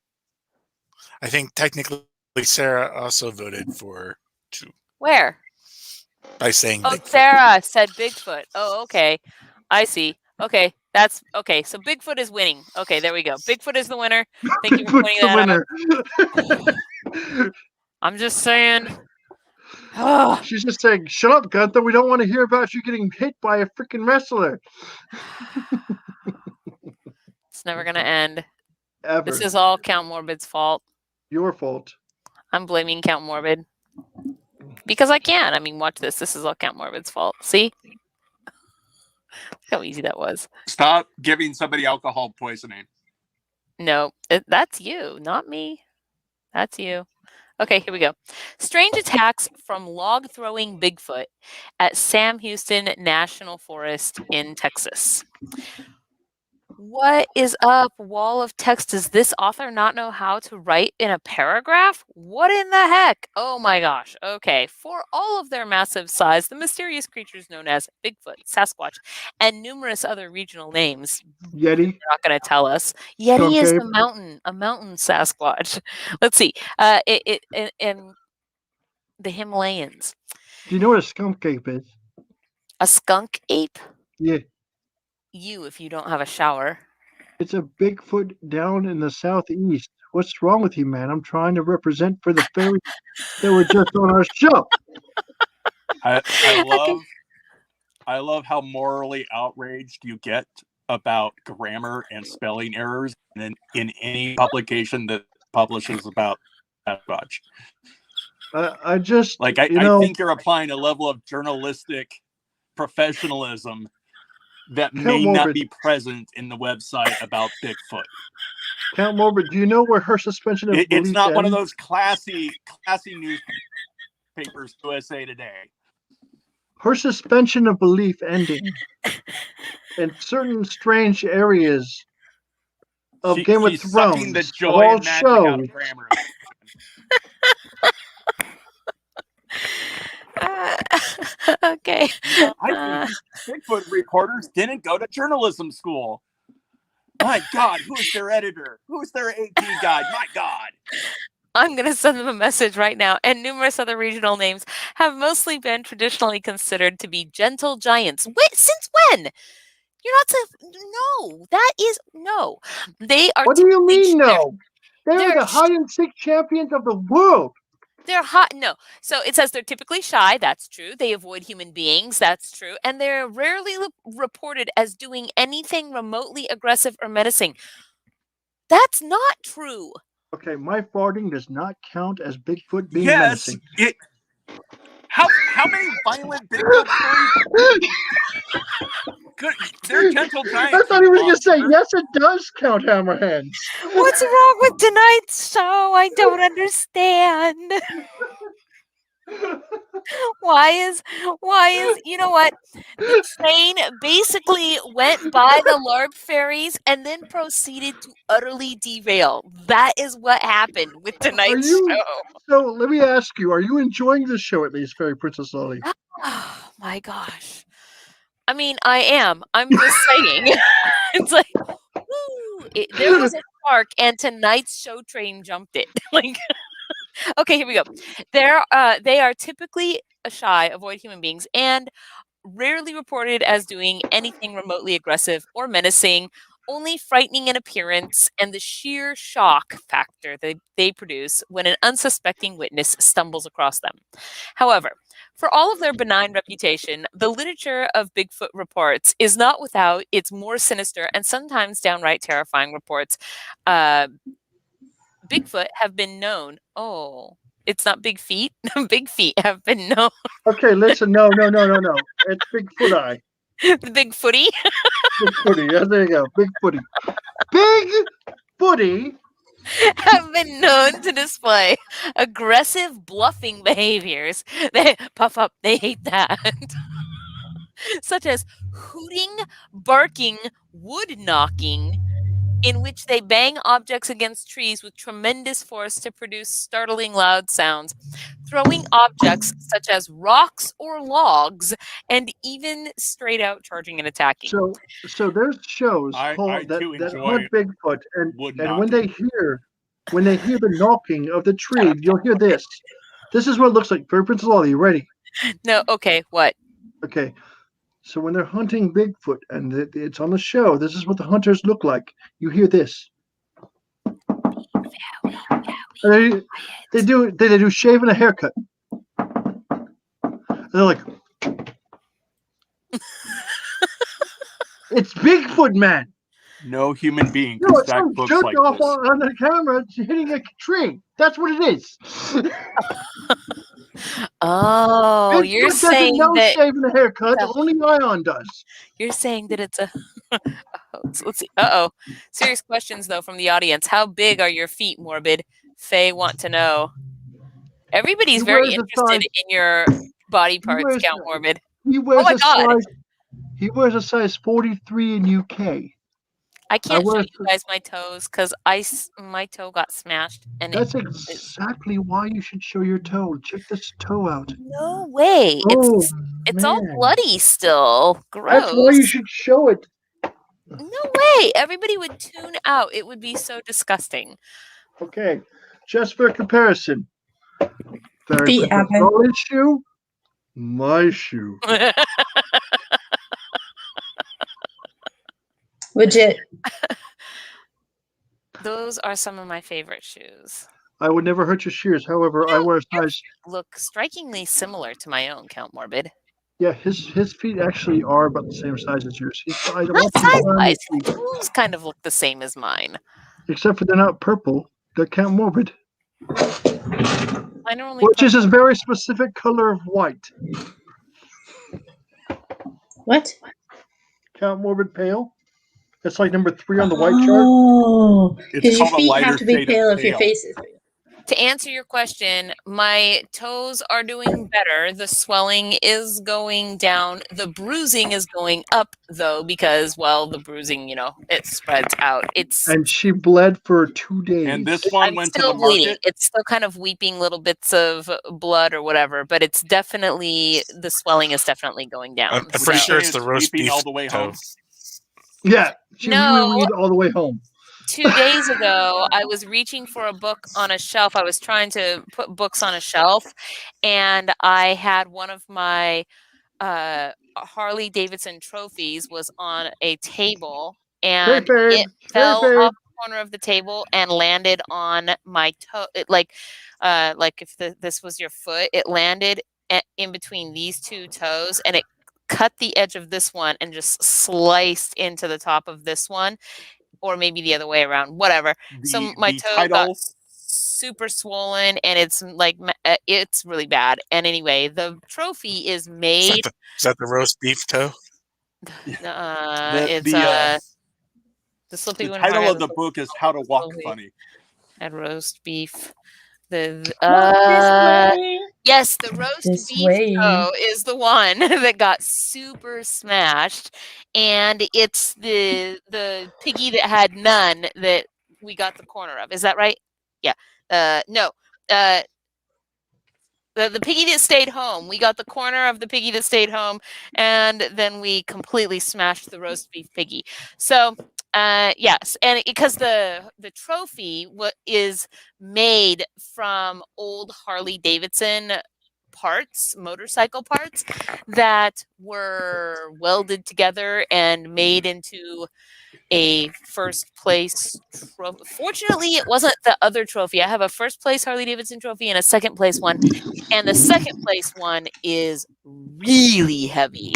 [SPEAKER 4] Sarah also voted for 2.
[SPEAKER 5] Where?
[SPEAKER 4] By saying Bigfoot.
[SPEAKER 5] Sarah said Bigfoot. Oh, okay. I see. Okay, that's okay. So Bigfoot is winning. Okay, there we go. Bigfoot is the winner. Thank you for pointing that out. I'm just saying.
[SPEAKER 3] She's just saying, "Shut up, Gunther. We don't want to hear about you getting hit by a freaking wrestler."
[SPEAKER 5] It's never gonna end.
[SPEAKER 3] Ever.
[SPEAKER 5] This is all Count Morbid's fault.
[SPEAKER 3] Your fault.
[SPEAKER 5] I'm blaming Count Morbid. Because I can. I mean, watch this. This is all Count Morbid's fault. See? How easy that was.
[SPEAKER 6] Stop giving somebody alcohol poisoning.
[SPEAKER 5] No, that's you, not me. That's you. Okay, here we go. Strange attacks from log-throwing Bigfoot at Sam Houston National Forest in Texas. What is up, wall of text? Does this author not know how to write in a paragraph? What in the heck? Oh my gosh. Okay. For all of their massive size, the mysterious creatures known as Bigfoot, Sasquatch, and numerous other regional names.
[SPEAKER 3] Yeti.
[SPEAKER 5] They're not going to tell us. Yeti is a mountain Sasquatch. Let's see. In the Himalayas.
[SPEAKER 3] Do you know what a skunk ape is?
[SPEAKER 5] A skunk ape?
[SPEAKER 3] Yeah.
[SPEAKER 5] You, if you don't have a shower.
[SPEAKER 3] It's a Bigfoot down in the southeast. What's wrong with you, man? I'm trying to represent for the fairies that were just on our show.
[SPEAKER 6] I love how morally outraged you get about grammar and spelling errors in any publication that publishes about Sasquatch.
[SPEAKER 3] I just
[SPEAKER 6] like I think you're applying a level of journalistic professionalism that may not be present in the website about Bigfoot.
[SPEAKER 3] Count Morbid, do you know where her suspension of belief
[SPEAKER 6] It's not
[SPEAKER 3] ends?
[SPEAKER 6] one of those classy newspapers, USA Today.
[SPEAKER 3] Her suspension of belief ending in certain strange areas of Game of Thrones.
[SPEAKER 6] The joy and magic out of grammar.
[SPEAKER 5] Okay.
[SPEAKER 6] I think Bigfoot reporters didn't go to journalism school. My God, who's their editor? Who's their AD guy? My God.
[SPEAKER 5] I'm going to send them a message right now. And numerous other regional names have mostly been traditionally considered to be gentle giants. Wait, since when? You're not no. That is no. They are.
[SPEAKER 3] What do you mean no? They're the hide and seek champions of the world.
[SPEAKER 5] They're hot. No. So it says they're typically shy. That's true. They avoid human beings. That's true. And they're rarely reported as doing anything remotely aggressive or menacing. That's not true.
[SPEAKER 3] Okay, my farting does not count as Bigfoot being menacing.
[SPEAKER 6] How many violent Bigfoot stories? They're gentle giants.
[SPEAKER 3] I thought he was going to say, yes, it does count, Hammerhands.
[SPEAKER 5] What's wrong with tonight's show? I don't understand. Why is you know what? The train basically went by the LARP Faeries and then proceeded to utterly derail. That is what happened with
[SPEAKER 3] Are
[SPEAKER 5] tonight's
[SPEAKER 3] you?
[SPEAKER 5] show.
[SPEAKER 3] So let me ask you: are you enjoying this show at least, Fairy Princess Lolly?
[SPEAKER 5] Oh my gosh. I mean, I am. I'm just saying. It's like, woo, there was a spark, and tonight's show train jumped it. Like, okay, here we go. They are typically shy, avoid human beings, and rarely reported as doing anything remotely aggressive or menacing, only frightening in appearance and the sheer shock factor that they produce when an unsuspecting witness stumbles across them. However, for all of their benign reputation, the literature of Bigfoot reports is not without its more sinister and sometimes downright terrifying reports. Bigfoot have been known. Oh, it's not big feet. Big feet have been known.
[SPEAKER 3] Okay, listen. No. It's Bigfoot Eye.
[SPEAKER 5] The big footy.
[SPEAKER 3] Big footy. Yeah, there you go. Big footy. Big footy.
[SPEAKER 5] Have been known to display aggressive bluffing behaviors. They puff up, they hate that. Such as hooting, barking, wood knocking, in which they bang objects against trees with tremendous force to produce startling loud sounds, throwing objects such as rocks or logs, and even straight out charging and attacking.
[SPEAKER 3] So there's shows
[SPEAKER 6] I
[SPEAKER 3] that
[SPEAKER 6] too
[SPEAKER 3] hunt
[SPEAKER 6] enjoy
[SPEAKER 3] Bigfoot,
[SPEAKER 6] wood
[SPEAKER 3] and when
[SPEAKER 6] knocking.
[SPEAKER 3] they hear the knocking of the tree, you'll hear this. This is what it looks like. Fairy Princess Lolly, you ready?
[SPEAKER 5] No, okay, what?
[SPEAKER 3] Okay. So when they're hunting Bigfoot and it's on the show, this is what the hunters look like. You hear this. They do shave and a haircut. And they're like, it's Bigfoot, man.
[SPEAKER 6] No human being
[SPEAKER 3] No,
[SPEAKER 6] can
[SPEAKER 3] it's
[SPEAKER 6] stack
[SPEAKER 3] some
[SPEAKER 6] books
[SPEAKER 3] jerk
[SPEAKER 6] like
[SPEAKER 3] off
[SPEAKER 6] this.
[SPEAKER 3] on the camera hitting a tree. That's what it is.
[SPEAKER 5] Oh,
[SPEAKER 3] Bigfoot
[SPEAKER 5] you're
[SPEAKER 3] doesn't
[SPEAKER 5] saying
[SPEAKER 3] know
[SPEAKER 5] that
[SPEAKER 3] shaving a haircut. Only Ion does.
[SPEAKER 5] you're saying that it's a let's see. Uh-oh. Serious questions though from the audience. How big are your feet, Morbid? Faye want to know. Everybody's
[SPEAKER 3] He
[SPEAKER 5] very
[SPEAKER 3] wears a
[SPEAKER 5] interested
[SPEAKER 3] size-
[SPEAKER 5] in your body parts,
[SPEAKER 3] wears
[SPEAKER 5] Count Morbid.
[SPEAKER 3] He wears
[SPEAKER 5] my
[SPEAKER 3] a
[SPEAKER 5] God.
[SPEAKER 3] size. He wears a size 43 in UK.
[SPEAKER 5] I can't show
[SPEAKER 3] wear
[SPEAKER 5] you guys my toes because my toe got smashed and
[SPEAKER 3] That's exactly why you should show your toe. Check this toe out.
[SPEAKER 5] no way.
[SPEAKER 3] Oh,
[SPEAKER 5] It's all
[SPEAKER 3] man.
[SPEAKER 5] bloody still. Gross.
[SPEAKER 3] That's why you should show it.
[SPEAKER 5] No way. Everybody would tune out. It would be so disgusting.
[SPEAKER 3] Okay, just for comparison. Fairy
[SPEAKER 2] Feet
[SPEAKER 3] Princess
[SPEAKER 2] happen.
[SPEAKER 3] Lolly's shoe, my shoe.
[SPEAKER 2] Legit.
[SPEAKER 5] Those are some of my favorite shoes.
[SPEAKER 3] I would never hurt your shoes. However, I wear a size.
[SPEAKER 5] Look strikingly similar to my own, Count Morbid.
[SPEAKER 3] Yeah, his feet actually are about the same size as yours.
[SPEAKER 5] Not size-wise. His toes kind of look the same as mine.
[SPEAKER 3] Except for they're not purple. They're Count Morbid.
[SPEAKER 5] Mine are only
[SPEAKER 3] Which is
[SPEAKER 5] purple.
[SPEAKER 3] a very specific color of white.
[SPEAKER 2] What?
[SPEAKER 3] Count Morbid pale. It's like number 3 on the white chart.
[SPEAKER 2] Oh,
[SPEAKER 6] It's
[SPEAKER 2] because your
[SPEAKER 6] called a
[SPEAKER 2] feet
[SPEAKER 6] lighter
[SPEAKER 2] have to be
[SPEAKER 6] shade of
[SPEAKER 2] pale if your
[SPEAKER 6] pale.
[SPEAKER 2] face is.
[SPEAKER 5] To answer your question, my toes are doing better. The swelling is going down. The bruising is going up, though, because, well, the bruising, it spreads out.
[SPEAKER 3] And she bled for 2 days.
[SPEAKER 6] And this one
[SPEAKER 5] I'm
[SPEAKER 6] went to
[SPEAKER 5] still
[SPEAKER 6] the
[SPEAKER 5] bleeding.
[SPEAKER 6] market.
[SPEAKER 5] It's still kind of weeping little bits of blood or whatever, but it's definitely, the swelling is definitely going down.
[SPEAKER 4] I'm pretty sure it's the roast
[SPEAKER 6] weeping
[SPEAKER 4] beef
[SPEAKER 6] all the way
[SPEAKER 4] toe.
[SPEAKER 6] home.
[SPEAKER 3] Yeah, she
[SPEAKER 5] No.
[SPEAKER 3] weed all the way home.
[SPEAKER 5] 2 days ago, I was reaching for a book on a shelf. I was trying to put books on a shelf, and I had one of my Harley Davidson trophies was on a table, and it fell off the corner of the table and landed on my toe. Like if this was your foot, it landed in between these two toes, and it cut the edge of this one and just sliced into the top of this one. Or maybe the other way around, whatever. So my toe got super swollen, and it's like it's really bad. And anyway, the trophy is made.
[SPEAKER 4] Is that the roast beef toe?
[SPEAKER 5] It's the slippy
[SPEAKER 6] The
[SPEAKER 5] one.
[SPEAKER 6] title of the book is How to Walk
[SPEAKER 5] Slowly.
[SPEAKER 6] Funny.
[SPEAKER 5] And roast beef. The Yes, the roast
[SPEAKER 2] This
[SPEAKER 5] beef
[SPEAKER 2] way.
[SPEAKER 5] toe is the one that got super smashed, and it's the piggy that had none that we got the corner of. Is that right? Yeah. No. The piggy that stayed home. We got the corner of the piggy that stayed home, and then we completely smashed the roast beef piggy. So, yes, and because the trophy is made from old Harley Davidson parts, motorcycle parts that were welded together and made into a first place trophy. Fortunately, it wasn't the other trophy. I have a first place Harley Davidson trophy and a second place one. And the second place one is really heavy,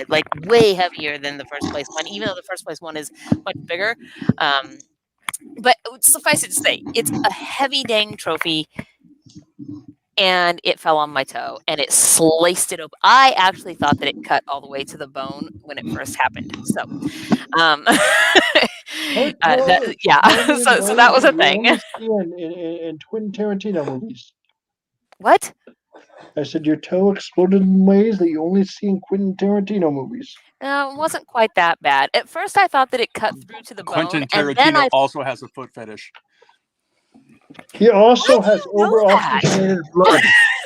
[SPEAKER 5] like way heavier than the first place one, even though the first place one is much bigger. But suffice it to say, it's a heavy dang trophy, and it fell on my toe and it sliced it open. I actually thought that it cut all the way to the bone when it first happened. So, yeah, so that was a thing.
[SPEAKER 3] In Quentin Tarantino movies.
[SPEAKER 5] What?
[SPEAKER 3] I said your toe exploded in ways that you only see in Quentin Tarantino movies.
[SPEAKER 5] It wasn't quite that bad. At first, I thought that it cut through to the
[SPEAKER 6] Quentin
[SPEAKER 5] bone, and
[SPEAKER 6] Tarantino
[SPEAKER 5] then
[SPEAKER 6] also has a foot fetish.
[SPEAKER 3] He also has over-oxygenated blood.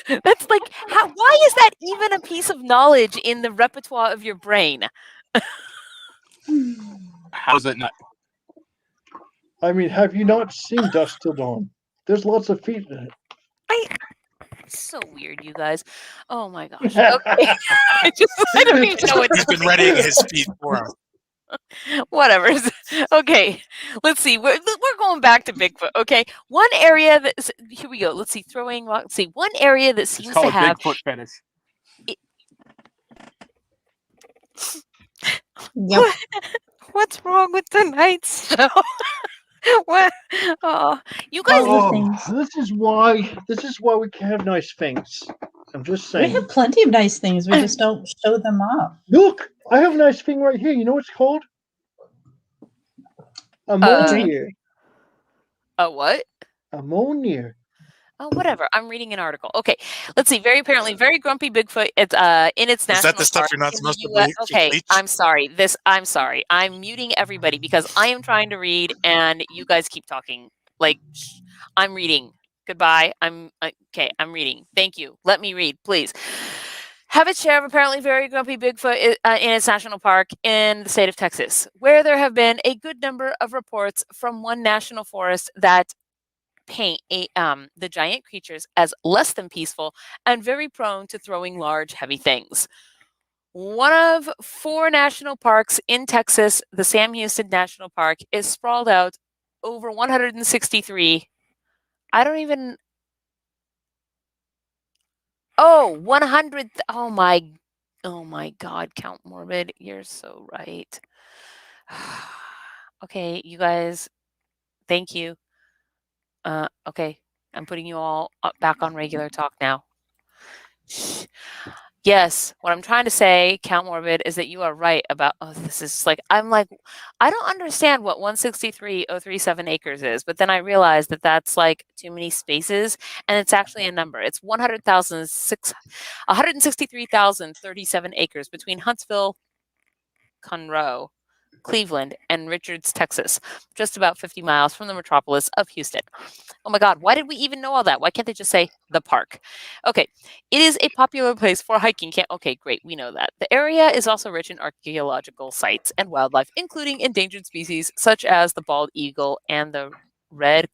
[SPEAKER 5] That's like, why is that even a piece of knowledge in the repertoire of your brain?
[SPEAKER 6] How is it not?
[SPEAKER 3] I mean, have you not seen Dusk Till Dawn? There's lots of feet in it.
[SPEAKER 5] So weird, you guys. Oh my gosh. Okay. I don't even know what
[SPEAKER 4] He's been readying his feet for him.
[SPEAKER 5] Whatever. Okay, let's see. We're going back to Bigfoot. Okay, one area that here we go. Let's see. Let's see. One area that seems to have
[SPEAKER 6] Bigfoot fetish.
[SPEAKER 2] Yep.
[SPEAKER 5] What's wrong with tonight's show? What? Oh, you guys.
[SPEAKER 3] This is why we can have nice things. I'm just
[SPEAKER 2] We
[SPEAKER 3] saying.
[SPEAKER 2] have plenty of nice things. We just don't show them off.
[SPEAKER 3] Look, I have a nice thing right here. You know what it's called? Ammonia.
[SPEAKER 5] A what?
[SPEAKER 3] Ammonia.
[SPEAKER 5] Oh, whatever. I'm reading an article. Okay, let's see. Very grumpy Bigfoot. It's in its national
[SPEAKER 4] Is that the stuff
[SPEAKER 5] park
[SPEAKER 4] you're not
[SPEAKER 5] in
[SPEAKER 4] supposed
[SPEAKER 5] the
[SPEAKER 4] to
[SPEAKER 5] US.
[SPEAKER 4] bleach?
[SPEAKER 5] Okay, I'm sorry. I'm sorry. I'm muting everybody because I am trying to read and you guys keep talking. Like, I'm reading. Goodbye. Okay. I'm reading. Thank you. Let me read, please. Have its share of apparently very grumpy Bigfoot in its national park in the state of Texas, where there have been a good number of reports from one national forest that paint the giant creatures as less than peaceful and very prone to throwing large, heavy things. One of 4 national parks in Texas, the Sam Houston National Park, is sprawled out over 163. I don't even. Oh, 100. Oh my God, Count Morbid. You're so right. Okay, you guys. Thank you. Okay, I'm putting you all back on regular talk now. Yes, what I'm trying to say, Count Morbid, is that you are right about. Oh, this is like I don't understand what 163,037 acres is, but then I realized that that's like too many spaces, and it's actually a number. It's 163,037 acres between Huntsville, Conroe, Cleveland, and Richards, Texas, just about 50 miles from the metropolis of Houston. Oh my God, why did we even know all that? Why can't they just say the park? Okay, it is a popular place for hiking. Okay, great, we know that. The area is also rich in archaeological sites and wildlife, including endangered species such as the bald eagle and the red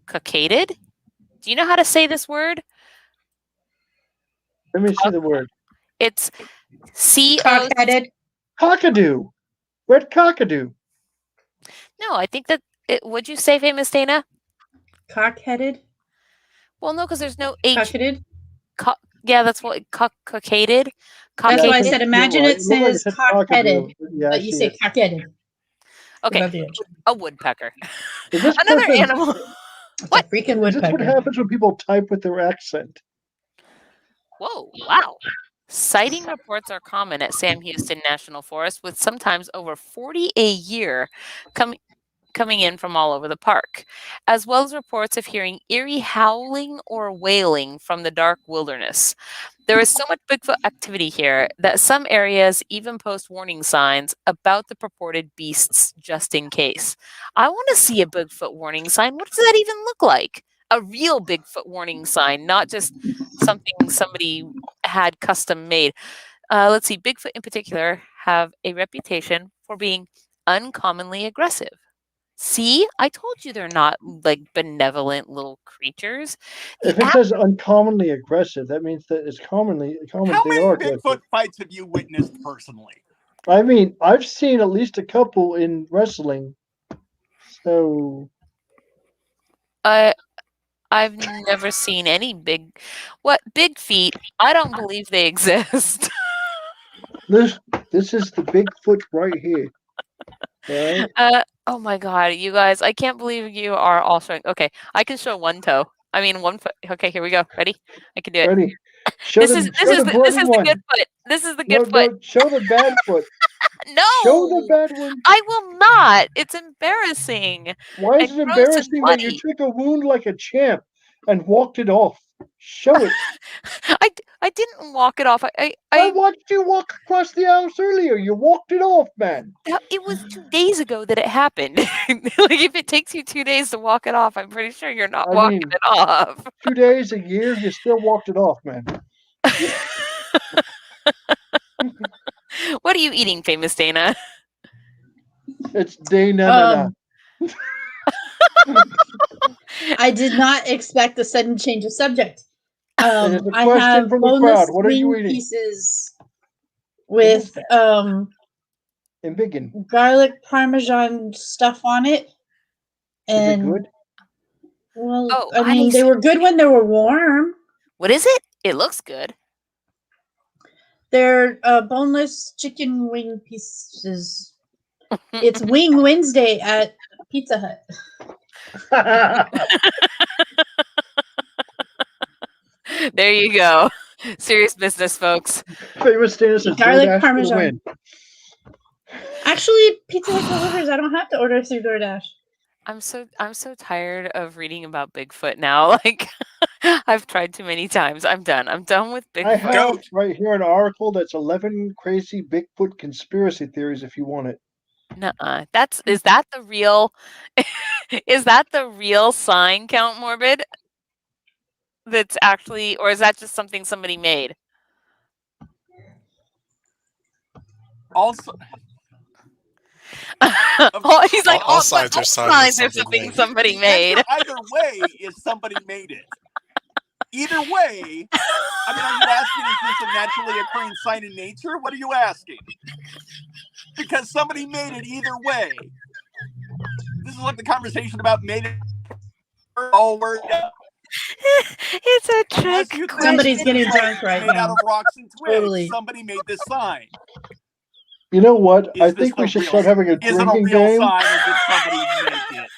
[SPEAKER 5] cockaded. Do you know how to say this word?
[SPEAKER 3] Let me see the word.
[SPEAKER 5] It's C-O...
[SPEAKER 2] Cockheaded.
[SPEAKER 3] Cockadoo. Red cockadoo.
[SPEAKER 5] No, I think that... would you say, famous Dana?
[SPEAKER 2] Cockheaded?
[SPEAKER 5] Well, no, because there's no H.
[SPEAKER 2] Cockheaded?
[SPEAKER 5] Yeah, that's what... Cockaded?
[SPEAKER 2] That's why I said imagine it says cock-headed, but you say cock-headed.
[SPEAKER 5] Okay, a woodpecker. Another animal.
[SPEAKER 2] What? A freaking woodpecker.
[SPEAKER 3] That's what happens when people type with their accent.
[SPEAKER 5] Whoa, wow. Sighting reports are common at Sam Houston National Forest, with sometimes over 40 a year coming in from all over the park, as well as reports of hearing eerie howling or wailing from the dark wilderness. There is so much Bigfoot activity here that some areas even post warning signs about the purported beasts just in case. I want to see a Bigfoot warning sign. What does that even look like? A real Bigfoot warning sign, not just something somebody had custom made. Let's see, Bigfoot in particular have a reputation for being uncommonly aggressive. See, I told you they're not like benevolent little creatures.
[SPEAKER 3] If it says uncommonly aggressive, that means that it's common.
[SPEAKER 6] How
[SPEAKER 3] They
[SPEAKER 6] many
[SPEAKER 3] are
[SPEAKER 6] Bigfoot
[SPEAKER 3] aggressive.
[SPEAKER 6] fights have you witnessed personally?
[SPEAKER 3] I mean, I've seen at least a couple in wrestling. So
[SPEAKER 5] I've never seen any big feet. I don't believe they exist.
[SPEAKER 3] this is the Bigfoot right here. Right?
[SPEAKER 5] Oh my god, you guys, I can't believe you are all showing. Okay, I can show one toe. I mean, one foot. Okay, here we go. Ready? I can do it.
[SPEAKER 3] Ready?
[SPEAKER 5] This is the good foot. This is the good foot.
[SPEAKER 3] No, show the bad foot.
[SPEAKER 5] No,
[SPEAKER 3] show the bad one.
[SPEAKER 5] I will not. It's embarrassing.
[SPEAKER 3] Why is it embarrassing that you took a wound like a champ and walked it off? Show it.
[SPEAKER 5] I didn't walk it off. I
[SPEAKER 3] watched you walk across the house earlier. You walked it off, man.
[SPEAKER 5] It was 2 days ago that it happened. Like, if it takes you 2 days to walk it off, I'm pretty sure you're not walking it off.
[SPEAKER 3] 2 days, a year, you still walked it off, man.
[SPEAKER 5] What are you eating, famous Dana?
[SPEAKER 3] It's Dana.
[SPEAKER 2] I did not expect a sudden change of subject. I
[SPEAKER 3] question
[SPEAKER 2] have
[SPEAKER 3] from the
[SPEAKER 2] boneless
[SPEAKER 3] crowd. What are you
[SPEAKER 2] wing
[SPEAKER 3] eating?
[SPEAKER 2] pieces with
[SPEAKER 3] And vegan.
[SPEAKER 2] garlic parmesan stuff on it. And
[SPEAKER 3] is it good?
[SPEAKER 2] Well, I mean, they were good when they were warm.
[SPEAKER 5] What is it? It looks good.
[SPEAKER 2] They're boneless chicken wing pieces. It's Wing Wednesday at Pizza Hut.
[SPEAKER 5] There you go. Serious business, folks.
[SPEAKER 3] Famous Dana says
[SPEAKER 2] garlic parmesan. Actually, Pizza Hut delivers. I don't have to order through DoorDash.
[SPEAKER 5] I'm so tired of reading about Bigfoot now. Like, I've tried too many times. I'm done. I'm done with Bigfoot.
[SPEAKER 3] I have right here an article that's 11 crazy Bigfoot conspiracy theories if you want it.
[SPEAKER 5] Nuh-uh. Is that the real is that the real sign, Count Morbid? That's actually, or is that just something somebody made?
[SPEAKER 6] Also,
[SPEAKER 5] he's like,
[SPEAKER 4] all signs are
[SPEAKER 5] signs are something somebody made.
[SPEAKER 6] Either way, is somebody made it. Either way, I mean, are you asking, is this a naturally occurring sign in nature? What are you asking? Because somebody made it either way. This is like the conversation about made it all worked out.
[SPEAKER 5] It's a trick.
[SPEAKER 2] Somebody's getting drunk right
[SPEAKER 6] made
[SPEAKER 2] now.
[SPEAKER 6] out of rocks and twigs.
[SPEAKER 2] Totally.
[SPEAKER 6] Somebody made this sign.
[SPEAKER 3] You know what? I
[SPEAKER 6] Is this
[SPEAKER 3] think we
[SPEAKER 6] the
[SPEAKER 3] should
[SPEAKER 6] real-
[SPEAKER 3] start having a
[SPEAKER 6] Is it a
[SPEAKER 3] drinking
[SPEAKER 6] real
[SPEAKER 3] game.
[SPEAKER 6] sign or did somebody make it?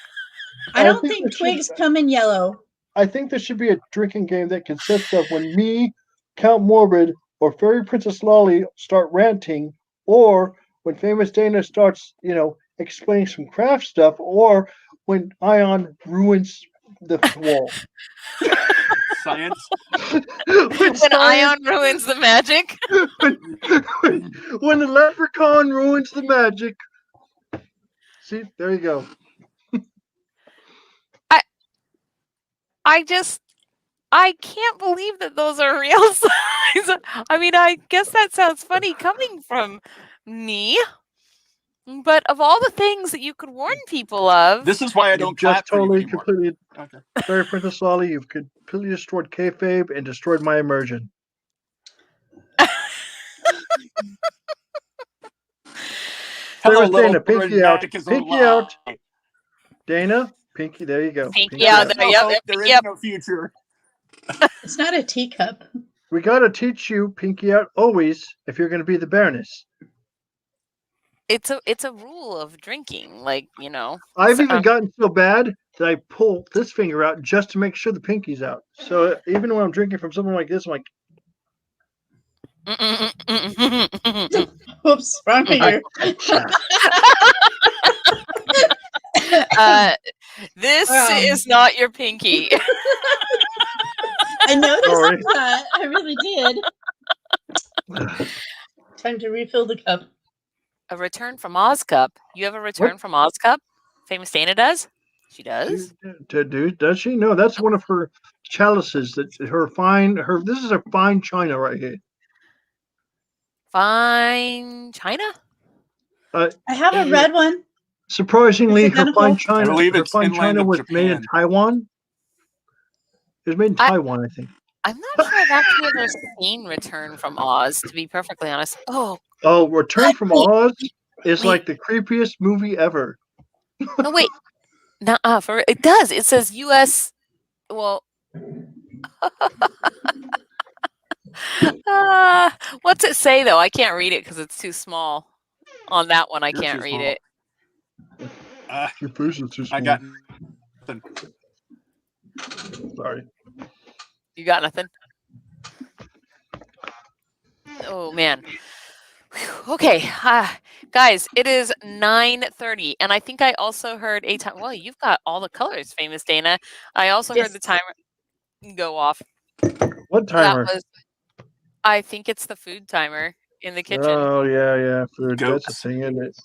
[SPEAKER 2] I don't
[SPEAKER 3] think
[SPEAKER 2] think
[SPEAKER 3] we should-
[SPEAKER 2] twigs come in yellow.
[SPEAKER 3] I think there should be a drinking game that consists of when me, Count Morbid, or Fairy Princess Lolly start ranting, or when Famous Dana starts, explaining some craft stuff, or when Ion ruins the wall.
[SPEAKER 6] Science.
[SPEAKER 5] When Ion ruins the magic.
[SPEAKER 3] when the leprechaun ruins the magic. See, there you go.
[SPEAKER 5] I can't believe that those are real signs. I mean, I guess that sounds funny coming from me. But of all the things that you could warn people of,
[SPEAKER 6] This is why I don't clap
[SPEAKER 3] Just totally,
[SPEAKER 6] for you anymore.
[SPEAKER 3] completely,
[SPEAKER 6] Okay.
[SPEAKER 3] Fairy Princess Lolly, you've completely destroyed kayfabe and destroyed my immersion.
[SPEAKER 6] Hello,
[SPEAKER 3] Famous
[SPEAKER 6] little
[SPEAKER 3] Dana,
[SPEAKER 6] bird,
[SPEAKER 3] pinky out.
[SPEAKER 6] magic is
[SPEAKER 3] Pinky
[SPEAKER 6] alive.
[SPEAKER 3] out. Dana, pinky, there you go.
[SPEAKER 5] Pinky out.
[SPEAKER 6] There is no
[SPEAKER 5] Yep,
[SPEAKER 6] hope, there is
[SPEAKER 5] yep.
[SPEAKER 6] no future.
[SPEAKER 2] It's not a teacup.
[SPEAKER 3] We got to teach you pinky out always if you're going to be the Baroness.
[SPEAKER 5] It's a rule of drinking, like,
[SPEAKER 3] I've even gotten so bad that I pull this finger out just to make sure the pinky's out. So even when I'm drinking from something like this, I'm like,
[SPEAKER 2] Whoops, wrong finger.
[SPEAKER 5] This is not your pinky.
[SPEAKER 2] I noticed
[SPEAKER 3] Sorry.
[SPEAKER 2] that. I really did. Time to refill the cup.
[SPEAKER 5] A return from Oz Cup. You have a return from Oz Cup? Famous Dana does? She does?
[SPEAKER 3] Does she? No, that's one of her chalices. That this is a fine china right here.
[SPEAKER 5] Fine China?
[SPEAKER 2] I have a red one.
[SPEAKER 3] Surprisingly,
[SPEAKER 2] Is it
[SPEAKER 3] her fine
[SPEAKER 2] identical?
[SPEAKER 3] china.
[SPEAKER 6] I believe
[SPEAKER 3] her
[SPEAKER 6] it's
[SPEAKER 3] fine
[SPEAKER 6] inland
[SPEAKER 3] china
[SPEAKER 6] of
[SPEAKER 3] was made in
[SPEAKER 6] Japan.
[SPEAKER 3] Taiwan. It was made in Taiwan, I think.
[SPEAKER 5] I'm not sure I've actually ever seen Return from Oz, to be perfectly honest. Oh,
[SPEAKER 3] Return from
[SPEAKER 5] wait,
[SPEAKER 3] Oz is
[SPEAKER 5] wait.
[SPEAKER 3] like the creepiest movie ever.
[SPEAKER 5] No, wait. For it does. It says U.S. Well, what's it say though? I can't read it because it's too small. On that one, I
[SPEAKER 6] You're
[SPEAKER 5] can't
[SPEAKER 6] too
[SPEAKER 5] read
[SPEAKER 6] small.
[SPEAKER 5] it.
[SPEAKER 3] Your face is too small.
[SPEAKER 6] I got nothing.
[SPEAKER 3] Sorry.
[SPEAKER 5] You got nothing? Oh man. Whew. Okay, guys, it is 9:30, and I think I also heard a time. Well, you've got all the colors, famous Dana. I also heard the timer go off.
[SPEAKER 3] What timer?
[SPEAKER 5] That was. I think it's the food timer in the kitchen.
[SPEAKER 3] Oh yeah, food.
[SPEAKER 6] Goats.
[SPEAKER 3] That's a thing, isn't it?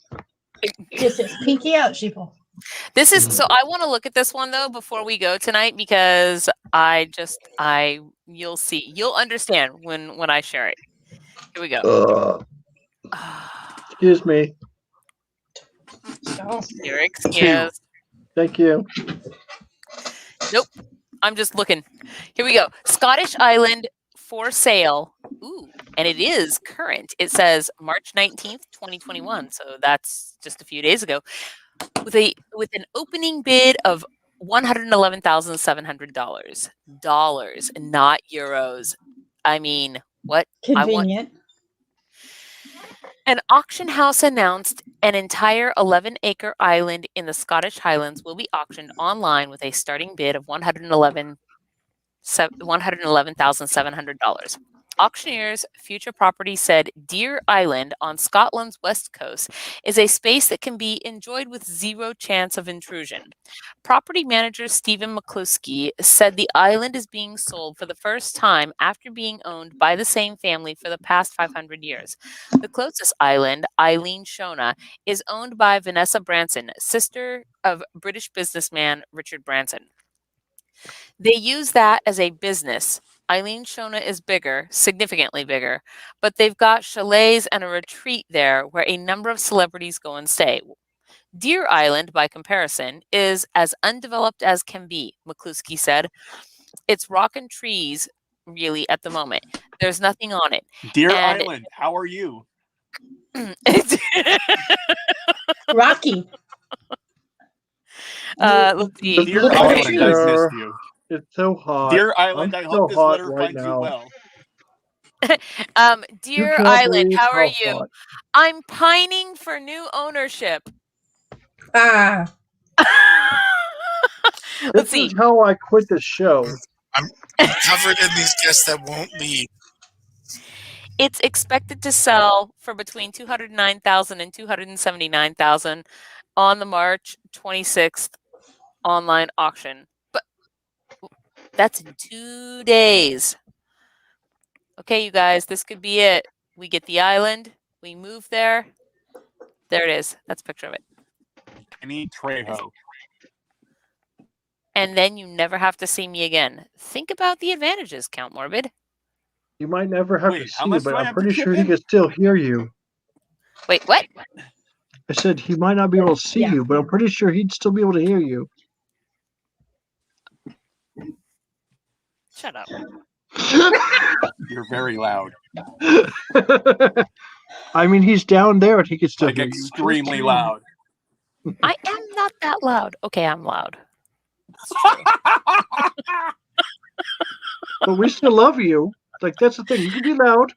[SPEAKER 2] Just says pinky out, sheeple.
[SPEAKER 5] This is so. I want to look at this one though before we go tonight because you'll see, you'll understand when I share it. Here we go.
[SPEAKER 3] Excuse me.
[SPEAKER 5] You're excused.
[SPEAKER 3] Thank you.
[SPEAKER 5] Nope. I'm just looking. Here we go. Scottish Island for sale. Ooh, and it is current. It says March 19th, 2021. So that's just a few days ago. With an opening bid of $111,700. Dollars, not euros. I mean, what?
[SPEAKER 2] Convenient.
[SPEAKER 5] An auction house announced an entire 11-acre island in the Scottish Highlands will be auctioned online with a starting bid of $111,700. Auctioneer's future property said Deer Island on Scotland's west coast is a space that can be enjoyed with zero chance of intrusion. Property manager Stephen McCluskey said the island is being sold for the first time after being owned by the same family for the past 500 years. The closest island, Eileen Shona, is owned by Vanessa Branson, sister of British businessman Richard Branson. They use that as a business. Eileen Shona is bigger, significantly bigger, but they've got chalets and a retreat there where a number of celebrities go and stay. Deer Island, by comparison, is as undeveloped as can be, McCluskey said. It's rock and trees, really, at the moment. There's nothing on it.
[SPEAKER 6] Deer Island, how are you?
[SPEAKER 2] Rocky.
[SPEAKER 5] Let's see.
[SPEAKER 6] Deer Island, I missed you.
[SPEAKER 3] It's so hot.
[SPEAKER 6] Deer Island,
[SPEAKER 3] I'm
[SPEAKER 6] I hope this
[SPEAKER 3] hot
[SPEAKER 6] letter
[SPEAKER 3] right
[SPEAKER 6] finds
[SPEAKER 3] now.
[SPEAKER 6] you well.
[SPEAKER 5] Deer
[SPEAKER 3] can't
[SPEAKER 5] Island,
[SPEAKER 3] believe
[SPEAKER 5] how are
[SPEAKER 3] how
[SPEAKER 5] you?
[SPEAKER 3] hot.
[SPEAKER 5] I'm pining for new ownership.
[SPEAKER 2] Ah.
[SPEAKER 5] Let's see.
[SPEAKER 3] This is how I quit the show.
[SPEAKER 4] I'm covered in these guests that won't leave.
[SPEAKER 5] It's expected to sell for between $209,000 and $279,000 on the March 26th online auction. But that's in 2 days. Okay, you guys, this could be it. We get the island. We move there. There it is. That's a picture of it.
[SPEAKER 6] I need Trejo.
[SPEAKER 5] And then you never have to see me again. Think about the advantages, Count Morbid.
[SPEAKER 3] You might never have
[SPEAKER 6] Wait,
[SPEAKER 3] to
[SPEAKER 6] how
[SPEAKER 3] see,
[SPEAKER 6] much
[SPEAKER 3] but
[SPEAKER 6] do I
[SPEAKER 3] I'm
[SPEAKER 6] have to
[SPEAKER 3] pretty
[SPEAKER 6] chip
[SPEAKER 3] sure he
[SPEAKER 6] in?
[SPEAKER 3] can still hear you.
[SPEAKER 5] Wait, what?
[SPEAKER 3] I said he might not be able to see you, but I'm pretty sure he'd still be able to hear you.
[SPEAKER 5] Shut up.
[SPEAKER 6] You're very loud.
[SPEAKER 3] I mean, he's down there and he can still
[SPEAKER 6] Like
[SPEAKER 3] hear
[SPEAKER 6] extremely
[SPEAKER 3] you.
[SPEAKER 6] loud.
[SPEAKER 5] I am not that loud. Okay, I'm loud.
[SPEAKER 3] But we still love you. Like, that's the thing. You can be loud,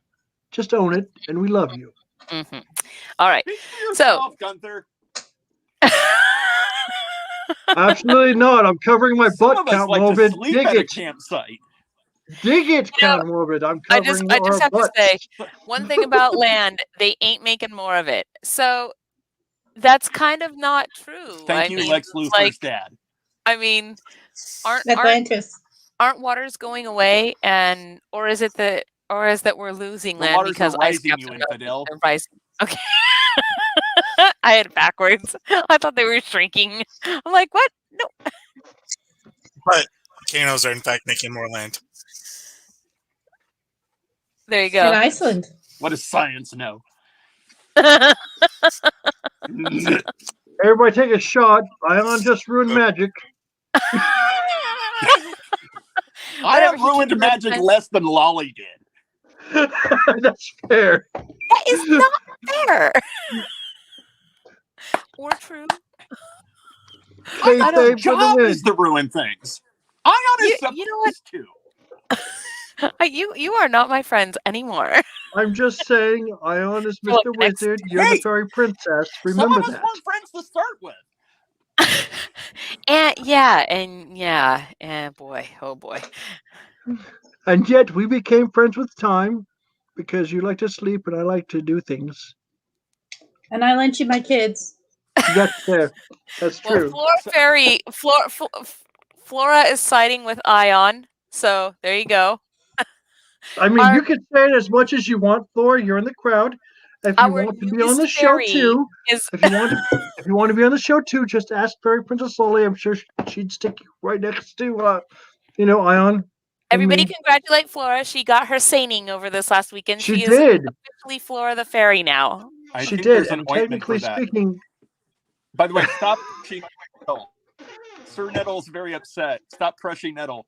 [SPEAKER 3] just own it, and we love you.
[SPEAKER 5] Mm-hmm. All right.
[SPEAKER 6] Speak for
[SPEAKER 5] So,
[SPEAKER 6] yourself, Gunther.
[SPEAKER 3] Absolutely not. I'm covering my
[SPEAKER 6] Some
[SPEAKER 3] butt,
[SPEAKER 6] of us
[SPEAKER 3] Count
[SPEAKER 6] like to
[SPEAKER 3] Morbid.
[SPEAKER 6] sleep
[SPEAKER 3] Dig
[SPEAKER 6] at a
[SPEAKER 3] it.
[SPEAKER 6] campsite.
[SPEAKER 3] Dig it,
[SPEAKER 5] You know,
[SPEAKER 3] Count Morbid. I'm
[SPEAKER 5] I
[SPEAKER 3] covering
[SPEAKER 5] just
[SPEAKER 3] our
[SPEAKER 5] have
[SPEAKER 3] butts.
[SPEAKER 5] to say one thing about land, they ain't making more of it. So that's kind of not true.
[SPEAKER 6] Thank you, Lex Luthor's dad.
[SPEAKER 5] I mean, aren't
[SPEAKER 2] Atlantis.
[SPEAKER 5] waters going away, and or is that we're losing
[SPEAKER 6] The
[SPEAKER 5] land
[SPEAKER 6] waters
[SPEAKER 5] because
[SPEAKER 6] are
[SPEAKER 5] ice
[SPEAKER 6] rising,
[SPEAKER 5] caps
[SPEAKER 6] you
[SPEAKER 5] are melting?
[SPEAKER 6] infidel.
[SPEAKER 5] They're rising. Okay. I had it backwards. I thought they were shrinking. I'm like, what? No.
[SPEAKER 4] But volcanoes are in fact making more land.
[SPEAKER 5] There you go.
[SPEAKER 2] In Iceland.
[SPEAKER 6] What does science know?
[SPEAKER 3] Everybody take a shot. Ion just ruined magic.
[SPEAKER 6] I have ruined magic less than Lolly did.
[SPEAKER 3] That's fair.
[SPEAKER 5] That is not fair. Or true.
[SPEAKER 3] Hey,
[SPEAKER 6] My
[SPEAKER 3] Dave, for the
[SPEAKER 6] job
[SPEAKER 3] win.
[SPEAKER 6] is to ruin things. Ion is
[SPEAKER 5] You know what?
[SPEAKER 6] supposed to.
[SPEAKER 5] You are not my friends anymore.
[SPEAKER 3] I'm just saying, Ion is
[SPEAKER 5] Well,
[SPEAKER 3] Mr.
[SPEAKER 5] next-
[SPEAKER 3] Wizard. You're the fairy princess.
[SPEAKER 6] Some
[SPEAKER 3] Remember
[SPEAKER 6] of us
[SPEAKER 3] that.
[SPEAKER 6] weren't friends to start with.
[SPEAKER 5] and boy, oh boy.
[SPEAKER 3] And yet we became friends with time because you like to sleep and I like to do things.
[SPEAKER 2] And I lent you my kids.
[SPEAKER 3] That's fair. That's true.
[SPEAKER 5] Flora is siding with Ion, so there you go.
[SPEAKER 3] I mean, you can say it as much as you want, Thor. You're in the crowd. If you
[SPEAKER 5] Our
[SPEAKER 3] want to be on the
[SPEAKER 5] newest
[SPEAKER 3] show
[SPEAKER 5] fairy
[SPEAKER 3] too,
[SPEAKER 5] is
[SPEAKER 3] if you want to be on the show too, just ask Fairy Princess Lolly. I'm sure she'd stick you right next to, Ion.
[SPEAKER 5] Everybody congratulate Flora. She got her seining over this last weekend.
[SPEAKER 3] She
[SPEAKER 5] is
[SPEAKER 3] did.
[SPEAKER 5] officially Flora the fairy now.
[SPEAKER 3] She did. And technically speaking,
[SPEAKER 6] by the way, stop crushing Nettle. Sir Nettle's very upset. Stop crushing Nettle.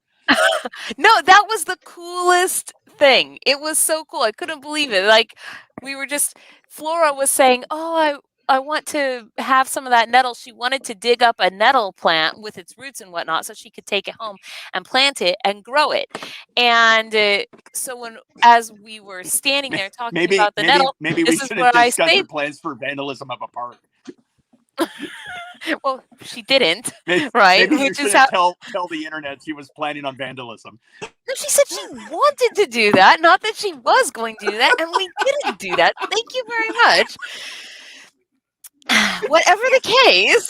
[SPEAKER 5] No, that was the coolest thing. It was so cool. I couldn't believe it. Like Flora was saying, "Oh, I want to have some of that nettle." She wanted to dig up a nettle plant with its roots and whatnot so she could take it home and plant it and grow it. And so as we were standing there talking about the nettle,
[SPEAKER 6] maybe we shouldn't discuss your plans for vandalism of a park.
[SPEAKER 5] Well, she didn't,
[SPEAKER 6] maybe,
[SPEAKER 5] right?
[SPEAKER 6] Maybe you
[SPEAKER 5] Which is
[SPEAKER 6] shouldn't
[SPEAKER 5] how
[SPEAKER 6] tell the internet she was planning on vandalism.
[SPEAKER 5] No, she said she wanted to do that, not that she was going to do that, and we didn't do that. Thank you very much. Whatever the case,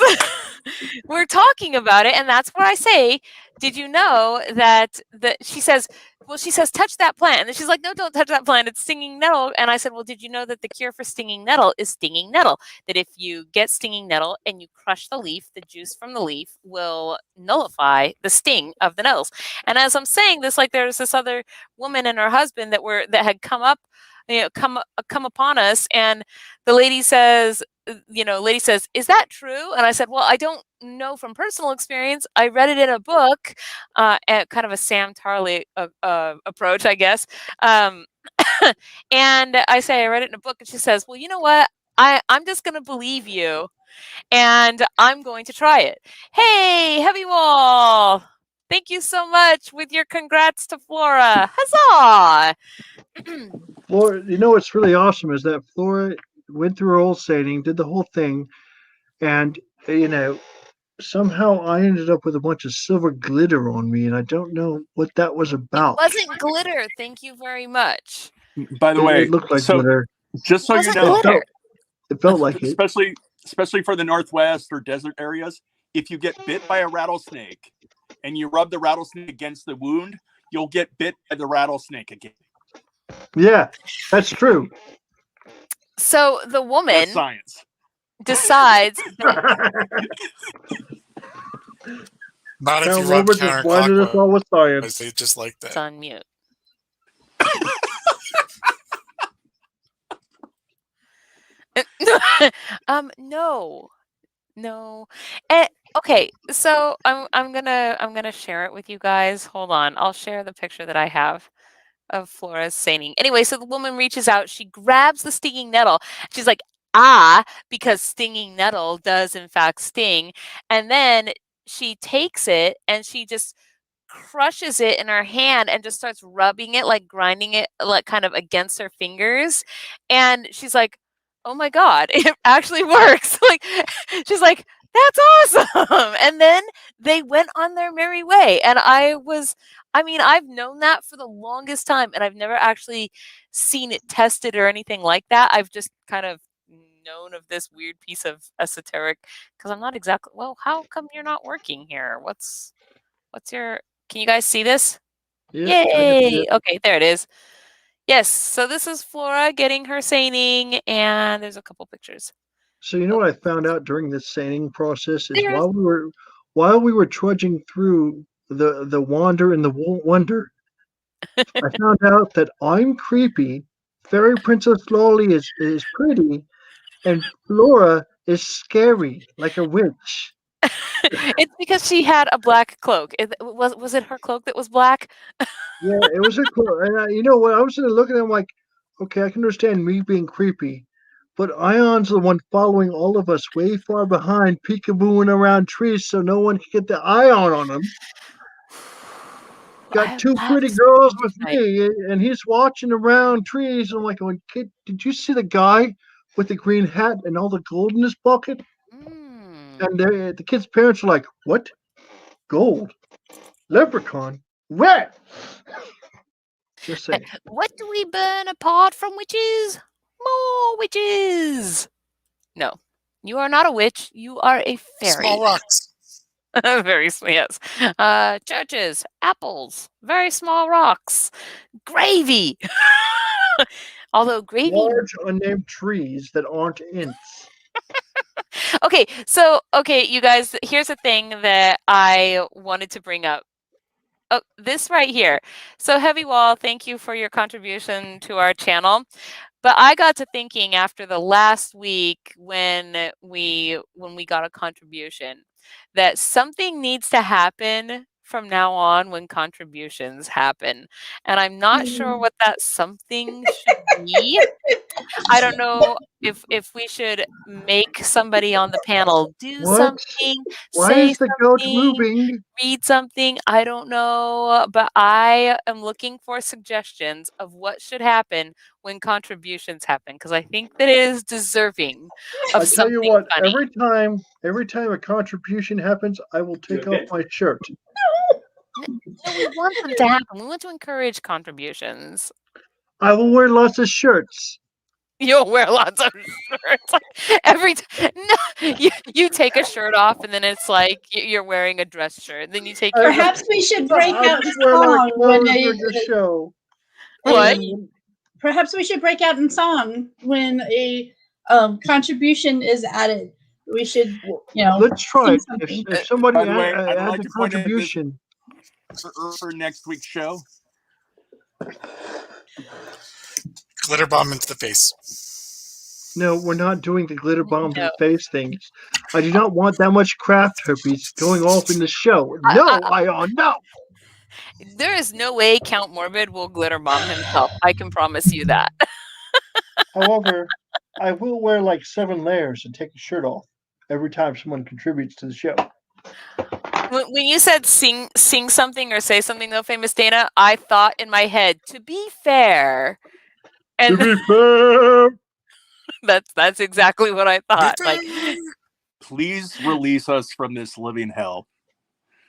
[SPEAKER 5] we're talking about it, and that's where I say, did you know that she says, touch that plant. And then she's like, no, don't touch that plant. It's stinging nettle. And I said, well, did you know that the cure for stinging nettle is stinging nettle? That if you get stinging nettle and you crush the leaf, the juice from the leaf will nullify the sting of the nettles. And as I'm saying this, like there's this other woman and her husband that had come up, come upon us. And the lady says, is that true? And I said, well, I don't know from personal experience. I read it in a book, at kind of a Sam Tarley approach, I guess. And I say, I read it in a book, and she says, well, you know what? I'm just going to believe you, and I'm going to try it. Hey, Heavy Wall! Thank you so much with your congrats to Flora. Huzzah!
[SPEAKER 3] Flora, what's really awesome is that Flora went through her old seining, did the whole thing, and somehow I ended up with a bunch of silver glitter on me, and I don't know what that was about.
[SPEAKER 5] It wasn't glitter. Thank you very much.
[SPEAKER 6] By the way,
[SPEAKER 3] it looked like glitter.
[SPEAKER 6] Just so you know,
[SPEAKER 3] it felt like it.
[SPEAKER 6] Especially for the Northwest or desert areas, if you get bit by a rattlesnake and you rub the rattlesnake against the wound, you'll get bit by the rattlesnake again.
[SPEAKER 3] Yeah, that's true.
[SPEAKER 5] So the woman decides
[SPEAKER 4] not if you rub counterclockwise. They just like that.
[SPEAKER 5] It's on mute. No. Okay, so I'm gonna share it with you guys. Hold on, I'll share the picture that I have of Flora's seining. Anyway, so the woman reaches out, she grabs the stinging nettle. She's like, because stinging nettle does in fact sting. And then she takes it and she just crushes it in her hand and just starts rubbing it, like grinding it, like kind of against her fingers. And she's like, oh my God, it actually works. Like, she's like, that's awesome. And then they went on their merry way. And I've known that for the longest time, and I've never actually seen it tested or anything like that. I've just kind of known of this weird piece of esoteric? Because I'm not exactly. Well, how come you're not working here? What's your? Can you guys see this?
[SPEAKER 3] Yeah,
[SPEAKER 5] Yay! Okay, there it is. Yes. So this is Flora getting her seining, and there's a couple pictures.
[SPEAKER 3] So you know what I found out during this seining process is
[SPEAKER 5] There's-
[SPEAKER 3] while we were trudging through the wander and the wonder, I found out that I'm creepy, Fairy Princess Lolly is pretty, and Flora is scary like a witch.
[SPEAKER 5] It's because she had a black cloak. Was it her cloak that was black?
[SPEAKER 3] Yeah, it was a cool. And you know what? I was sitting looking at him like, okay, I can understand me being creepy, but Ion's the one following all of us way far behind, peekabooing around trees so no one can get the Ion on him. Got two pretty girls with me, and he's watching around trees. I'm like, going, kid, did you see the guy with the green hat and all the gold in his bucket? And the kid's parents are like, what? Gold? Leprechaun? Where? Just saying.
[SPEAKER 5] What do we burn apart from witches? More witches. No, you are not a witch. You are a fairy.
[SPEAKER 4] Small rocks.
[SPEAKER 5] Very small, yes. Churches, apples, very small rocks, gravy. Although gravy.
[SPEAKER 3] Large unnamed trees that aren't ints.
[SPEAKER 5] Okay, you guys, here's a thing that I wanted to bring up. Oh, this right here. So Heavy Wall, thank you for your contribution to our channel. But I got to thinking after the last week when we got a contribution that something needs to happen from now on when contributions happen. And I'm not sure what that something should be. I don't know if we should make somebody on the panel do something,
[SPEAKER 3] Why
[SPEAKER 5] say
[SPEAKER 3] is the goat
[SPEAKER 5] something,
[SPEAKER 3] moving?
[SPEAKER 5] read something. I don't know, but I am looking for suggestions of what should happen when contributions happen because I think that it is deserving of
[SPEAKER 3] I tell
[SPEAKER 5] something
[SPEAKER 3] you what,
[SPEAKER 5] funny.
[SPEAKER 3] every time a contribution happens, I will take off my shirt.
[SPEAKER 5] No, we want them to happen. We want to encourage contributions.
[SPEAKER 3] I will wear lots of shirts.
[SPEAKER 5] You'll wear lots of shirts. Like you take a shirt off and then it's like you're wearing a dress shirt. Then you take your
[SPEAKER 2] Perhaps we should break
[SPEAKER 3] I'll
[SPEAKER 2] out in
[SPEAKER 3] just wear a lot
[SPEAKER 2] song
[SPEAKER 3] of
[SPEAKER 2] when
[SPEAKER 3] clothes for the show.
[SPEAKER 5] What?
[SPEAKER 2] Perhaps we should break out in song when a contribution is added. We should,
[SPEAKER 3] Let's try it.
[SPEAKER 2] sing something.
[SPEAKER 3] If somebody
[SPEAKER 6] By the way, I'd
[SPEAKER 3] adds
[SPEAKER 6] like
[SPEAKER 3] a
[SPEAKER 6] to point out this-
[SPEAKER 3] contribution,
[SPEAKER 6] for next week's show.
[SPEAKER 4] Glitter bomb into the face.
[SPEAKER 3] no, we're not doing the glitter bomb to the face things. I do not want that much craft herpes going off in the show. No, Ion, no.
[SPEAKER 5] There is no way Count Morbid will glitter bomb himself. I can promise you that.
[SPEAKER 3] However, I will wear like 7 layers and take a shirt off every time someone contributes to the show.
[SPEAKER 5] When you said sing something or say something though, Famous Dana, I thought in my head, to be fair. And
[SPEAKER 3] To be fair.
[SPEAKER 5] that's exactly what I thought. Like,
[SPEAKER 6] Please release us from this living hell.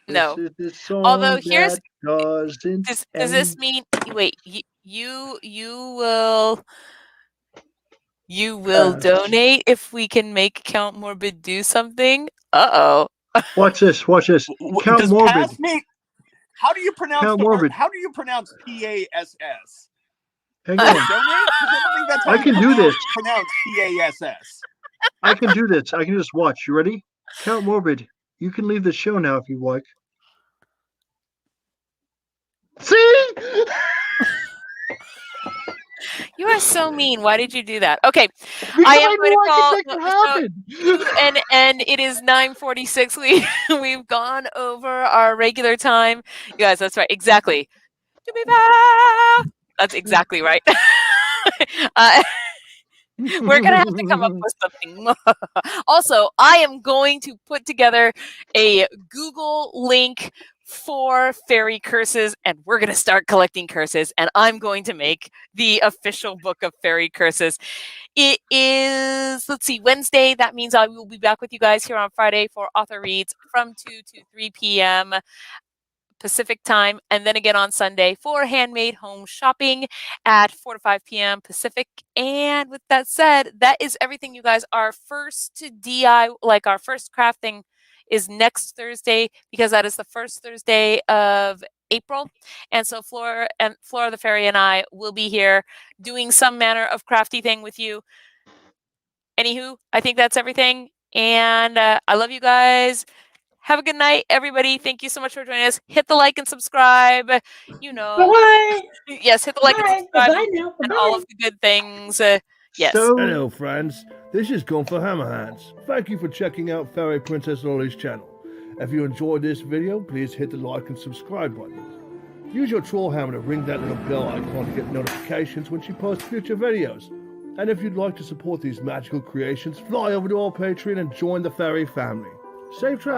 [SPEAKER 5] no.
[SPEAKER 3] This is the song
[SPEAKER 5] Although here's
[SPEAKER 3] that doesn't
[SPEAKER 5] does
[SPEAKER 3] end.
[SPEAKER 5] this mean wait, you will donate if we can make Count Morbid do something? Uh-oh.
[SPEAKER 3] Watch this. Count
[SPEAKER 6] Does
[SPEAKER 3] Morbid.
[SPEAKER 6] Pass me- How do you pronounce
[SPEAKER 3] Count
[SPEAKER 6] the word?
[SPEAKER 3] Morbid.
[SPEAKER 6] How do you pronounce PASS?
[SPEAKER 3] Hang on.
[SPEAKER 6] Donate? 'Cause I don't think that's how
[SPEAKER 3] I can
[SPEAKER 6] you
[SPEAKER 3] do this.
[SPEAKER 6] Pronounce PASS.
[SPEAKER 3] I can do this. I can just watch. You ready? Count Morbid. You can leave the show now if you like. See?
[SPEAKER 5] You are so mean. Why did you do that? Okay.
[SPEAKER 3] Because
[SPEAKER 5] I am going to
[SPEAKER 3] knew I
[SPEAKER 5] call
[SPEAKER 3] could make it happen.
[SPEAKER 5] and it is 9:46. We've gone over our regular time. You guys, that's right. Exactly. To be fair. That's exactly right. We're gonna have to come up with something. Also, I am going to put together a Google link for fairy curses, and we're gonna start collecting curses, and I'm going to make the official book of fairy curses. It is, let's see, Wednesday. That means I will be back with you guys here on Friday for author reads from 2 to 3 p.m. Pacific time, and then again on Sunday for handmade home shopping at 4 to 5 p.m. Pacific. And with that said, that is everything, you guys. Our first DIY, like our first crafting, is next Thursday, because that is the first Thursday of April. And so Flora the Fairy and I will be here doing some manner of crafty thing with you. Anywho, I think that's everything. And I love you guys. Have a good night, everybody. Thank you so much for joining us. Hit the like and subscribe. You know,
[SPEAKER 2] Bye.
[SPEAKER 5] yes, hit the like and
[SPEAKER 2] Bye.
[SPEAKER 5] subscribe
[SPEAKER 2] Bye now.
[SPEAKER 5] and
[SPEAKER 2] Bye.
[SPEAKER 5] all of the good things. Yes.
[SPEAKER 3] So,
[SPEAKER 10] Hello, friends. This is Gun for Hammerhands. Thank you for checking out Fairy Princess Lolly's channel. If you enjoyed this video, please hit the like and subscribe button. Use your troll hammer to ring that little bell icon to get notifications when she posts future videos. And if you'd like to support these magical creations, fly over to our Patreon and join the Faerie family. Safe travels.